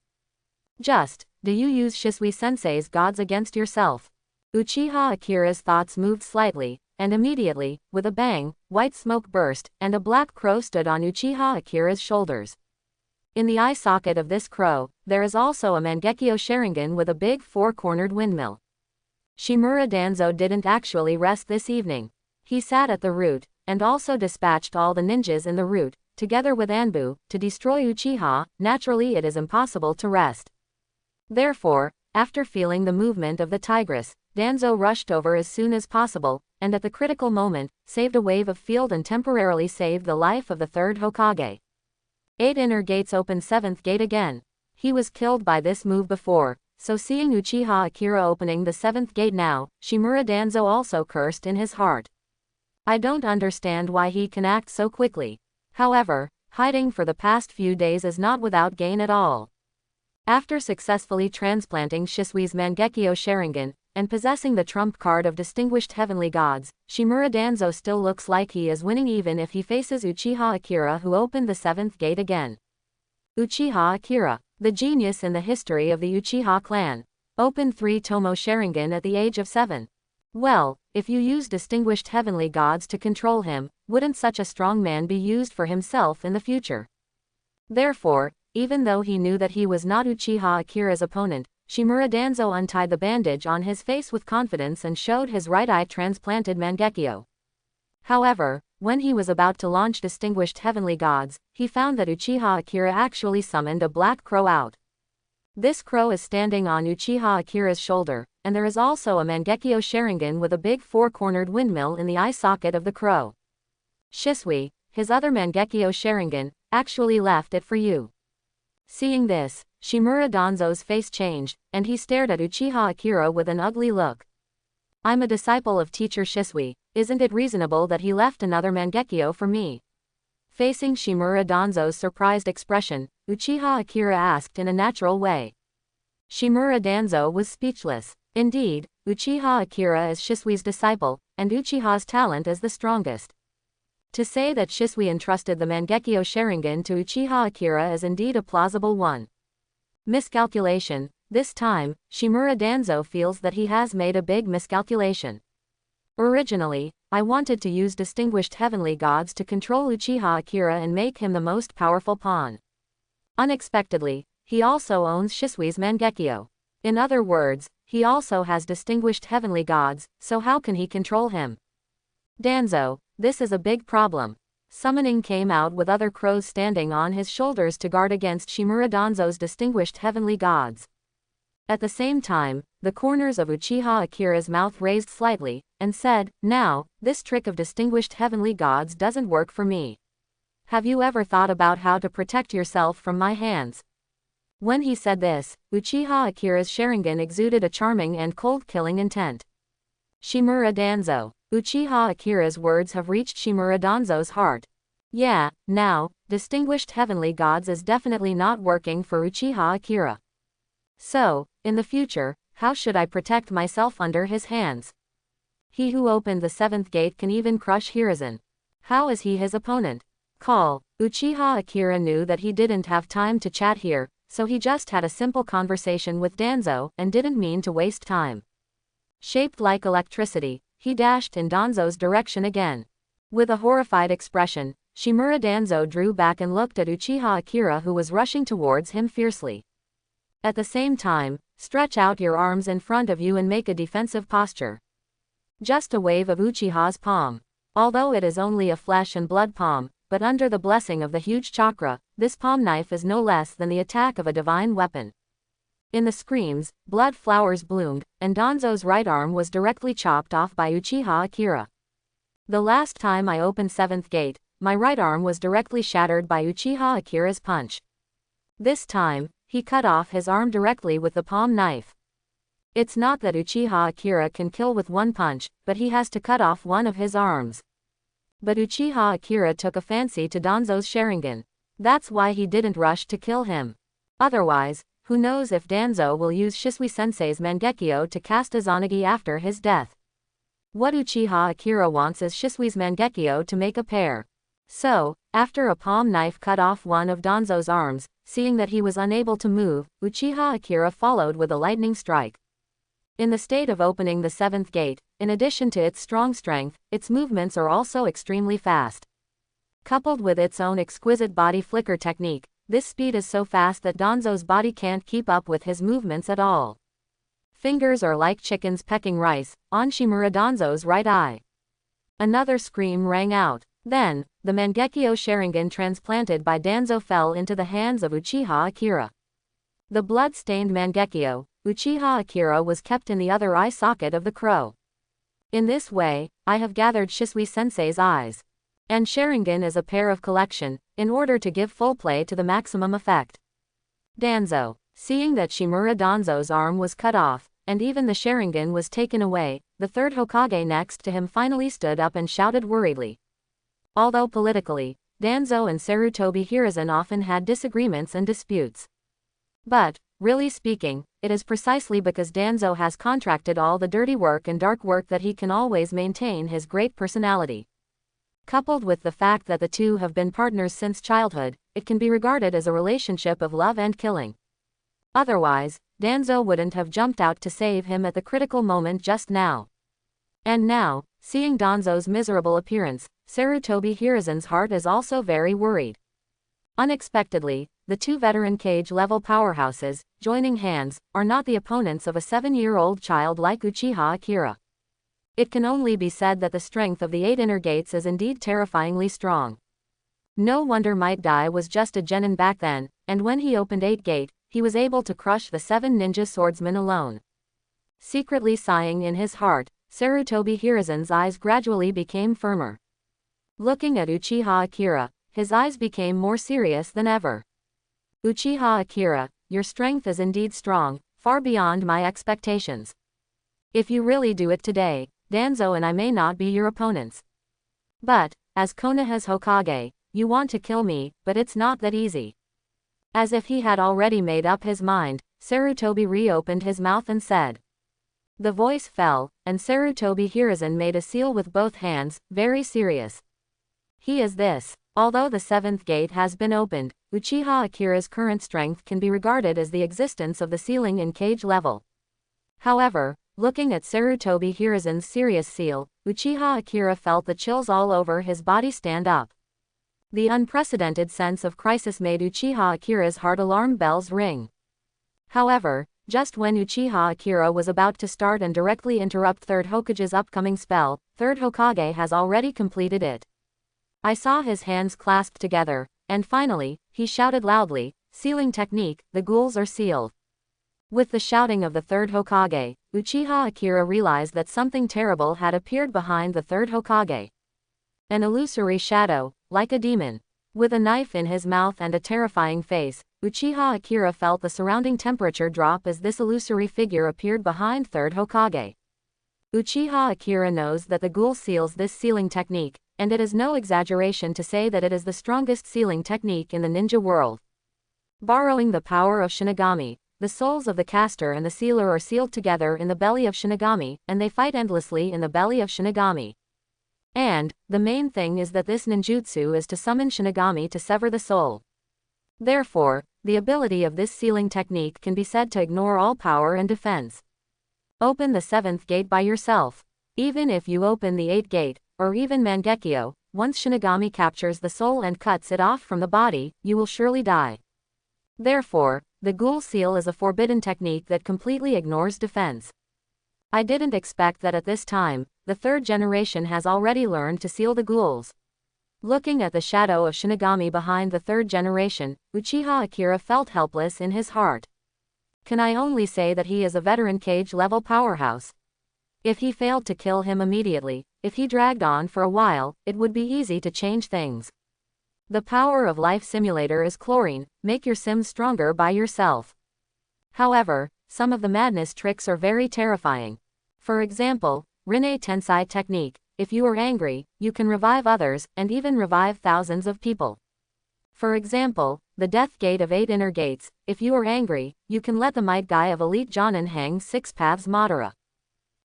Speaker 1: Do you use Shisui-sensei's gods against yourself? Uchiha Akira's thoughts moved slightly, and immediately, with a bang, white smoke burst, and a black crow stood on Uchiha Akira's shoulders. In the eye socket of this crow, there is also a Mangekyo Sharingan with a big 4-cornered windmill. Shimura Danzo didn't actually rest this evening. He sat at the root, and also dispatched all the ninjas in the root, together with Anbu, to destroy Uchiha. Naturally it is impossible to rest. Therefore, after feeling the movement of the tigress, Danzo rushed over as soon as possible, and at the critical moment, saved a wave of field and temporarily saved the life of the 3rd Hokage. 8 inner gates open 7th gate again. He was killed by this move before, so seeing Uchiha Akira opening the 7th gate now, Shimura Danzo also cursed in his heart. I don't understand why he can act so quickly. However, hiding for the past few days is not without gain at all. After successfully transplanting Shisui's Mangekyo Sharingan, and possessing the trump card of distinguished heavenly gods, Shimura Danzo still looks like he is winning even if he faces Uchiha Akira, who opened the 7th gate again. Uchiha Akira, the genius in the history of the Uchiha clan, opened 3 Tomo Sharingan at the age of 7. Well, if you use distinguished heavenly gods to control him, wouldn't such a strong man be used for himself in the future? Therefore, even though he knew that he was not Uchiha Akira's opponent, Shimura Danzo untied the bandage on his face with confidence and showed his right eye transplanted Mangekyo. However, when he was about to launch distinguished heavenly gods, he found that Uchiha Akira actually summoned a black crow out. This crow is standing on Uchiha Akira's shoulder, and there is also a Mangekyo Sharingan with a big 4-cornered windmill in the eye socket of the crow. Shisui, his other Mangekyo Sharingan, actually left it for you. Seeing this, Shimura Danzo's face changed, and he stared at Uchiha Akira with an ugly look. I'm a disciple of teacher Shisui, isn't it reasonable that he left another Mangekyo for me? Facing Shimura Danzo's surprised expression, Uchiha Akira asked in a natural way. Shimura Danzo was speechless. Indeed, Uchiha Akira is Shisui's disciple, and Uchiha's talent is the strongest. To say that Shisui entrusted the Mangekyo Sharingan to Uchiha Akira is indeed a plausible one. Miscalculation. This time, Shimura Danzo feels that he has made a big miscalculation. Originally, I wanted to use distinguished heavenly gods to control Uchiha Akira and make him the most powerful pawn. Unexpectedly, he also owns Shisui's Mangekyo. In other words, he also has distinguished heavenly gods, so how can he control him? Danzo, this is a big problem. Summoning came out with other crows standing on his shoulders to guard against Shimura Danzo's distinguished heavenly gods. At the same time, the corners of Uchiha Akira's mouth raised slightly, and said, now, this trick of distinguished heavenly gods doesn't work for me. Have you ever thought about how to protect yourself from my hands? When he said this, Uchiha Akira's Sharingan exuded a charming and cold-killing intent. Shimura Danzo. Uchiha Akira's words have reached Shimura Danzo's heart. Yeah, now, distinguished heavenly gods is definitely not working for Uchiha Akira. So, in the future, how should I protect myself under his hands? He who opened the 7th gate can even crush Hiruzen. How is he his opponent? Call. Uchiha Akira knew that he didn't have time to chat here, so he just had a simple conversation with Danzo and didn't mean to waste time. Shaped like electricity, he dashed in Danzo's direction again. With a horrified expression, Shimura Danzo drew back and looked at Uchiha Akira, who was rushing towards him fiercely. At the same time, stretch out your arms in front of you and make a defensive posture. Just a wave of Uchiha's palm. Although it is only a flesh and blood palm, but under the blessing of the huge chakra, this palm knife is no less than the attack of a divine weapon. In the screams, blood flowers bloomed, and Danzo's right arm was directly chopped off by Uchiha Akira. The last time I opened 7th gate, my right arm was directly shattered by Uchiha Akira's punch. This time, he cut off his arm directly with the palm knife. It's not that Uchiha Akira can kill with one punch, but he has to cut off one of his arms. But Uchiha Akira took a fancy to Danzo's Sharingan. That's why he didn't rush to kill him. Otherwise, who knows if Danzo will use Shisui-sensei's Mangekyo to cast Izanagi after his death. What Uchiha Akira wants is Shisui's Mangekyo to make a pair. So, after a palm knife cut off one of Danzo's arms, seeing that he was unable to move, Uchiha Akira followed with a lightning strike. In the state of opening the seventh gate, in addition to its strong strength, its movements are also extremely fast. Coupled with its own exquisite body flicker technique, this speed is so fast that Danzo's body can't keep up with his movements at all. Fingers are like chickens pecking rice, on Shimura Danzo's right eye. Another scream rang out. Then, the Mangekyo Sharingan transplanted by Danzo fell into the hands of Uchiha Akira. The blood-stained Mangekyo, Uchiha Akira was kept in the other eye socket of the crow. In this way, I have gathered Shisui-sensei's eyes. And Sharingan is a pair of collection, in order to give full play to the maximum effect. Danzo, seeing that Shimura Danzo's arm was cut off, and even the Sharingan was taken away, the third Hokage next to him finally stood up and shouted worriedly. Although politically, Danzo and Sarutobi Hiruzen often had disagreements and disputes. But, really speaking, it is precisely because Danzo has contracted all the dirty work and dark work that he can always maintain his great personality. Coupled with the fact that the two have been partners since childhood, it can be regarded as a relationship of love and killing. Otherwise, Danzo wouldn't have jumped out to save him at the critical moment just now. And now, seeing Danzo's miserable appearance, Sarutobi Hiruzen's heart is also very worried. Unexpectedly, the two veteran cage-level powerhouses, joining hands, are not the opponents of a 7-year-old child like Uchiha Akira. It can only be said that the strength of the 8 inner gates is indeed terrifyingly strong. No wonder Might Guy was just a genin back then, and when he opened 8 gate, he was able to crush the 7 ninja swordsmen alone. Secretly sighing in his heart, Sarutobi Hiruzen's eyes gradually became firmer. Looking at Uchiha Akira, his eyes became more serious than ever. Uchiha Akira, your strength is indeed strong, far beyond my expectations. If you really do it today, Danzo and I may not be your opponents. But, as Konoha's Hokage, you want to kill me, but it's not that easy. As if he had already made up his mind, Sarutobi reopened his mouth and said. The voice fell, and Sarutobi Hiruzen made a seal with both hands, very serious. He is this. Although the 7th gate has been opened, Uchiha Akira's current strength can be regarded as the existence of the ceiling in cage level. However, looking at Sarutobi Hiruzen's serious seal, Uchiha Akira felt the chills all over his body stand up. The unprecedented sense of crisis made Uchiha Akira's heart alarm bells ring. However, just when Uchiha Akira was about to start and directly interrupt 3rd Hokage's upcoming spell, 3rd Hokage has already completed it. I saw his hands clasped together, and finally, he shouted loudly, sealing technique, the ghouls are sealed. With the shouting of the 3rd Hokage, Uchiha Akira realized that something terrible had appeared behind the 3rd Hokage. An illusory shadow, like a demon. With a knife in his mouth and a terrifying face, Uchiha Akira felt the surrounding temperature drop as this illusory figure appeared behind 3rd Hokage. Uchiha Akira knows that the ghoul seals this sealing technique, and it is no exaggeration to say that it is the strongest sealing technique in the ninja world. Borrowing the power of Shinigami, the souls of the caster and the sealer are sealed together in the belly of Shinigami, and they fight endlessly in the belly of Shinigami. And, the main thing is that this ninjutsu is to summon Shinigami to sever the soul. Therefore, the ability of this sealing technique can be said to ignore all power and defense. Open the 7th gate by yourself. Even if you open the 8th gate, or even Mangekyo, once Shinigami captures the soul and cuts it off from the body, you will surely die. Therefore, the ghoul seal is a forbidden technique that completely ignores defense. I didn't expect that at this time, the 3rd generation has already learned to seal the ghouls. Looking at the shadow of Shinigami behind the 3rd generation, Uchiha Akira felt helpless in his heart. Can I only say that he is a veteran cage-level powerhouse? If he failed to kill him immediately, if he dragged on for a while, it would be easy to change things. The power of Life Simulator is chlorine, make your Sims stronger by yourself. However, some of the madness tricks are very terrifying. For example, Rinne Tensai technique, if you are angry, you can revive others, and even revive thousands of people. For example, the Death Gate of 8 Inner Gates, if you are angry, you can let the Might Guy of Elite Jonin hang 6 Paths Madara.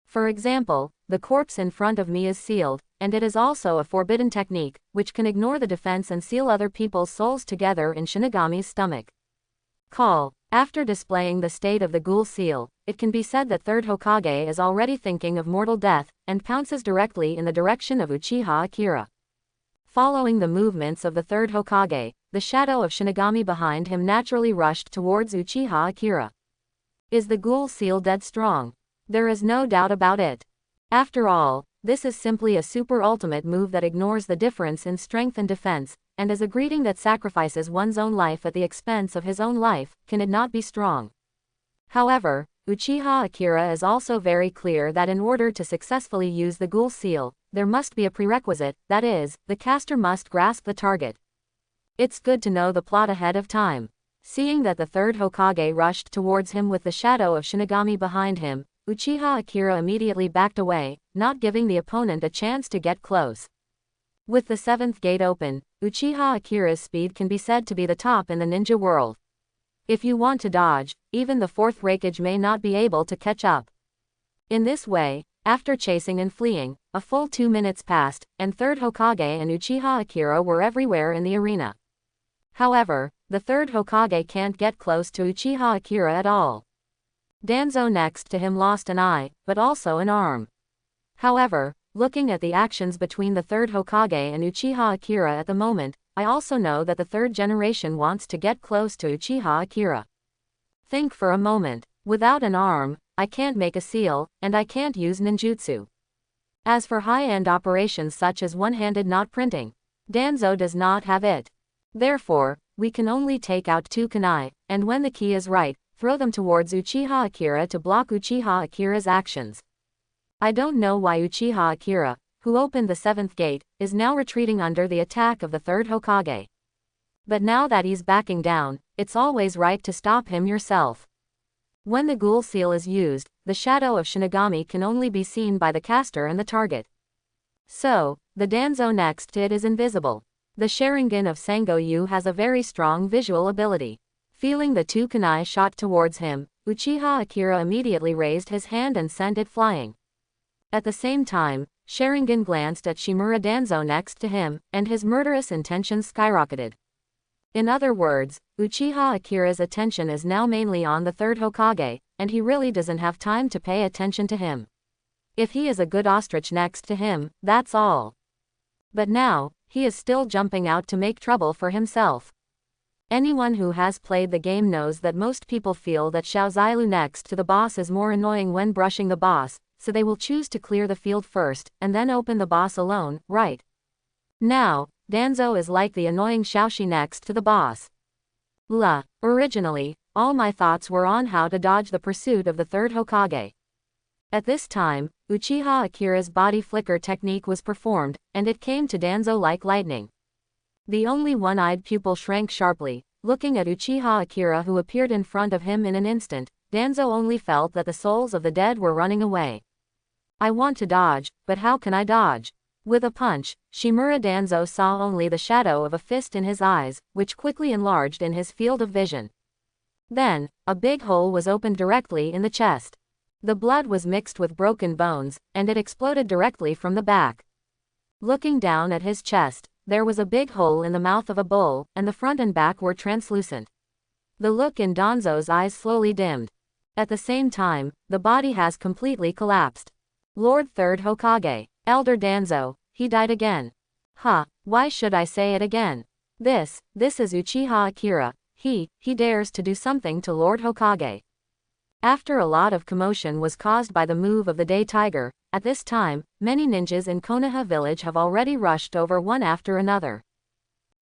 Speaker 1: For example, the corpse in front of me is sealed, and it is also a forbidden technique, which can ignore the defense and seal other people's souls together in Shinigami's stomach. Call. After displaying the state of the ghoul seal, it can be said that third Hokage is already thinking of mortal death, and pounces directly in the direction of Uchiha Akira. Following the movements of the third Hokage, the shadow of Shinigami behind him naturally rushed towards Uchiha Akira. Is the ghoul seal dead strong? There is no doubt about it. After all, this is simply a super ultimate move that ignores the difference in strength and defense, and is a greeting that sacrifices one's own life at the expense of his own life. Can it not be strong? However, Uchiha Akira is also very clear that in order to successfully use the ghoul seal, there must be a prerequisite, that is, the caster must grasp the target. It's good to know the plot ahead of time. Seeing that the third Hokage rushed towards him with the shadow of Shinigami behind him, Uchiha Akira immediately backed away, not giving the opponent a chance to get close. With the 7th gate open, Uchiha Akira's speed can be said to be the top in the ninja world. If you want to dodge, even the 4th Raikage may not be able to catch up. In this way, after chasing and fleeing, a full 2 minutes passed, and 3rd Hokage and Uchiha Akira were everywhere in the arena. However, the 3rd Hokage can't get close to Uchiha Akira at all. Danzo next to him lost an eye, but also an arm. However, looking at the actions between the 3rd Hokage and Uchiha Akira at the moment, I also know that the 3rd generation wants to get close to Uchiha Akira. Think for a moment. Without an arm, I can't make a seal, and I can't use ninjutsu. As for high-end operations such as one-handed knot printing, Danzo does not have it. Therefore, we can only take out 2 kunai, and when the key is right, throw them towards Uchiha Akira to block Uchiha Akira's actions. I don't know why Uchiha Akira, who opened the 7th gate, is now retreating under the attack of the 3rd Hokage. But now that he's backing down, it's always right to stop him yourself. When the ghoul seal is used, the shadow of Shinigami can only be seen by the caster and the target. So, the Danzo next to it is invisible. The Sharingan of Sangoyu has a very strong visual ability. Feeling the 2 kunai shot towards him, Uchiha Akira immediately raised his hand and sent it flying. At the same time, Sharingan glanced at Shimura Danzo next to him, and his murderous intentions skyrocketed. In other words, Uchiha Akira's attention is now mainly on the 3rd Hokage, and he really doesn't have time to pay attention to him. If he is a good ostrich next to him, that's all. But now, he is still jumping out to make trouble for himself. Anyone who has played the game knows that most people feel that Xiaozilu next to the boss is more annoying when brushing the boss, so they will choose to clear the field first, and then open the boss alone, right? Now, Danzo is like the annoying Xiaoshi next to the boss. Originally, all my thoughts were on how to dodge the pursuit of the 3rd Hokage. At this time, Uchiha Akira's body flicker technique was performed, and it came to Danzo like lightning. The only one-eyed pupil shrank sharply, looking at Uchiha Akira who appeared in front of him in an instant. Danzo only felt that the souls of the dead were running away. I want to dodge, but how can I dodge? With a punch, Shimura Danzo saw only the shadow of a fist in his eyes, which quickly enlarged in his field of vision. Then, a big hole was opened directly in the chest. The blood was mixed with broken bones, and it exploded directly from the back. Looking down at his chest, there was a big hole in the mouth of a bull, and the front and back were translucent. The look in Danzo's eyes slowly dimmed. At the same time, the body has completely collapsed. Lord 3rd Hokage, Elder Danzo, he died again. Why should I say it again? This is Uchiha Akira, he dares to do something to Lord Hokage. After a lot of commotion was caused by the move of the Day Tiger, at this time, many ninjas in Konoha village have already rushed over one after another.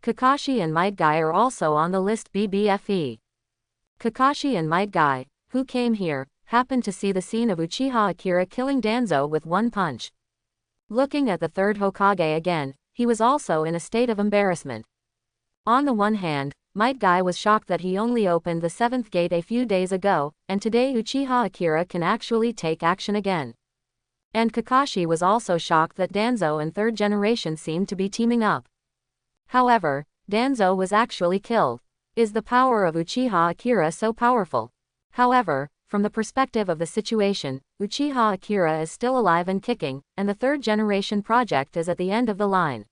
Speaker 1: Kakashi and Might Guy are also on the list BBFE. Kakashi and Might Guy, who came here, happened to see the scene of Uchiha Akira killing Danzo with one punch. Looking at the third Hokage again, he was also in a state of embarrassment. On the one hand, Might Guy was shocked that he only opened the 7th gate a few days ago, and today Uchiha Akira can actually take action again. And Kakashi was also shocked that Danzo and 3rd generation seemed to be teaming up. However, Danzo was actually killed. Is the power of Uchiha Akira so powerful? However, from the perspective of the situation, Uchiha Akira is still alive and kicking, and the 3rd generation project is at the end of the line.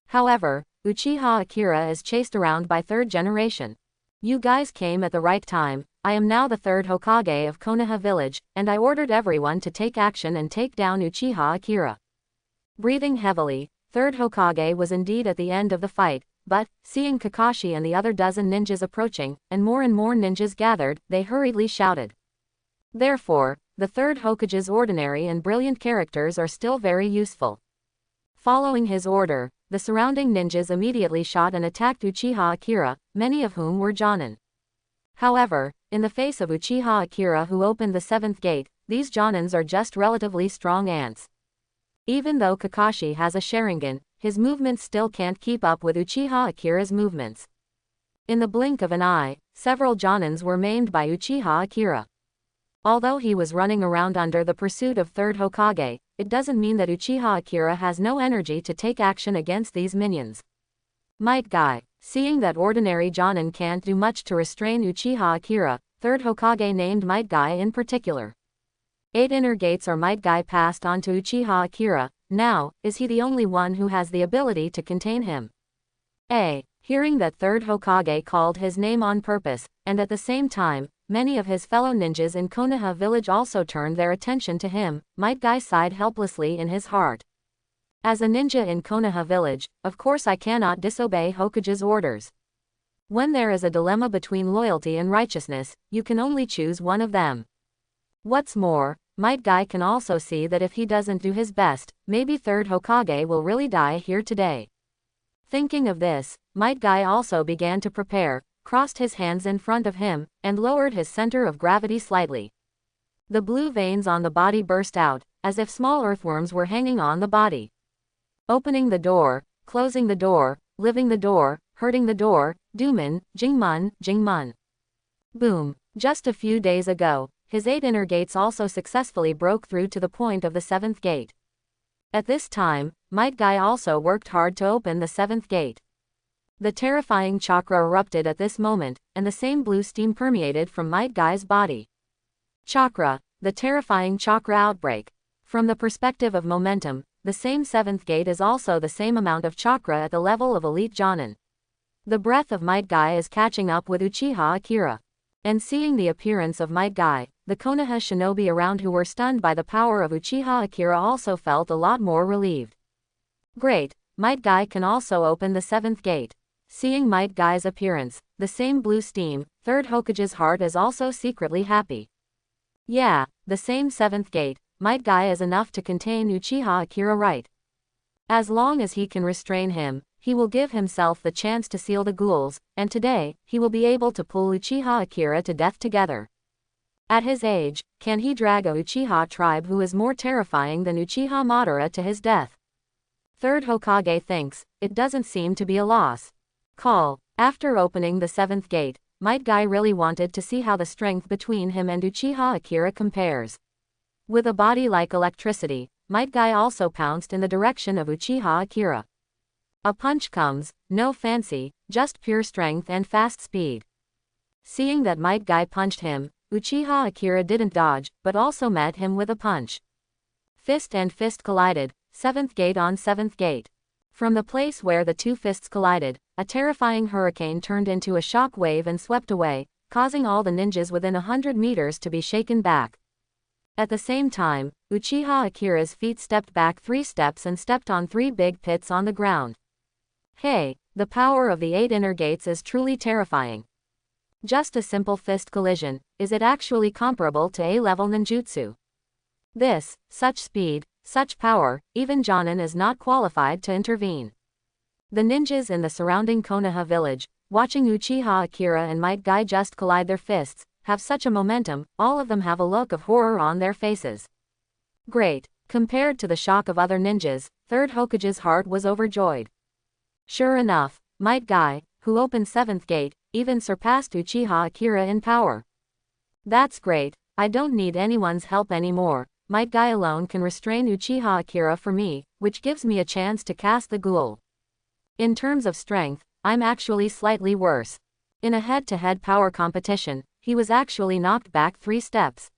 Speaker 1: However, Uchiha Akira is chased around by 3rd generation. You guys came at the right time. I am now the 3rd Hokage of Konoha village, and I ordered everyone to take action and take down Uchiha Akira. Breathing heavily, 3rd Hokage was indeed at the end of the fight, but, seeing Kakashi and the other dozen ninjas approaching, and more ninjas gathered, they hurriedly shouted. Therefore, the 3rd Hokage's ordinary and brilliant characters are still very useful. Following his order, the surrounding ninjas immediately shot and attacked Uchiha Akira, many of whom were Jonin. However, in the face of Uchiha Akira who opened the 7th gate, these Jonins are just relatively strong ants. Even though Kakashi has a Sharingan, his movements still can't keep up with Uchiha Akira's movements. In the blink of an eye, several Jonins were maimed by Uchiha Akira. Although he was running around under the pursuit of 3rd Hokage, it doesn't mean that Uchiha Akira has no energy to take action against these minions. Might Guy, seeing that ordinary Jonin can't do much to restrain Uchiha Akira, 3rd Hokage named Might Guy in particular. 8 inner gates are Might Guy passed on to Uchiha Akira. Now, is he the only one who has the ability to contain him? Hearing that 3rd Hokage called his name on purpose, and at the same time, many of his fellow ninjas in Konoha village also turned their attention to him, Might Guy sighed helplessly in his heart. As a ninja in Konoha village, of course I cannot disobey Hokage's orders. When there is a dilemma between loyalty and righteousness, you can only choose one of them. What's more, Might Guy can also see that if he doesn't do his best, maybe 3rd Hokage will really die here today. Thinking of this, Might Guy also began to prepare, crossed his hands in front of him, and lowered his center of gravity slightly. The blue veins on the body burst out, as if small earthworms were hanging on the body. Opening the door, closing the door, living the door, hurting the door, Duman, Jingmun, Jingmun. Boom. Just a few days ago, his 8 inner gates also successfully broke through to the point of the 7th gate. At this time, Might Guy also worked hard to open the 7th gate. The terrifying chakra erupted at this moment, and the same blue steam permeated from Might Guy's body. Chakra, the terrifying chakra outbreak. From the perspective of momentum, the same 7th gate is also the same amount of chakra at the level of elite Jonin. The breath of Might Guy is catching up with Uchiha Akira. And seeing the appearance of Might Guy, the Konoha shinobi around who were stunned by the power of Uchiha Akira also felt a lot more relieved. Great, Might Guy can also open the 7th gate. Seeing Might Guy's appearance, the same blue steam, 3rd Hokage's heart is also secretly happy. Yeah, the same 7th gate, Might Guy is enough to contain Uchiha Akira, right? As long as he can restrain him, he will give himself the chance to seal the ghouls, and today, he will be able to pull Uchiha Akira to death together. At his age, can he drag a Uchiha tribe who is more terrifying than Uchiha Madara to his death? 3rd Hokage thinks, it doesn't seem to be a loss. Call. After opening the 7th gate, Might Guy really wanted to see how the strength between him and Uchiha Akira compares. With a body like electricity, Might Guy also pounced in the direction of Uchiha Akira. A punch comes, no fancy, just pure strength and fast speed. Seeing that Might Guy punched him, Uchiha Akira didn't dodge, but also met him with a punch. Fist and fist collided, 7th gate on 7th gate. From the place where the two fists collided, a terrifying hurricane turned into a shock wave and swept away, causing all the ninjas within 100 meters to be shaken back. At the same time, Uchiha Akira's feet stepped back 3 steps and stepped on 3 big pits on the ground. Hey, the power of the 8 inner gates is truly terrifying. Just a simple fist collision, is it actually comparable to A-level ninjutsu? Such speed, such power, even Jonin is not qualified to intervene. The ninjas in the surrounding Konoha village, watching Uchiha Akira and Might Guy just collide their fists, have such a momentum, all of them have a look of horror on their faces. Great. Compared to the shock of other ninjas, 3rd Hokage's heart was overjoyed. Sure enough, Might Guy, who opened 7th gate, even surpassed Uchiha Akira in power. That's great, I don't need anyone's help anymore, Might Guy alone can restrain Uchiha Akira for me, which gives me a chance to cast the ghoul. In terms of strength, I'm actually slightly worse. In a head-to-head power competition, he was actually knocked back 3 steps.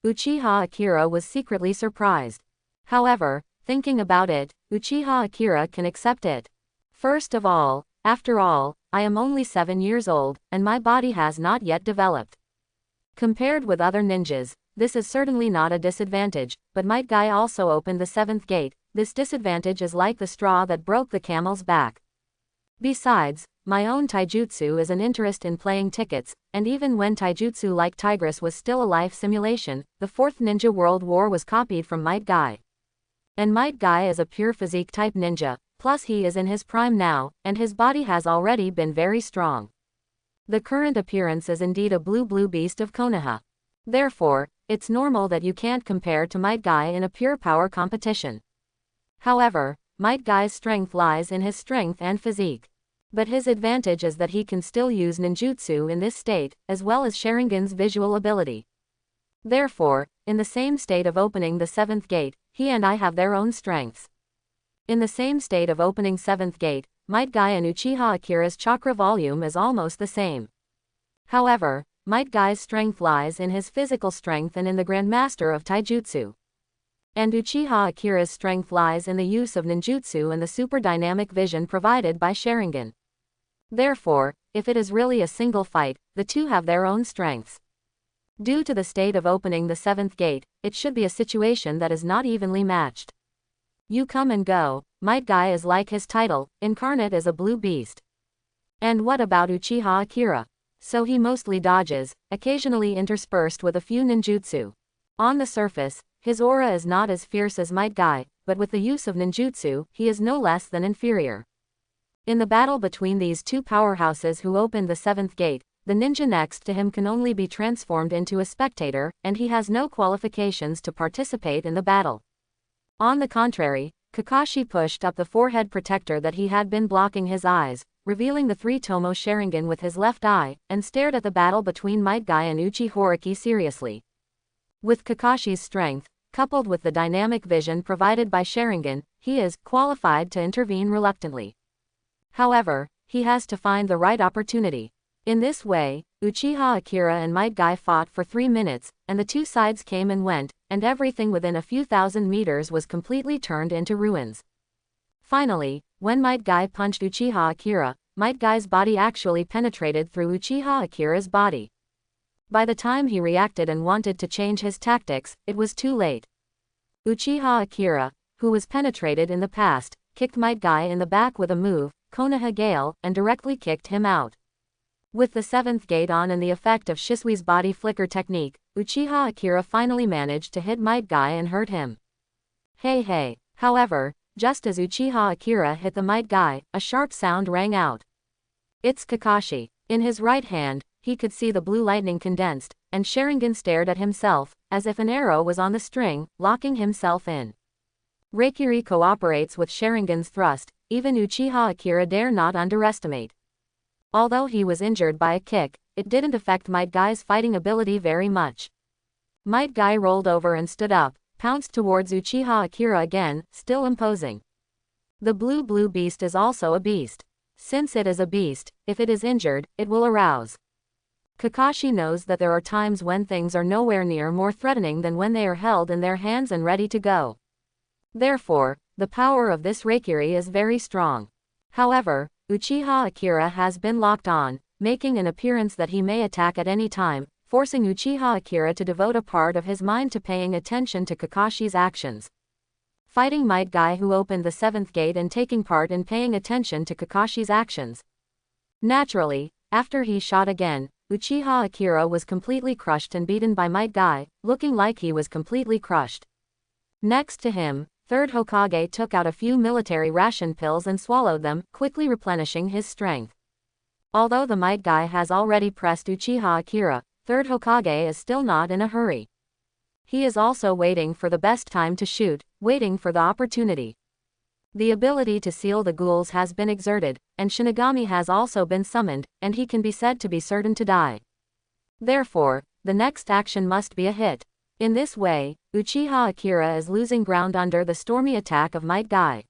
Speaker 1: Uchiha Akira was secretly surprised. However, thinking about it, Uchiha Akira can accept it. First of all, after all, I am only 7 years old, and my body has not yet developed. Compared with other ninjas, this is certainly not a disadvantage, but Might Guy also opened the 7th gate, this disadvantage is like the straw that broke the camel's back. Besides, my own taijutsu is an interest in playing tickets, and even when taijutsu like Tigress was still a life simulation, the 4th Ninja World War was copied from Might Guy. And Might Guy is a pure physique type ninja, plus he is in his prime now, and his body has already been very strong. The current appearance is indeed a blue beast of Konoha. Therefore, it's normal that you can't compare to Might Guy in a pure power competition. However, Might Guy's strength lies in his strength and physique. But his advantage is that he can still use ninjutsu in this state, as well as Sharingan's visual ability. Therefore, in the same state of opening the 7th gate, he and I have their own strengths. In the same state of opening 7th gate, Might Guy and Uchiha Akira's chakra volume is almost the same. However, Might Guy's strength lies in his physical strength and in the Grandmaster of Taijutsu. And Uchiha Akira's strength lies in the use of ninjutsu and the super dynamic vision provided by Sharingan. Therefore, if it is really a single fight, the two have their own strengths. Due to the state of opening the 7th gate, it should be a situation that is not evenly matched. You come and go, Might Guy is like his title, incarnate as a blue beast. And what about Uchiha Akira? So he mostly dodges, occasionally interspersed with a few ninjutsu. On the surface, his aura is not as fierce as Might Guy, but with the use of ninjutsu, he is no less than inferior. In the battle between these two powerhouses who opened the 7th gate, the ninja next to him can only be transformed into a spectator, and he has no qualifications to participate in the battle. On the contrary, Kakashi pushed up the forehead protector that he had been blocking his eyes, revealing the 3-tomo Sharingan with his left eye, and stared at the battle between Might Guy and Uchi Horiki seriously. With Kakashi's strength, coupled with the dynamic vision provided by Sharingan, he is qualified to intervene reluctantly. However, he has to find the right opportunity. In this way, Uchiha Akira and Might Guy fought for 3 minutes, and the two sides came and went, and everything within a few thousand meters was completely turned into ruins. Finally, when Might Guy punched Uchiha Akira, Might Guy's body actually penetrated through Uchiha Akira's body. By the time he reacted and wanted to change his tactics, it was too late. Uchiha Akira, who was penetrated in the past, kicked Might Guy in the back with a move, Konoha Gale, and directly kicked him out. With the 7th gate on and the effect of Shisui's body flicker technique, Uchiha Akira finally managed to hit Might Guy and hurt him. Hey. However, just as Uchiha Akira hit the Might Guy, a sharp sound rang out. It's Kakashi. In his right hand, he could see the blue lightning condensed, and Sharingan stared at himself, as if an arrow was on the string, locking himself in. Reikiri cooperates with Sharingan's thrust, even Uchiha Akira dare not underestimate. Although he was injured by a kick, it didn't affect Might Guy's fighting ability very much. Might Guy rolled over and stood up, pounced towards Uchiha Akira again, still imposing. The blue beast is also a beast. Since it is a beast, if it is injured, it will arouse. Kakashi knows that there are times when things are nowhere near more threatening than when they are held in their hands and ready to go. Therefore, the power of this Reikiri is very strong. However, Uchiha Akira has been locked on, making an appearance that he may attack at any time, forcing Uchiha Akira to devote a part of his mind to paying attention to Kakashi's actions. Fighting Might Guy who opened the 7th gate and taking part in paying attention to Kakashi's actions. Naturally, after he shot again, Uchiha Akira was completely crushed and beaten by Might Guy, looking like he was completely crushed. Next to him, 3rd Hokage took out a few military ration pills and swallowed them, quickly replenishing his strength. Although the Might Guy has already pressed Uchiha Akira, third Hokage is still not in a hurry. He is also waiting for the best time to shoot, waiting for the opportunity. The ability to seal the ghouls has been exerted, and Shinigami has also been summoned, and he can be said to be certain to die. Therefore, the next action must be a hit. In this way, Uchiha Akira is losing ground under the stormy attack of Might Guy.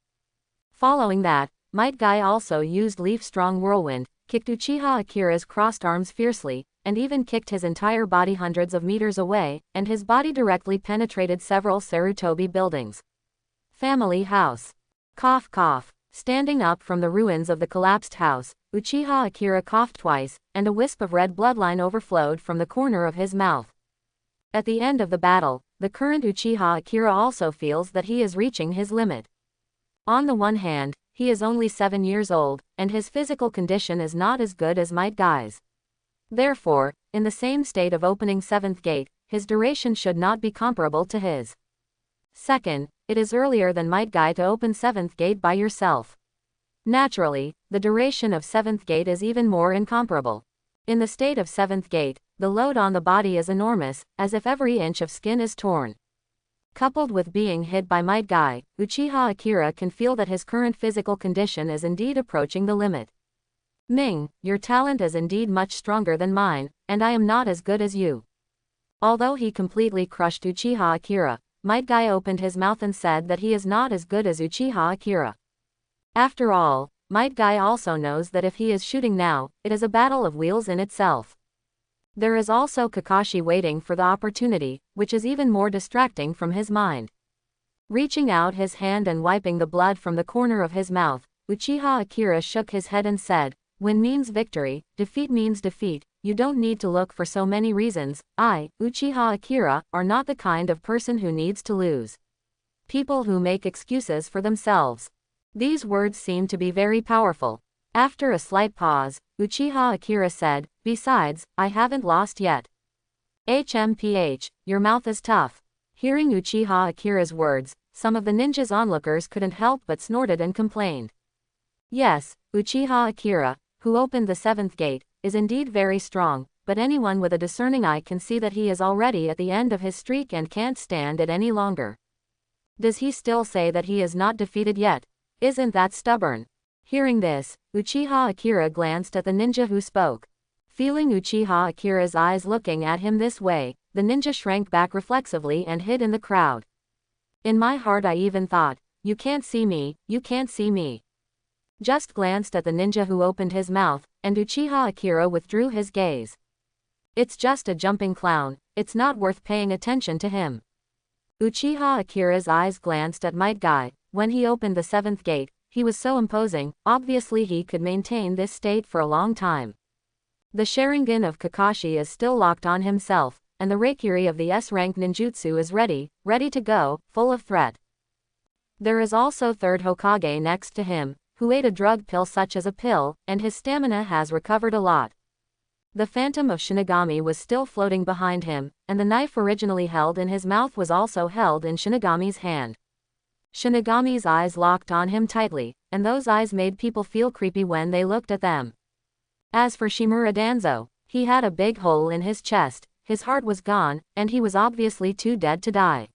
Speaker 1: Following that, Might Guy also used Leaf-Strong Whirlwind, kicked Uchiha Akira's crossed arms fiercely, and even kicked his entire body hundreds of meters away, and his body directly penetrated several Sarutobi buildings. Family house. Cough cough. Standing up from the ruins of the collapsed house, Uchiha Akira coughed twice, and a wisp of red bloodline overflowed from the corner of his mouth. At the end of the battle, the current Uchiha Akira also feels that he is reaching his limit. On the one hand, he is only 7 years old, and his physical condition is not as good as Might Guy's. Therefore, in the same state of opening 7th gate, his duration should not be comparable to his. Second, it is earlier than Might Guy to open 7th gate by yourself. Naturally, the duration of 7th gate is even more incomparable. In the state of 7th gate, the load on the body is enormous, as if every inch of skin is torn. Coupled with being hit by Might Guy, Uchiha Akira can feel that his current physical condition is indeed approaching the limit. Ming, your talent is indeed much stronger than mine, and I am not as good as you. Although he completely crushed Uchiha Akira, Might Guy opened his mouth and said that he is not as good as Uchiha Akira. After all, Might Guy also knows that if he is shooting now, it is a battle of wheels in itself. There is also Kakashi waiting for the opportunity, which is even more distracting from his mind. Reaching out his hand and wiping the blood from the corner of his mouth, Uchiha Akira shook his head and said, "Win means victory, defeat means defeat, you don't need to look for so many reasons. I, Uchiha Akira, are not the kind of person who needs to lose. People who make excuses for themselves." These words seem to be very powerful. After a slight pause, Uchiha Akira said, "Besides, I haven't lost yet." HMPH, your mouth is tough. Hearing Uchiha Akira's words, some of the ninja's onlookers couldn't help but snorted and complained. Yes, Uchiha Akira, who opened the 7th gate, is indeed very strong, but anyone with a discerning eye can see that he is already at the end of his streak and can't stand it any longer. Does he still say that he is not defeated yet? Isn't that stubborn? Hearing this, Uchiha Akira glanced at the ninja who spoke. Feeling Uchiha Akira's eyes looking at him this way, the ninja shrank back reflexively and hid in the crowd. In my heart I even thought, you can't see me, you can't see me. Just glanced at the ninja who opened his mouth, and Uchiha Akira withdrew his gaze. It's just a jumping clown, it's not worth paying attention to him. Uchiha Akira's eyes glanced at Might Guy. When he opened the 7th gate, he was so imposing, obviously he could maintain this state for a long time. The Sharingan of Kakashi is still locked on himself, and the Raikiri of the S-rank ninjutsu is ready to go, full of threat. There is also 3rd Hokage next to him, who ate a drug pill such as a pill, and his stamina has recovered a lot. The phantom of Shinigami was still floating behind him, and the knife originally held in his mouth was also held in Shinigami's hand. Shinigami's eyes locked on him tightly, and those eyes made people feel creepy when they looked at them. As for Shimura Danzo, he had a big hole in his chest, his heart was gone, and he was obviously too dead to die.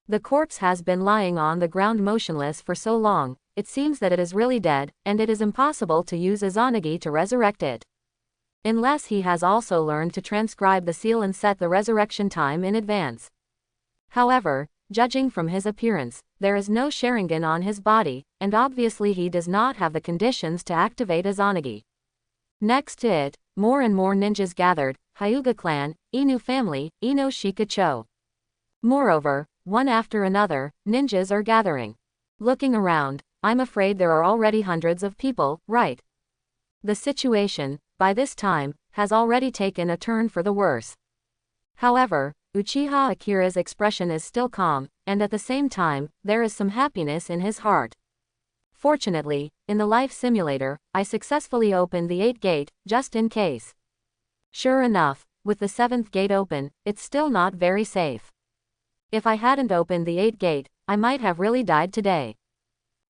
Speaker 1: The corpse has been lying on the ground motionless for so long, it seems that it is really dead, and it is impossible to use Izanagi to resurrect it. Unless he has also learned to transcribe the seal and set the resurrection time in advance. However, judging from his appearance, there is no Sharingan on his body, and obviously he does not have the conditions to activate Izanagi. Next to it, more and more ninjas gathered, Hyuga clan, Inu family, Ino Shikacho. Moreover, one after another, ninjas are gathering. Looking around, I'm afraid there are already hundreds of people, right? The situation, by this time, has already taken a turn for the worse. However, Uchiha Akira's expression is still calm, and at the same time, there is some happiness in his heart. Fortunately, in the life simulator, I successfully opened the 8th gate, just in case. Sure enough, with the 7th gate open, it's still not very safe. If I hadn't opened the 8th gate, I might have really died today.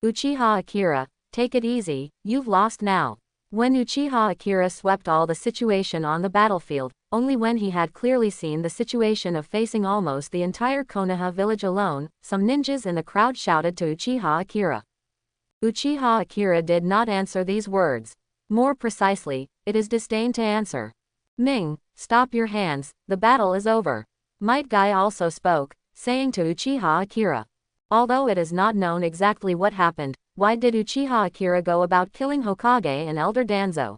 Speaker 1: Uchiha Akira, take it easy, you've lost now. When Uchiha Akira swept all the situation on the battlefield, only when he had clearly seen the situation of facing almost the entire Konoha village alone, some ninjas in the crowd shouted to Uchiha Akira. Uchiha Akira did not answer these words. More precisely, it is disdain to answer. Ming, stop your hands, the battle is over. Might Guy also spoke, saying to Uchiha Akira. Although it is not known exactly what happened, why did Uchiha Akira go about killing Hokage and Elder Danzo?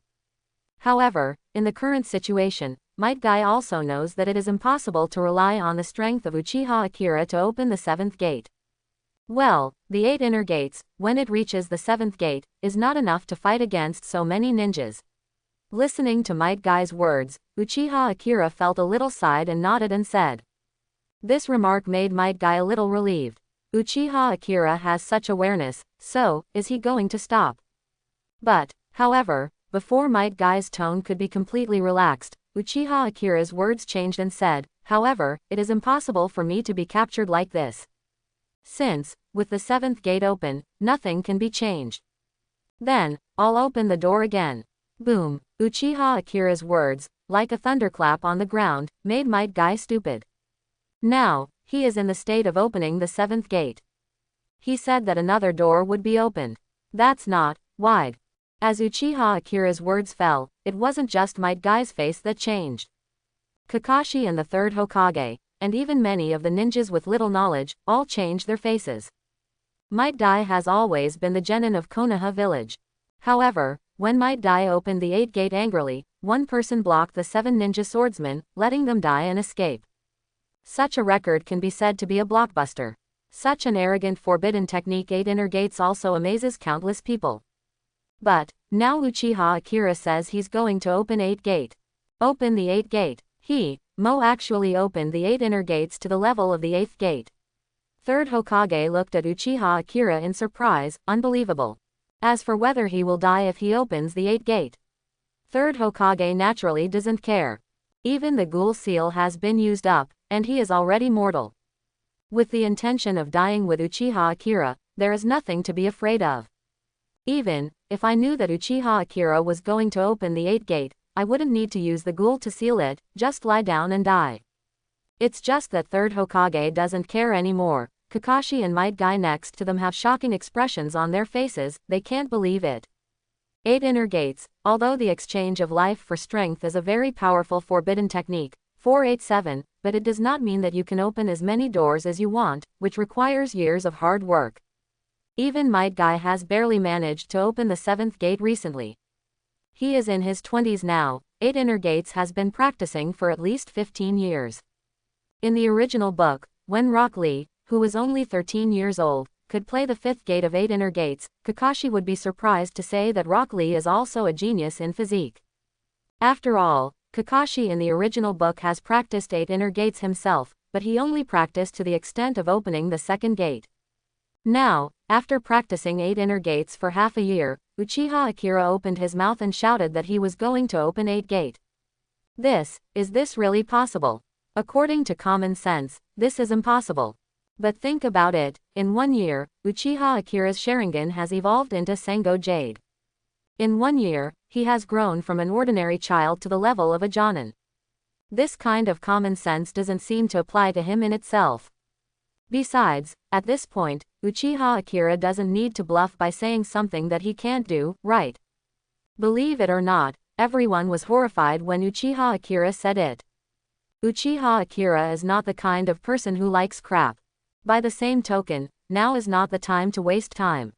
Speaker 1: However, in the current situation, Might Guy also knows that it is impossible to rely on the strength of Uchiha Akira to open the 7th gate. Well, the 8 inner gates, when it reaches the 7th gate, is not enough to fight against so many ninjas. Listening to Might Guy's words, Uchiha Akira felt a little sighed and nodded and said. This remark made Might Guy a little relieved. Uchiha Akira has such awareness, so, is he going to stop? But, however, before Might Guy's tone could be completely relaxed, Uchiha Akira's words changed and said, however, it is impossible for me to be captured like this. Since, with the 7th gate open, nothing can be changed. Then, I'll open the door again. Boom, Uchiha Akira's words, like a thunderclap on the ground, made Might Guy stupid. Now, he is in the state of opening the 7th gate. He said that another door would be opened. That's not wide. As Uchiha Akira's words fell, it wasn't just Might Guy's face that changed. Kakashi and the 3rd Hokage, and even many of the ninjas with little knowledge, all changed their faces. Might Guy has always been the genin of Konoha village. However, when Might Guy opened the 8th gate angrily, one person blocked the 7 ninja swordsmen, letting them die and escape. Such a record can be said to be a blockbuster. Such an arrogant forbidden technique 8 inner gates also amazes countless people. But, now Uchiha Akira says he's going to open 8 gate. Open the 8th gate. Mo actually opened the 8 inner gates to the level of the 8th gate. 3rd Hokage looked at Uchiha Akira in surprise, unbelievable. As for whether he will die if he opens the 8th gate, 3rd Hokage naturally doesn't care. Even the ghoul seal has been used up, and he is already mortal. With the intention of dying with Uchiha Akira, there is nothing to be afraid of. Even if I knew that Uchiha Akira was going to open the 8th gate, I wouldn't need to use the ghoul to seal it, just lie down and die. It's just that 3rd Hokage doesn't care anymore. Kakashi and Might Guy next to them have shocking expressions on their faces, they can't believe it. 8 inner gates, although the exchange of life for strength is a very powerful forbidden technique, 487, but it does not mean that you can open as many doors as you want, which requires years of hard work. Even Might Guy has barely managed to open the 7th gate recently. He is in his 20s now. 8 inner gates has been practicing for at least 15 years. In the original book, when Rock Lee, who was only 13 years old, could play the 5th gate of 8 inner gates, Kakashi would be surprised to say that Rock Lee is also a genius in physique. After all, Kakashi in the original book has practiced 8 inner gates himself, but he only practiced to the extent of opening the 2nd gate. Now, after practicing 8 inner gates for half a year, Uchiha Akira opened his mouth and shouted that he was going to open 8 gate. Is this really possible? According to common sense, this is impossible. But think about it, in 1 year, Uchiha Akira's Sharingan has evolved into Sengo Jade. In 1 year, he has grown from an ordinary child to the level of a Jonin. This kind of common sense doesn't seem to apply to him in itself. Besides, at this point, Uchiha Akira doesn't need to bluff by saying something that he can't do, right? Believe it or not, everyone was horrified when Uchiha Akira said it. Uchiha Akira is not the kind of person who likes crap. By the same token, now is not the time to waste time.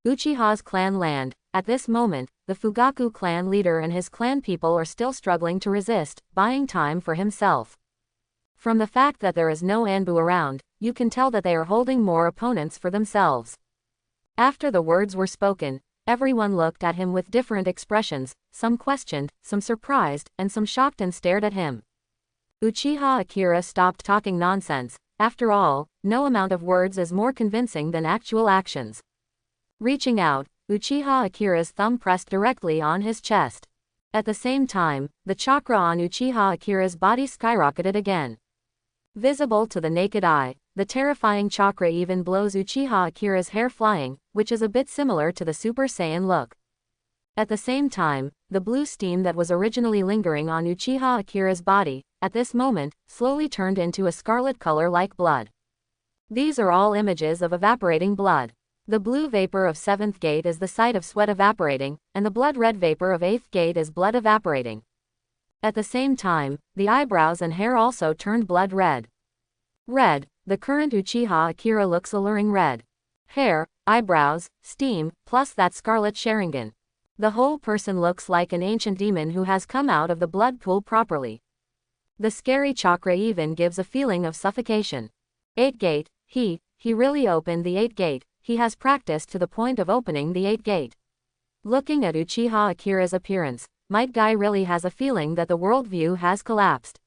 Speaker 1: Uchiha's clan land. At this moment, the Fugaku clan leader and his clan people are still struggling to resist, buying time for himself. From the fact that there is no Anbu around, you can tell that they are holding more opponents for themselves. After the words were spoken, everyone looked at him with different expressions, some questioned, some surprised, and some shocked and stared at him. Uchiha Akira stopped talking nonsense. After all, no amount of words is more convincing than actual actions. Reaching out, Uchiha Akira's thumb pressed directly on his chest. At the same time, the chakra on Uchiha Akira's body skyrocketed again. Visible to the naked eye, the terrifying chakra even blows Uchiha Akira's hair flying, which is a bit similar to the Super Saiyan look. At the same time, the blue steam that was originally lingering on Uchiha Akira's body, at this moment, slowly turned into a scarlet color like blood. These are all images of evaporating blood. The blue vapor of 7th gate is the sight of sweat evaporating, and the blood-red vapor of 8th gate is blood evaporating. At the same time, the eyebrows and hair also turned blood red. Red, the current Uchiha Akira looks alluring red. Hair, eyebrows, steam, plus that scarlet Sharingan. The whole person looks like an ancient demon who has come out of the blood pool properly. The scary chakra even gives a feeling of suffocation. 8th gate, he really opened the 8th gate, he has practiced to the point of opening the 8th gate. Looking at Uchiha Akira's appearance, Might Guy really has a feeling that the worldview has collapsed.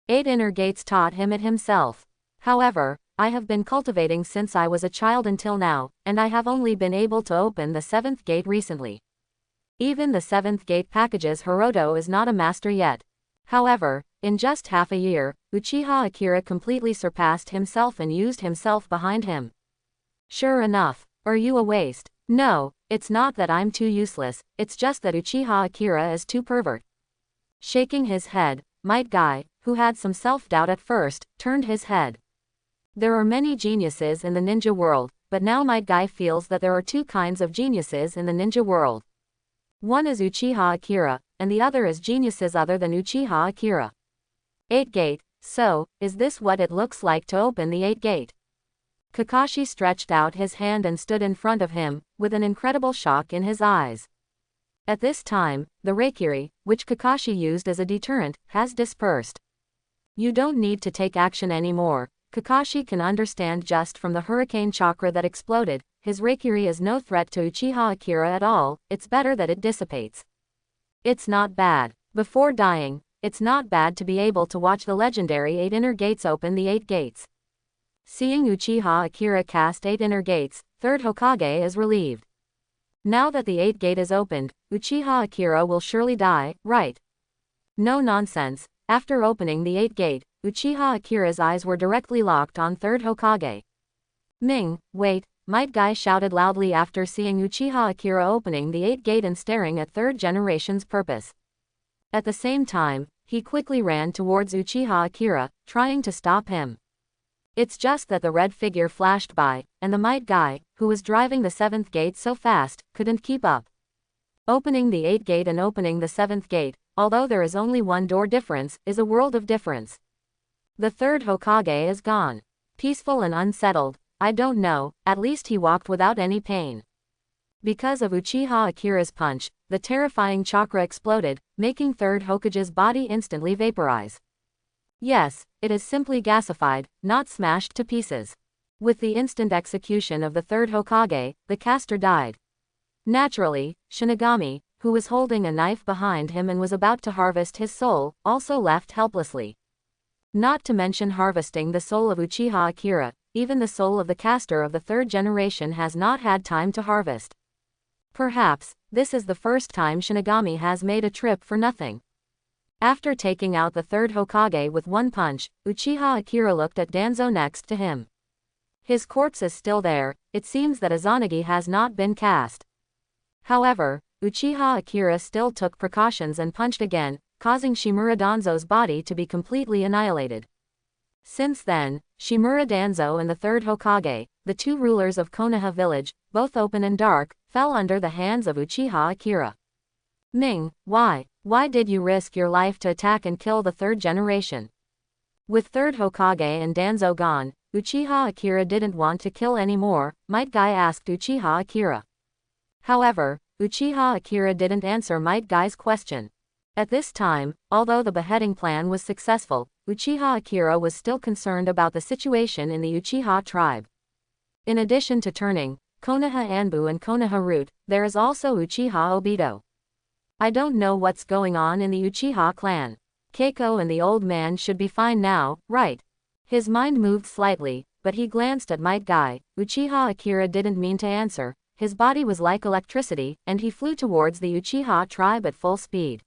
Speaker 1: 8 inner gates taught him it himself. However, I have been cultivating since I was a child until now, and I have only been able to open the 7th gate recently. Even the 7th gate packages Hiroto is not a master yet. However, in just half a year, Uchiha Akira completely surpassed himself and used himself behind him. Sure enough, are you a waste? No, it's not that I'm too useless, it's just that Uchiha Akira is too pervert. Shaking his head, Might Guy, who had some self-doubt at first, turned his head. There are many geniuses in the ninja world, but now Might Guy feels that there are two kinds of geniuses in the ninja world. One is Uchiha Akira, and the other is geniuses other than Uchiha Akira. 8th gate, so, is this what it looks like to open the 8th gate? Kakashi stretched out his hand and stood in front of him, with an incredible shock in his eyes. At this time, the Reikiri, which Kakashi used as a deterrent, has dispersed. You don't need to take action anymore. Kakashi can understand just from the hurricane chakra that exploded, his Reikiri is no threat to Uchiha Akira at all, it's better that it dissipates. It's not bad. Before dying, it's not bad to be able to watch the legendary 8 inner gates open the 8 gates. Seeing Uchiha Akira cast 8 inner gates, 3rd Hokage is relieved. Now that the 8th gate is opened, Uchiha Akira will surely die, right? No nonsense. After opening the 8th gate, Uchiha Akira's eyes were directly locked on 3rd Hokage. Ming, wait, Might Guy shouted loudly after seeing Uchiha Akira opening the 8th gate and staring at 3rd generation's purpose. At the same time, he quickly ran towards Uchiha Akira, trying to stop him. It's just that the red figure flashed by, and the Might Guy, who was driving the 7th gate so fast, couldn't keep up. Opening the 8th gate and opening the 7th gate, although there is only one door difference, is a world of difference. The 3rd Hokage is gone. Peaceful and unsettled, I don't know, at least he walked without any pain. Because of Uchiha Akira's punch, the terrifying chakra exploded, making 3rd Hokage's body instantly vaporize. Yes, it is simply gasified, not smashed to pieces. With the instant execution of the 3rd Hokage, the caster died. Naturally, Shinigami, who was holding a knife behind him and was about to harvest his soul, also left helplessly. Not to mention harvesting the soul of Uchiha Akira, even the soul of the caster of the 3rd generation has not had time to harvest. Perhaps, this is the first time Shinigami has made a trip for nothing. After taking out the 3rd Hokage with one punch, Uchiha Akira looked at Danzo next to him. His corpse is still there, it seems that Izanagi has not been cast. However, Uchiha Akira still took precautions and punched again, causing Shimura Danzo's body to be completely annihilated. Since then, Shimura Danzo and the 3rd Hokage, the two rulers of Konoha village, both open and dark, fell under the hands of Uchiha Akira. Ming, why did you risk your life to attack and kill the 3rd generation? With 3rd Hokage and Danzo gone, Uchiha Akira didn't want to kill anymore, Might Guy asked Uchiha Akira. However, Uchiha Akira didn't answer Might Guy's question. At this time, although the beheading plan was successful, Uchiha Akira was still concerned about the situation in the Uchiha tribe. In addition to turning Konoha Anbu and Konoha Root, there is also Uchiha Obito. I don't know what's going on in the Uchiha clan. Keiko and the old man should be fine now, right? His mind moved slightly, but he glanced at Might Guy. Uchiha Akira didn't mean to answer, his body was like electricity, and he flew towards the Uchiha tribe at full speed.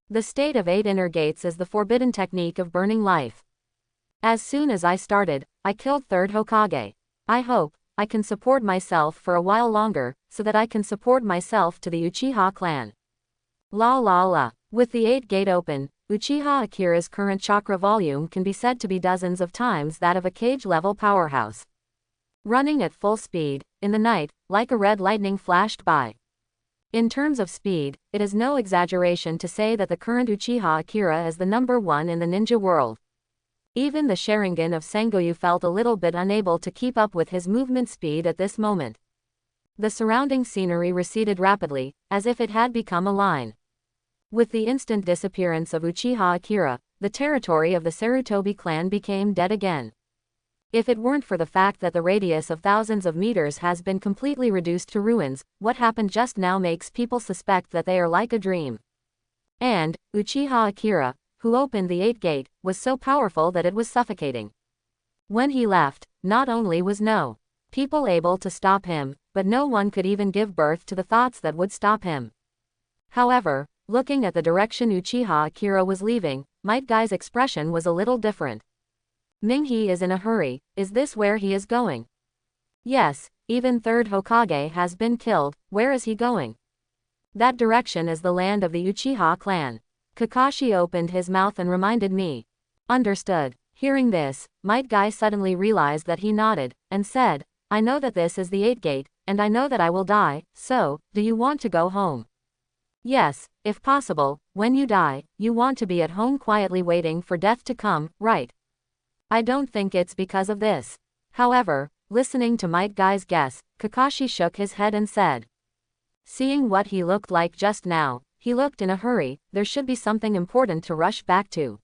Speaker 1: The state of 8 inner gates is the forbidden technique of burning life. As soon as I started, I killed 3rd Hokage. I hope I can support myself for a while longer, so that I can support myself to the Uchiha clan. La la la. With the 8th gate open, Uchiha Akira's current chakra volume can be said to be dozens of times that of a cage-level powerhouse. Running at full speed, in the night, like a red lightning flashed by. In terms of speed, it is no exaggeration to say that the current Uchiha Akira is the #1 in the ninja world. Even the Sharingan of Sengoyu felt a little bit unable to keep up with his movement speed at this moment. The surrounding scenery receded rapidly, as if it had become a line. With the instant disappearance of Uchiha Akira, the territory of the Sarutobi clan became dead again. If it weren't for the fact that the radius of thousands of meters has been completely reduced to ruins, what happened just now makes people suspect that they are like a dream. And, Uchiha Akira, who opened the 8th gate, was so powerful that it was suffocating. When he left, not only was no people able to stop him, but no one could even give birth to the thoughts that would stop him. However, looking at the direction Uchiha Akira was leaving, Might Guy's expression was a little different. Ming-He is in a hurry, is this where he is going? Yes, even 3rd Hokage has been killed, where is he going? That direction is the land of the Uchiha clan. Kakashi opened his mouth and reminded me. Understood. Hearing this, Might Guy suddenly realized that he nodded, and said, I know that this is the 8th gate, and I know that I will die, so, do you want to go home? Yes, if possible, when you die, you want to be at home quietly waiting for death to come, right? I don't think it's because of this. However, listening to Might Guy's guess, Kakashi shook his head and said. Seeing what he looked like just now, he looked in a hurry, there should be something important to rush back to.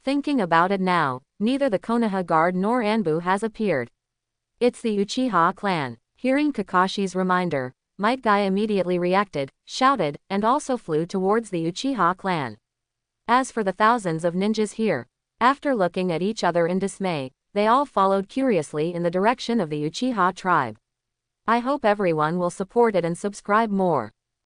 Speaker 1: Thinking about it now, neither the Konoha guard nor Anbu has appeared. It's the Uchiha clan. Hearing Kakashi's reminder, Might Guy immediately reacted, shouted, and also flew towards the Uchiha clan. As for the thousands of ninjas here, after looking at each other in dismay, they all followed curiously in the direction of the Uchiha tribe. I hope everyone will support it and subscribe more.